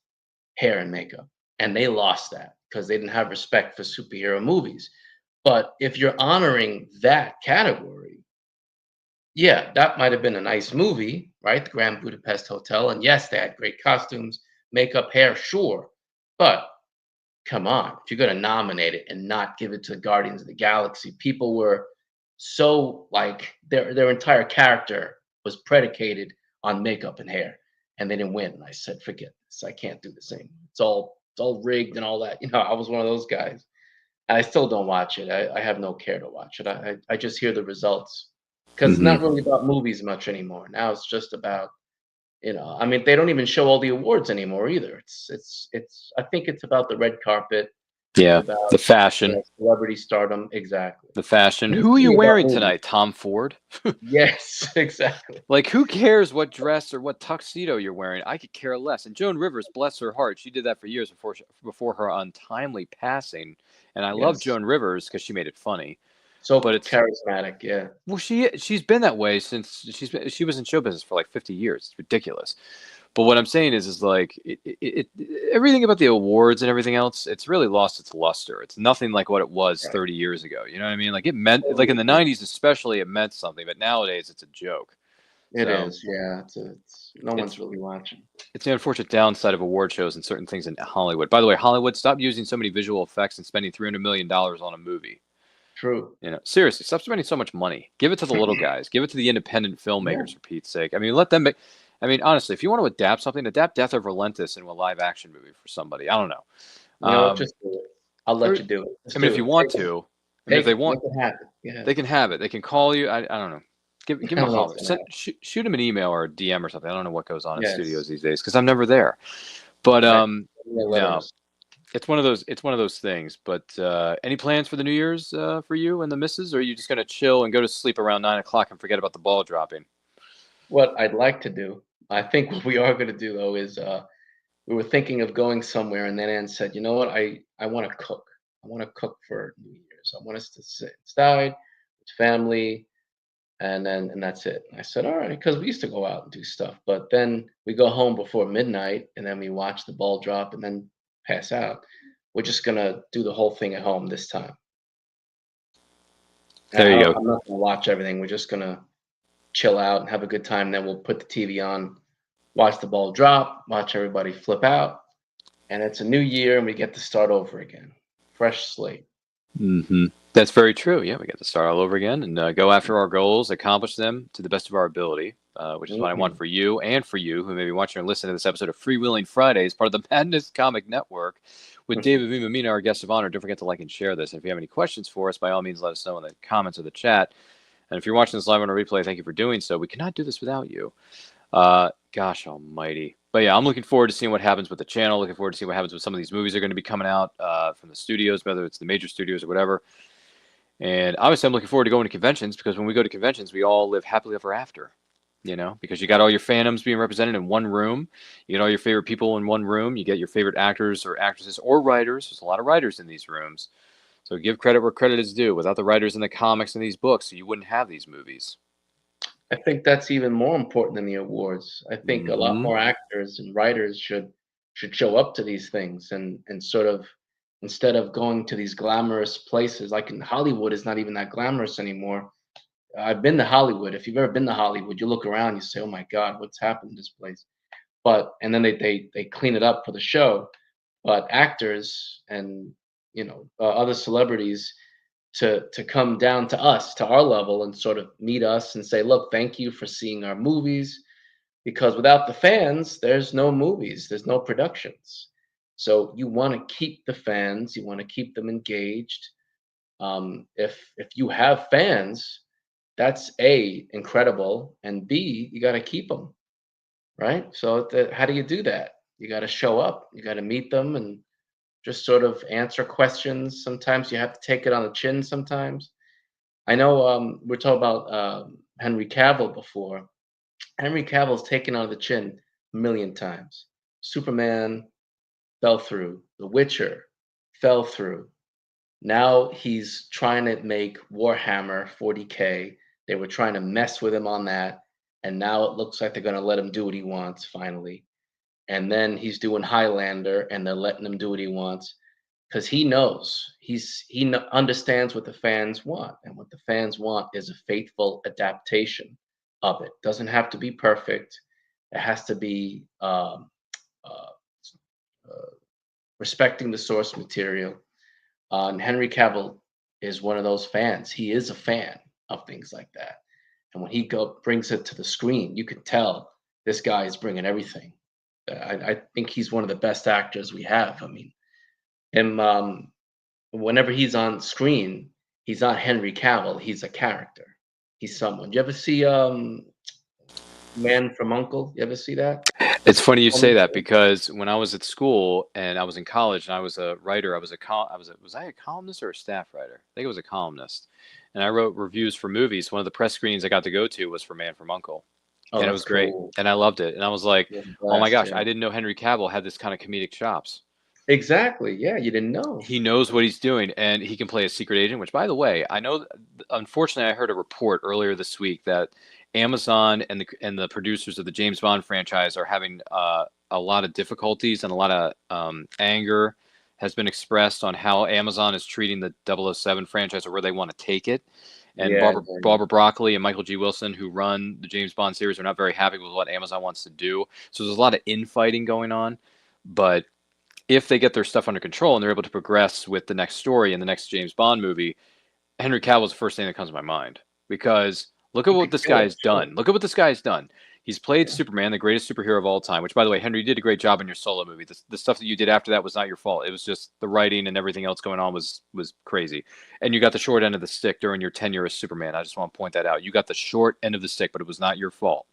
hair and makeup. And they lost that because they didn't have respect for superhero movies. But if you're honoring that category, yeah, that might have been a nice movie, right? The Grand Budapest Hotel. And yes, they had great costumes, makeup, hair, sure. But come on, if you're going to nominate it and not give it to Guardians of the Galaxy, people were so like their entire character was predicated on makeup and hair, and they didn't win. And I said, forget this. I can't do the same. It's all rigged and all that. I was one of those guys. I still don't watch it. I have no care to watch it. I just hear the results because it's not really about movies much anymore. Now it's just about I mean, they don't even show all the awards anymore either. It's I think it's about the red carpet. Yeah, About the fashion. celebrity stardom, exactly. The fashion. It's Who are you about wearing movies. tonight? Tom Ford? Yes, exactly. Like, who cares what dress or what tuxedo you're wearing? I could care less. And Joan Rivers, bless her heart, she did that for years before her untimely passing. And I love Yes. Joan Rivers because she made it funny. So But it's charismatic, yeah. well, she's been that way since she was in show business for like 50 years. It's ridiculous. But what I'm saying is like everything about the awards and everything else, it's really lost its luster. It's nothing like what it was Right. 30 years ago. You know what I mean? Like it meant, like in the 90s especially, it meant something. But nowadays, it's a joke. It So, is, yeah. No one's really watching. It's the unfortunate downside of award shows and certain things in Hollywood. By the way, Hollywood, stop using so many visual effects and spending $300 million on a movie. True. Seriously, stop spending so much money. Give it to the little guys. Give it to the independent filmmakers, for Pete's sake. I mean, let them make. I mean, honestly, if you want to adapt something, adapt Death of Relentless into a live action movie for somebody. I don't know. You know what? Just do it. I'll let you do it. Just I mean, do if you it. want Take it. to, I mean, if they want, make it happen. Yeah. they can have it. They can call you. I don't know. Give I them don't a know holler. what's gonna Shoot them an email or a DM or something. I don't know what goes on in Yes. studios these days because I'm never there. But Yeah, no, letters. it's one of those things. But any plans for the New Year's for you and the missus, or are you just gonna chill and go to sleep around 9 o'clock and forget about the ball dropping? What I'd like to do, I think what we are going to do though is we were thinking of going somewhere, and then Ann said, you know what, I want to cook. I want to cook for New Year's. I want us to sit inside with family, and that's it. And I said, all right, because we used to go out and do stuff, but then we go home before midnight, and then we watch the ball drop, and then pass out. We're just gonna do the whole thing at home this time. There you go. I'm not gonna watch everything. We're just gonna chill out and have a good time. Then we'll put the TV on, watch the ball drop, watch everybody flip out, and it's a new year, and we get to start over again, fresh slate. Mm-hmm. That's very true. Yeah, we get to start all over again and go after our goals, accomplish them to the best of our ability, which is what I want for you and for you who may be watching or listening to this episode of FreeWheeling Fridays, part of the Madness Comic Network, with David V. Mammina, our guest of honor. Don't forget to like and share this. And if you have any questions for us, by all means, let us know in the comments or the chat. And if you're watching this live on a replay, thank you for doing so. We cannot do this without you. Gosh almighty. But yeah, I'm looking forward to seeing what happens with the channel. Looking forward to seeing what happens with some of these movies that are going to be coming out from the studios, whether it's the major studios or whatever. And obviously, I'm looking forward to going to conventions because when we go to conventions, we all live happily ever after. Because you got all your fandoms being represented in one room. You get all your favorite people in one room. You get your favorite actors or actresses or writers. There's a lot of writers in these rooms. So give credit where credit is due. Without the writers in the comics and these books, you wouldn't have these movies. I think that's even more important than the awards. I think a lot Hmm. more actors and writers should show up to these things and sort of, instead of going to these glamorous places, like in Hollywood is not even that glamorous anymore. I've been to Hollywood. If you've ever been to Hollywood, you look around, you say, "Oh my God, what's happened to this place?" But and then they clean it up for the show. But actors and other celebrities to come down to us, to our level, and sort of meet us and say, "Look, thank you for seeing our movies." Because without the fans, there's no movies, there's no productions. So you want to keep the fans, you want to keep them engaged. If you have fans, that's A, incredible, and B, you got to keep them, right? So how do you do that? You got to show up, you got to meet them and just sort of answer questions. Sometimes you have to take it on the chin sometimes. I know we're talking about Henry Cavill before. Henry Cavill's taken on the chin a million times. Superman fell through. The Witcher fell through. Now he's trying to make Warhammer 40K. They were trying to mess with him on that, and now it looks like they're going to let him do what he wants finally. And then he's doing Highlander, and they're letting him do what he wants because he knows understands what the fans want, and what the fans want is a faithful adaptation of it. Doesn't have to be perfect. It has to be uh, uh, respecting the source material. And Henry Cavill is one of those fans. He is a fan of things like that. And when he brings it to the screen, you can tell this guy is bringing everything. I think he's one of the best actors we have. I mean, him whenever he's on screen, he's not Henry Cavill. He's a character. He's someone. You ever see Man from Uncle? You ever see that? It's funny you say that because when I was at school and I was in college and I was a writer, was I a columnist or a staff writer? I think I was a columnist, and I wrote reviews for movies. One of the press screenings I got to go to was for Man from Uncle, Oh, and it that's was great, cool. and I loved it. And I was like, You're the oh my best, gosh, yeah. I didn't know Henry Cavill had this kind of comedic chops. Exactly. Yeah, you didn't know. He knows what he's doing, and he can play a secret agent. Which, by the way, I know. Unfortunately, I heard a report earlier this week that Amazon and the producers of the James Bond franchise are having a lot of difficulties and a lot of anger has been expressed on how Amazon is treating the 007 franchise or where they want to take it. And Yeah, Barbara Broccoli and Michael G. Wilson, who run the James Bond series, are not very happy with what Amazon wants to do. So there's a lot of infighting going on, but if they get their stuff under control and they're able to progress with the next story and the next James Bond movie, Henry Cavill is the first thing that comes to my mind because look at you what could this kill it. guy's Sure. done. Look at what this guy's done. He's played Yeah. Superman, the greatest superhero of all time, which, by the way, Henry, you did a great job in your solo movie. The stuff that you did after that was not your fault. It was just the writing and everything else going on was crazy. And you got the short end of the stick during your tenure as Superman. I just want to point that out. You got the short end of the stick, but it was not your fault.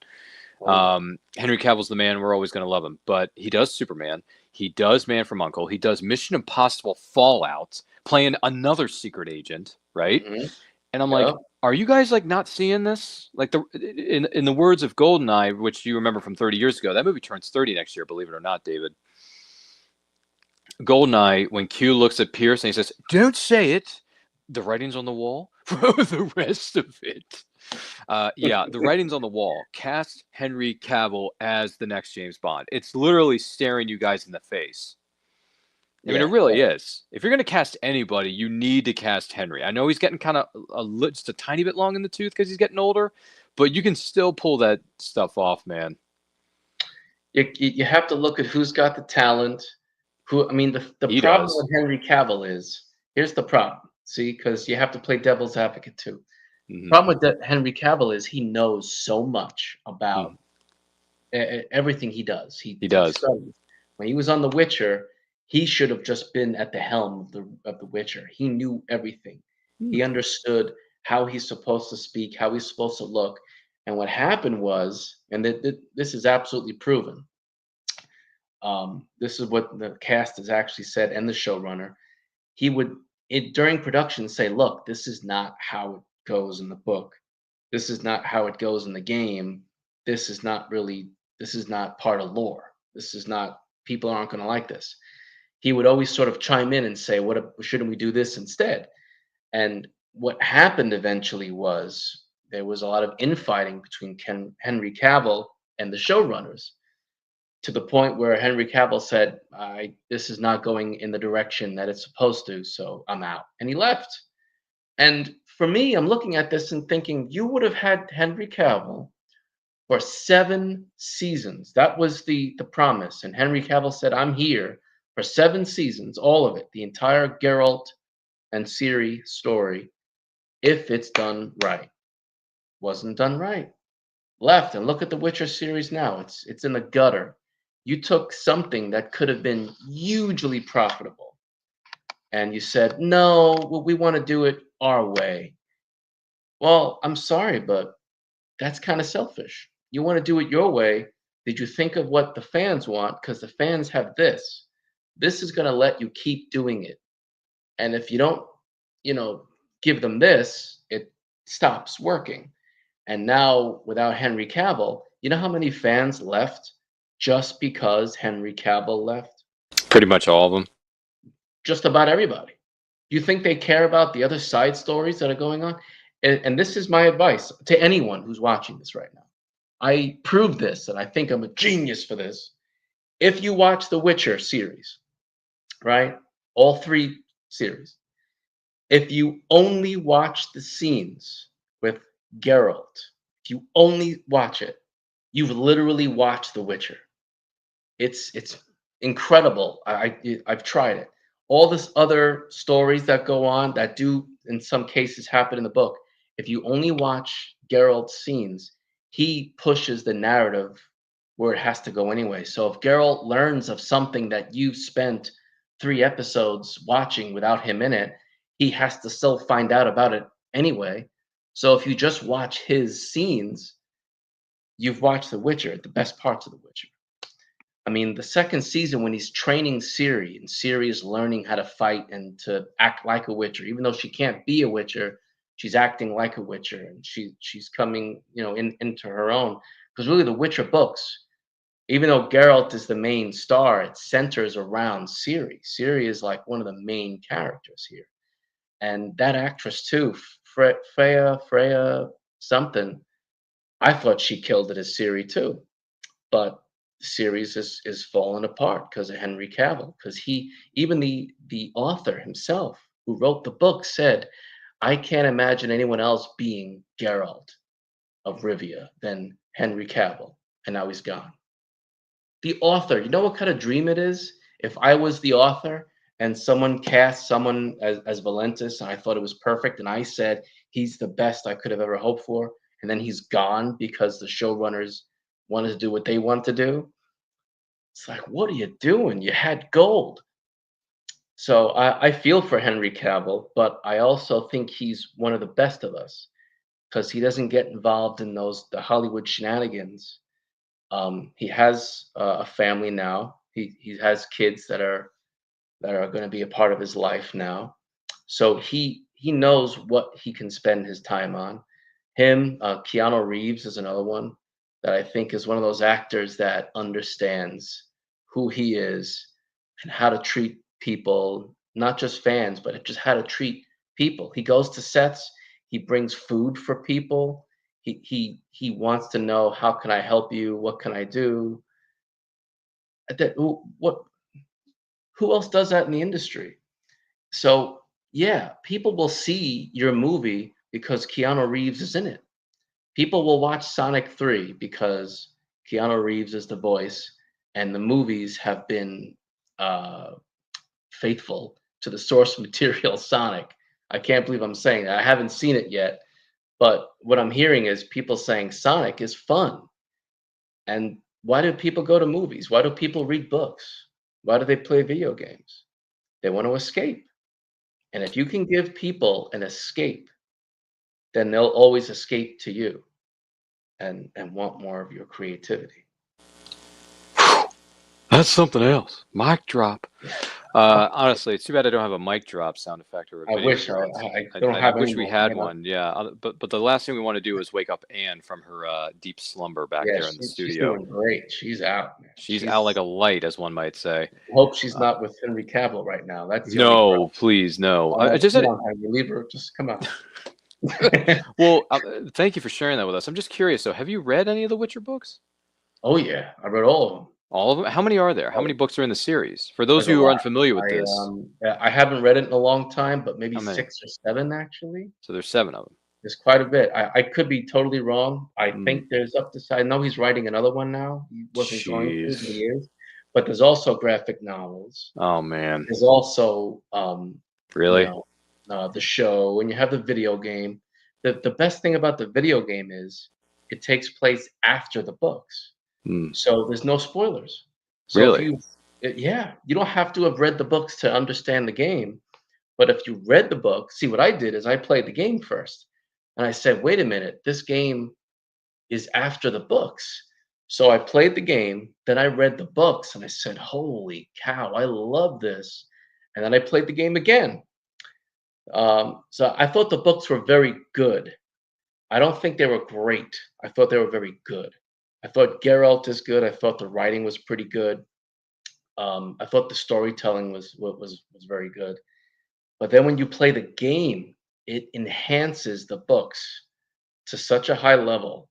Henry Cavill's the man. We're always going to love him. But he does Superman. He does Man from Uncle. He does Mission Impossible Fallout, playing another secret agent, right? Mhm. And I'm Yeah. like, are you guys like not seeing this? Like in the words of Goldeneye, which you remember from 30 years ago, that movie turns 30 next year, believe it or not, David. Goldeneye, when Q looks at Pierce and he says, "Don't say it," the writing's on the wall for the rest of it. Yeah, the writing's on the wall. Cast Henry Cavill as the next James Bond. It's literally staring you guys in the face. I mean, it Yeah. really is. If you're going to cast anybody, you need to cast Henry. I know he's getting kind of just a tiny bit long in the tooth because he's getting older, but you can still pull that stuff off, man. You have to look at who's got the talent. I mean, the He problem does. with Henry Cavill is, here's the problem. See, because you have to play devil's advocate too. Mhm. Problem with Henry Cavill is he knows so much about everything he does. He does. Studies. When he was on The Witcher, he should have just been at the helm of the Witcher. He knew everything. He understood how he's supposed to speak, how he's supposed to look. And what happened was, and this is absolutely proven, This is what the cast has actually said, and the showrunner. He would, during production, say, "Look, this is not how it goes in the book. This is not how it goes in the game. This is not really. This is not part of lore. This is not. People aren't going to like this." He would always sort of chime in and say, "What shouldn't we do this instead?" And what happened eventually was there was a lot of infighting between Henry Cavill and the showrunners, to the point where Henry Cavill said, this is not going in the direction that it's supposed to, so I'm out." And he left. And for me, I'm looking at this and thinking, you would have had Henry Cavill for 7 seasons. That was the promise. And Henry Cavill said, "I'm here for 7 seasons, all of it, the entire Geralt and Ciri story, if it's done right." Wasn't done right. Left. And look at the Witcher series now. It's in the gutter. You took something that could have been hugely profitable and you said, "No, well, we want to do it our way." Well, I'm sorry, but that's kind of selfish. You want to do it your way. Did you think of what the fans want? Because the fans have this. This is going to let you keep doing it. And if you don't, you know, give them this, it stops working. And now, without Henry Cavill, you know how many fans left just because Henry Cavill left? Pretty much all of them. Just about everybody. You think they care about the other side stories that are going on? And this is my advice to anyone who's watching this right now. I proved this, and I think I'm a genius for this. If you watch the Witcher series, right? All 3 series. If you only watch the scenes with Geralt, if you only watch it, you've literally watched The Witcher. It's incredible. I've tried it. All this other stories that go on that do in some cases happen in the book. If you only watch Geralt's scenes, he pushes the narrative where it has to go anyway. So if Geralt learns of something that you've spent 3 episodes watching without him in it, he has to still find out about it anyway. So if you just watch his scenes, you've watched The Witcher, the best parts of The Witcher. I mean, the second season when he's training Ciri, and Ciri is learning how to fight and to act like a Witcher, even though she can't be a Witcher, she's acting like a Witcher, and she's coming, into her own. Because really, the Witcher books, even though Geralt is the main star, it centers around Ciri. Ciri is like one of the main characters here, and that actress too, Freya something. I thought she killed it as Ciri too, but the series is falling apart because of Henry Cavill. Because even the author himself, who wrote the book, said, "I can't imagine anyone else being Geralt of Rivia than Henry Cavill," and now he's gone. The author, you know what kind of dream it is? If I was the author and someone cast someone as Valentis and I thought it was perfect, and I said he's the best I could have ever hoped for, and then he's gone because the showrunners wanted to do what they want to do. It's like, what are you doing? You had gold. So I feel for Henry Cavill, but I also think he's one of the best of us because he doesn't get involved in the Hollywood shenanigans. He has a family now. He has kids that are going to be a part of his life now. So he knows what he can spend his time on. Keanu Reeves is another one that I think is one of those actors that understands who he is and how to treat people, not just fans, but just how to treat people. He goes to sets, he brings food for people. He wants to know, how can I help you? What can I do? Who else does that in the industry? So yeah, people will see your movie because Keanu Reeves is in it. People will watch Sonic 3 because Keanu Reeves is the voice, and the movies have been faithful to the source material Sonic. I can't believe I'm saying that. I haven't seen it yet, but what I'm hearing is people saying Sonic is fun. And why do people go to movies? Why do people read books? Why do they play video games? They want to escape. And if you can give people an escape, then they'll always escape to you and want more of your creativity. That's something else. Mic drop. Honestly, it's too bad I don't have a mic drop sound effect or a I video wish here. I don't I have wish any we more. had one. Yeah, but the last thing we want to do is wake up Anne from her deep slumber back Yeah, there in the she's studio. doing great. She's out, man. She's out like a light, as one might say. Hope she's not with Henry Cavill right now. That's the only No, problem. please, no. Oh, I just come had. on, Henry, leave her. Just come on. Well, thank you for sharing that with us. I'm just curious. So, have you read any of the Witcher books? Oh yeah, I read all of them. All of them? How many are there? How many books are in the series? For those There's a who are lot. unfamiliar with this, I haven't read it in a long time, but maybe how many? 6 or 7 actually. So there's 7 of them. There's quite a bit. I could be totally wrong. I Mm. think there's up to. I know he's writing another one now. He wasn't going to, but Jeez. he is. But there's also graphic novels. Oh man. There's also Really? the show, and you have the video game. The best thing about the video game is it takes place after the books, Mm. so there's no spoilers. So Really? you don't have to have read the books to understand the game. But if you read the book, see what I did is I played the game first, and I said, wait a minute, this game is after the books. So I played the game, then I read the books, and I said, holy cow, I love this. And then I played the game again. So I thought the books were very good. I don't think they were great. I thought they were very good. I thought Geralt is good. I thought the writing was pretty good. I thought the storytelling was very good. But then when you play the game, it enhances the books to such a high level.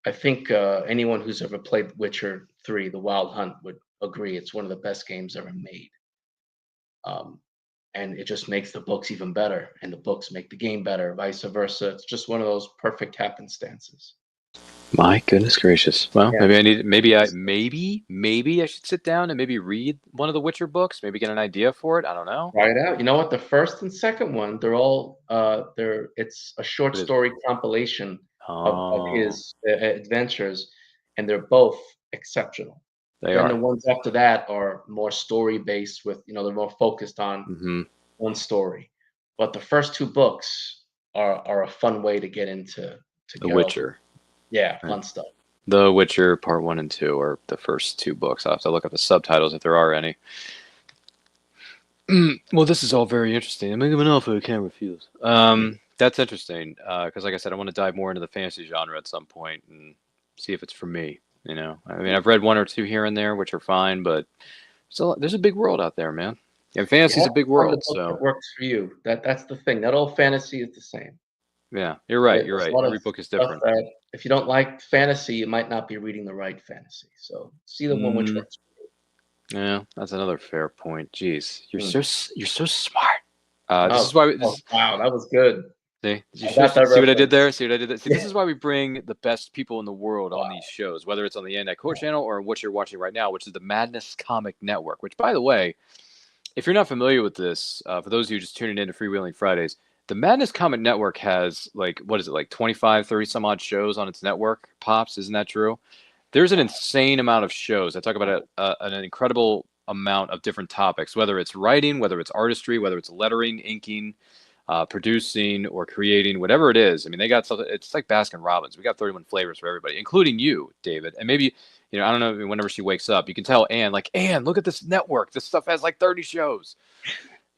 I think anyone who's ever played Witcher 3, The Wild Hunt, would agree it's one of the best games ever made. And it just makes the books even better, and the books make the game better, vice versa. It's just one of those perfect happenstances. My goodness gracious. Well, Yeah. maybe I should sit down and maybe read one of the Witcher books, maybe get an idea for it. I don't know. Try it out. You know what? The first and second one, they're all it's a short What is- story compilation of Oh, his adventures, and they're both exceptional. they Then the are. ones after that are more story based with, they're more focused on Hmm. one story. But the first 2 books are a fun way to get into The Geralt. Witcher. Yeah, Right. fun stuff. The Witcher Part 1 and 2 are the first 2 books. I'll have to look at the subtitles if there are any. Well, this is all very interesting. I'm an alpha, I can't refuse. That's interesting because, like I said, I want to dive more into the fantasy genre at some point and see if it's for me. I mean, I've read 1 or 2 here and there, which are fine, but there's a big world out there, man. And fantasy's a big Find the world, book so that works for you. That's the thing. Not all fantasy is the same. yeah, you're right. You're There's a right. lot Every of book is stuff different. that if you don't like fantasy, you might not be reading the right fantasy. So see the one which Mm, works for you. yeah, that's another fair point. Jeez, you're Mm. you're so smart. This is Oh, why wow, that was good. see, did you I got that see what I did reference. there? See what I did there? See, this Yeah. is why we bring the best people in the world on Wow. these shows, whether it's on the End Core channel or what you're watching right now, which is the Madness Comic Network. Which, by the way, if you're not familiar with this, for those of you just tuning in to Freewheeling Fridays, the Madness Comic Network has like 25, 30 some odd shows on its network. Pops, isn't that true? There's an insane amount of shows. I talk about an incredible amount of different topics, whether it's writing, whether it's artistry, whether it's lettering, inking, producing, or creating, whatever it is. I mean, they got something. It's like Baskin Robbins. We got 31 flavors for everybody, including you, David. And maybe, I don't know, whenever she wakes up, you can tell Anne, like, Anne, look at this network. This stuff has like 30 shows,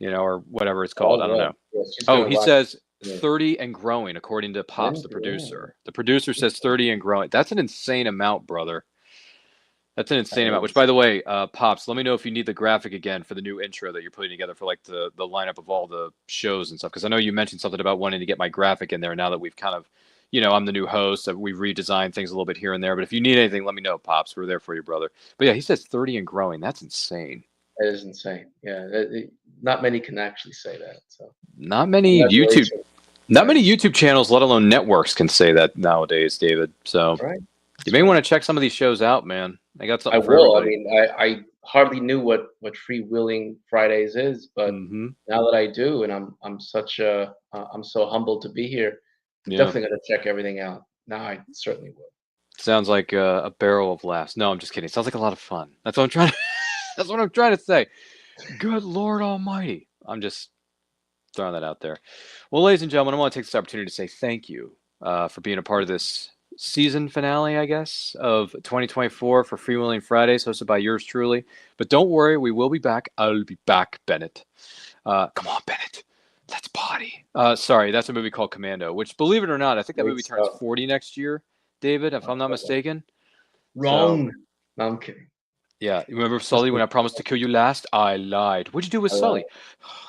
or whatever it's called. I don't know. Yeah, she's Oh, gonna he watch says it. 30 and growing, according to Pops, the Yeah. producer. The producer says 30 and growing. That's an insane amount, brother. That's an insane amount. Which, by the way, Pops, let me know if you need the graphic again for the new intro that you're putting together for like the lineup of all the shows and stuff. Because I know you mentioned something about wanting to get my graphic in there now that we've kind of, I'm the new host. So we've redesigned things a little bit here and there. But if you need anything, let me know, Pops. We're there for you, brother. But yeah, he says 30 and growing. That's insane. That is insane. Yeah, not many can actually say that. So Not many YouTube channels, let alone networks, can say that nowadays, David. So Right. you may want to check some of these shows out, man. I got I something for will. I everybody. mean, I hardly knew what FreeWheeling Fridays is, but Mhm. now that I do, and I'm so humbled to be here. I'm Yeah. definitely gonna check everything out. Now I certainly will. Sounds like a barrel of laughs. No, I'm just kidding. Sounds like a lot of fun. That's what I'm trying to. That's what I'm trying to say. Good Lord Almighty. I'm just throwing that out there. Well, ladies and gentlemen, I want to take this opportunity to say thank you for being a part of this season finale, I guess, of 2024 for Freewheeling Fridays, hosted by yours truly. But don't worry, we will be back. I'll be back, Bennett. Come on, Bennett. Let's party. Sorry, that's a movie called Commando, which, believe it or not, I think that Great movie turns stuff. 40 next year, David, if I'm not mistaken. Wrong. No, I'm kidding. Yeah, you remember Sully when I promised to kill you last? I lied. What'd you do with I Sully?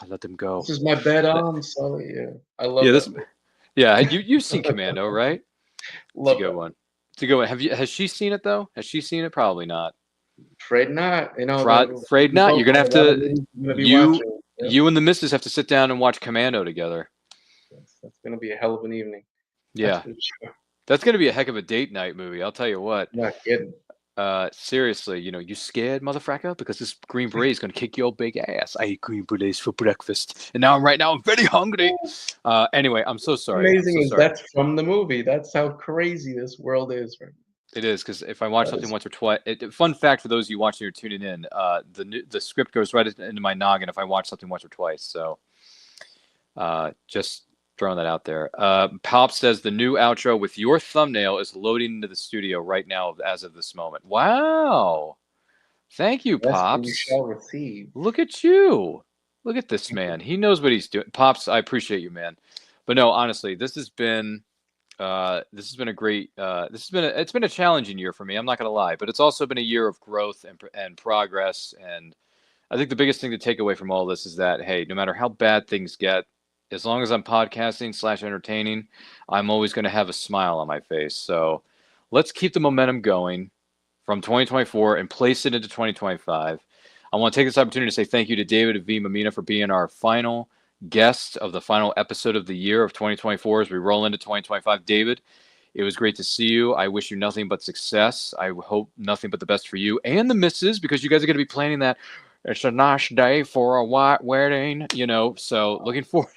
I let them go. This is my bed on, Sully. Yeah, I love Yeah, that. this. Yeah, you've seen Commando, right? Love It's a good that. one. It's a good one. Has she seen it though? Has she seen it? Probably not. Afraid not. You know, Afraid not. You're gonna have to. watching. Yep. You and the missus have to sit down and watch Commando together. That's gonna be a hell of an evening. Yeah, That's for sure. that's gonna be a heck of a date night movie. I'll tell you what. Not kidding. Seriously, you scared, motherfucker? Because this green beret is gonna kick your big ass. I eat green berets for breakfast, and now I'm very hungry. Anyway, I'm so sorry. Amazing I'm is so sorry. that's from the movie. That's how crazy this world is right now. It is, because if I watch That something is- once or twice, fun fact for those of you watching or tuning in, the script goes right into my noggin if I watch something once or twice. So, just throwing that out there. Pop says the new outro with your thumbnail is loading into the studio right now as of this moment. Wow! Thank you, Yes, Pops. you shall receive. Look at you. Look at this man. He knows what he's doing. Pops, I appreciate you, man. But no, honestly, this has been a great it's been a challenging year for me. I'm not going to lie, but it's also been a year of growth and progress. And I think the biggest thing to take away from all this is that, hey, no matter how bad things get, as long as I'm podcasting / entertaining, I'm always going to have a smile on my face. So let's keep the momentum going from 2024 and place it into 2025. I want to take this opportunity to say thank you to David V. Mammina for being our final guest of the final episode of the year of 2024 as we roll into 2025. David, it was great to see you. I wish you nothing but success. I hope nothing but the best for you and the missus, because you guys are going to be planning that. It's a nice day for a white wedding, so looking forward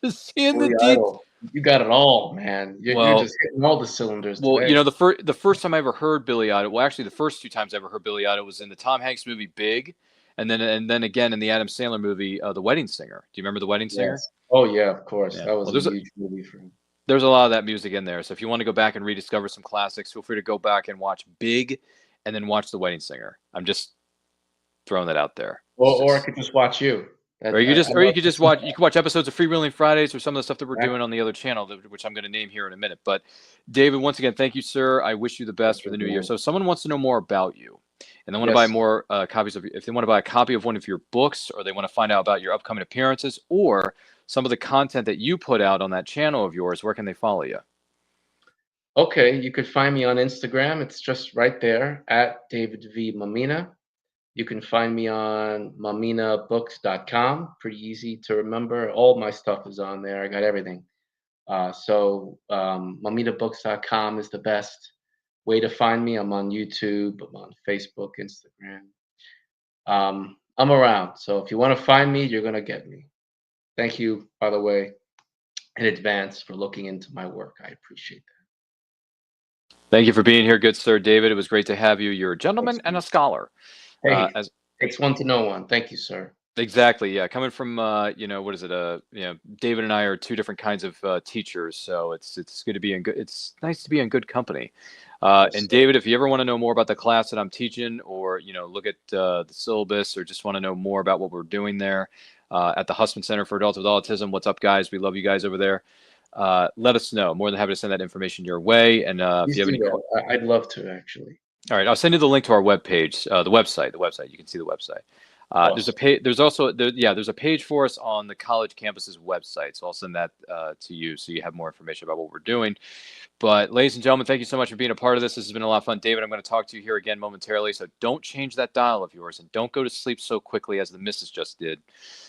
to seeing the Idol. You got it all, man. You're just hitting all the cylinders today. the first time I ever heard Billy Idol, well, actually the first two times I ever heard Billy Idol was in the Tom Hanks movie Big, and then again in the Adam Sandler movie The Wedding Singer. Do you remember The Wedding Singer? Yes. Oh yeah, of course. Yeah. That was Well, a huge movie for him. There's a lot of that music in there. So if you want to go back and rediscover some classics, feel free to go back and watch Big and then watch The Wedding Singer. I'm just throwing that out there. Or I could just watch you. You could watch episodes of Freewheeling Fridays or some of the stuff that we're doing on the other channel, which I'm going to name here in a minute. But David, once again, thank you, sir. I wish you the best for the new year. So if someone wants to know more about you and they want to buy more copies of, if they want to buy a copy of one of your books, or they want to find out about your upcoming appearances or some of the content that you put out on that channel of yours, where can they follow you? Okay, you could find me on Instagram. It's just right there at David V. Mammina. You can find me on mamminabooks.com. Pretty easy to remember. All my stuff is on there. I got everything. Mamminabooks.com is the best way to find me. I'm on YouTube. I'm on Facebook, Instagram. I'm around. So if you want to find me, you're going to get me. Thank you, by the way, in advance for looking into my work. I appreciate that. Thank you for being here, good sir. David, it was great to have you. You're a gentleman and a scholar. Hey, takes one to know one. Thank you, sir. Exactly. Yeah. Coming from, what is it? David and I are two different kinds of teachers. So it's good to be it's nice to be in good company. And David, if you ever want to know more about the class that I'm teaching, or, look at the syllabus, or just want to know more about what we're doing there at the Hussman Center for Adults with Autism. What's up, guys? We love you guys over there. Let us know. More than happy to send that information your way. And if you have any, I'd love to, actually. All right, I'll send you the link to our webpage, the website. You can see the website. Awesome. There's a page. There's also there's a page for us on the college campus's website. So I'll send that to you, so you have more information about what we're doing. But ladies and gentlemen, thank you so much for being a part of this. This has been a lot of fun. David, I'm going to talk to you here again momentarily. So don't change that dial of yours, and don't go to sleep so quickly as the missus just did.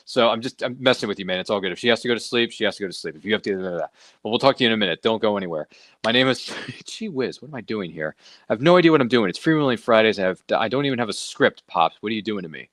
So I'm messing with you, man. It's all good. If she has to go to sleep, she has to go to sleep. If you have to, but we'll talk to you in a minute. Don't go anywhere. My name is gee whiz. What am I doing here? I have no idea what I'm doing. It's Freewheeling Fridays. I don't even have a script, Pops. What are you doing to me?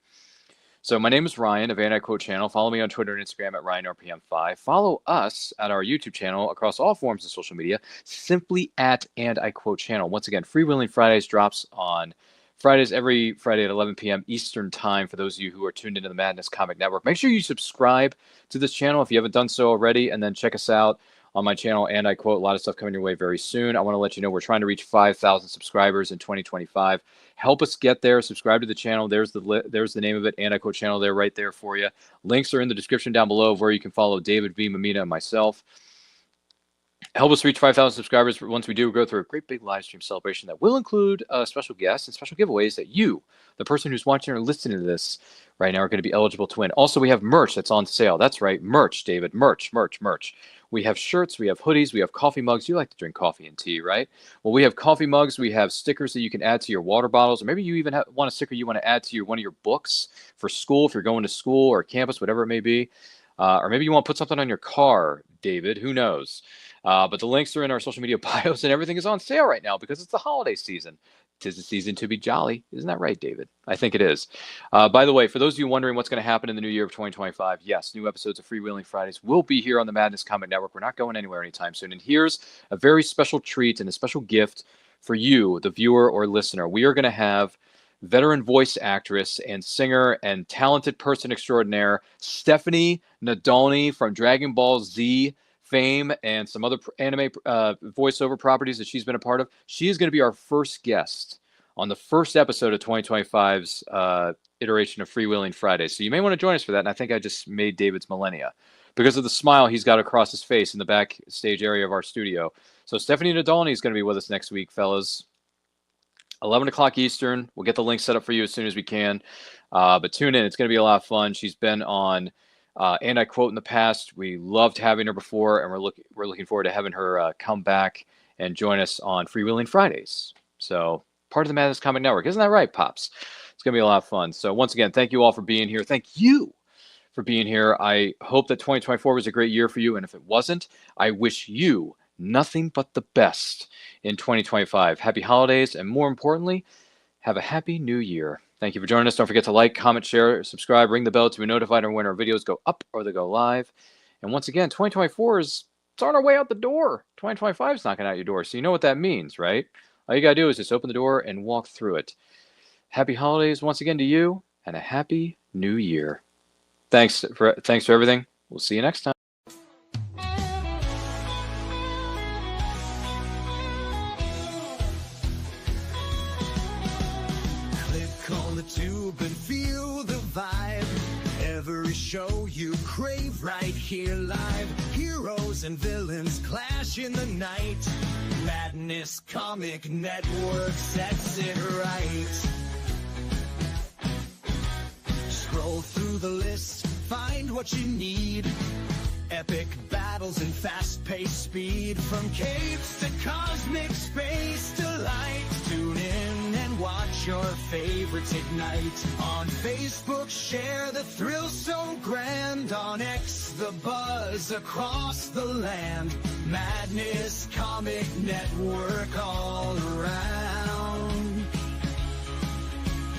So my name is Ryan of Anti-Quote Channel. Follow me on Twitter and Instagram at RyanRPM5. Follow us at our YouTube channel across all forms of social media, simply at @AndIQuote Channel. Once again, Freewheeling Fridays drops on Fridays, every Friday at 11 p.m. Eastern Time for those of you who are tuned into the Madness Comic Network. Make sure you subscribe to this channel if you haven't done so already, and then check us out on my channel, and I quote a lot of stuff coming your way very soon. I want to let you know we're trying to reach 5,000 subscribers in 2025. Help us get there. Subscribe to the channel. There's the name of it, and I quote channel there right there for you. Links are in the description down below of where you can follow David V, Mammina, and myself. Help us reach 5,000 subscribers. Once we do, we'll go through a great big live stream celebration that will include special guests and special giveaways that you, the person who's watching or listening to this right now, are going to be eligible to win. Also, we have merch that's on sale. That's right, merch, David. Merch. We have shirts, we have hoodies, we have coffee mugs. You like to drink coffee and tea, right? Well, we have coffee mugs. We have stickers that you can add to your water bottles, or maybe you even want a sticker you want to add to one of your books for school, if you're going to school or campus, whatever it may be. Or maybe you want to put something on your car, David. Who knows? But the links are in our social media bios, and everything is on sale right now because it's the holiday season. 'Tis the season to be jolly. Isn't that right, David? I think it is. By the way, for those of you wondering what's going to happen in the new year of 2025, yes, new episodes of Freewheeling Fridays will be here on the Madness Comic Network. We're not going anywhere anytime soon. And here's a very special treat and a special gift for you, the viewer or listener. We are going to have veteran voice actress and singer and talented person extraordinaire, Stephanie Nadolny from Dragon Ball Z fame and some other anime voiceover properties that she's been a part of. She is going to be our first guest on the first episode of 2025's iteration of Freewheeling Fridays. So you may want to join us for that. And I think I just made David's millennia because of the smile he's got across his face in the backstage area of our studio. So Stephanie Nadolny is going to be with us next week, fellas. 11 o'clock Eastern. We'll get the link set up for you as soon as we can. But tune in. It's going to be a lot of fun. She's been on and I quote in the past. We loved having her before, and we're looking forward to having her come back and join us on Freewheeling Fridays. So part of the Madness Comic Network. Isn't that right, Pops? It's going to be a lot of fun. So once again, thank you all for being here. Thank you for being here. I hope that 2024 was a great year for you, and if it wasn't, I wish you nothing but the best in 2025. Happy holidays, and more importantly, have a happy new year. Thank you for joining us. Don't forget to like, comment, share, subscribe, ring the bell to be notified when our videos go up or they go live. And once again, 2024 it's on our way out the door. 2025 is knocking out your door. So you know what that means, right? All you got to do is just open the door and walk through it. Happy holidays once again to you, and a happy new year. Thanks for everything. We'll see you next time. Tube and feel the vibe. Every show you crave right here live. Heroes and villains clash in the night. Madness Comic Network sets it right. Scroll through the list, find what you need. Epic battles and fast-paced speed. From capes to cosmic space delight. Tune in and watch your favorites ignite. On Facebook, share the thrill so grand. On X, the buzz across the land. Madness Comic Network all around.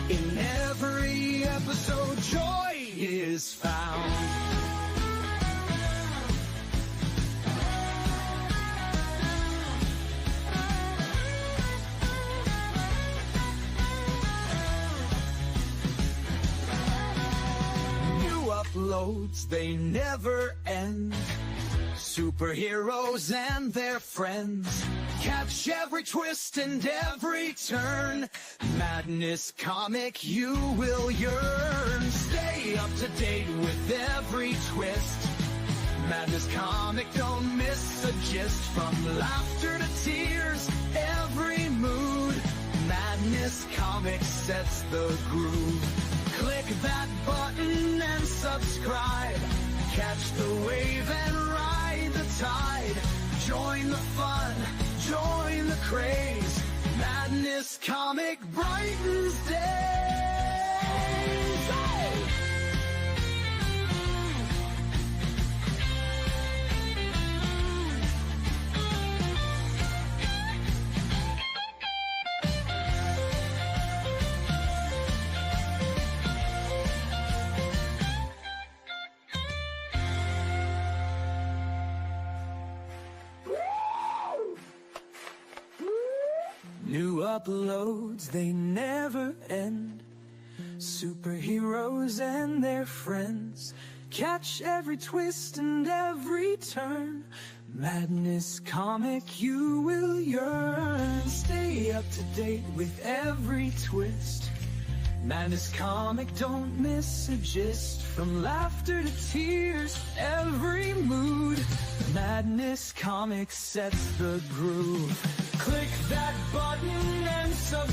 In every episode, joy is found. Uploads, they never end. Superheroes and their friends. Catch every twist and every turn. Madness Comic, you will yearn. Stay up to date with every twist. Madness Comic, don't miss a gist. From laughter to tears, every mood. Madness Comic sets the groove. Click that button and subscribe. Catch the wave and ride the tide. Join the fun, join the craze. Madness Comic brightens days. Hey! New uploads, they never end. Superheroes and their friends. Catch every twist and every turn. Madness Comic, you will yearn. Stay up to date with every twist. Madness Comic, don't miss a gist. From laughter to tears, every mood. Madness Comic sets the groove. Click that button and subscribe.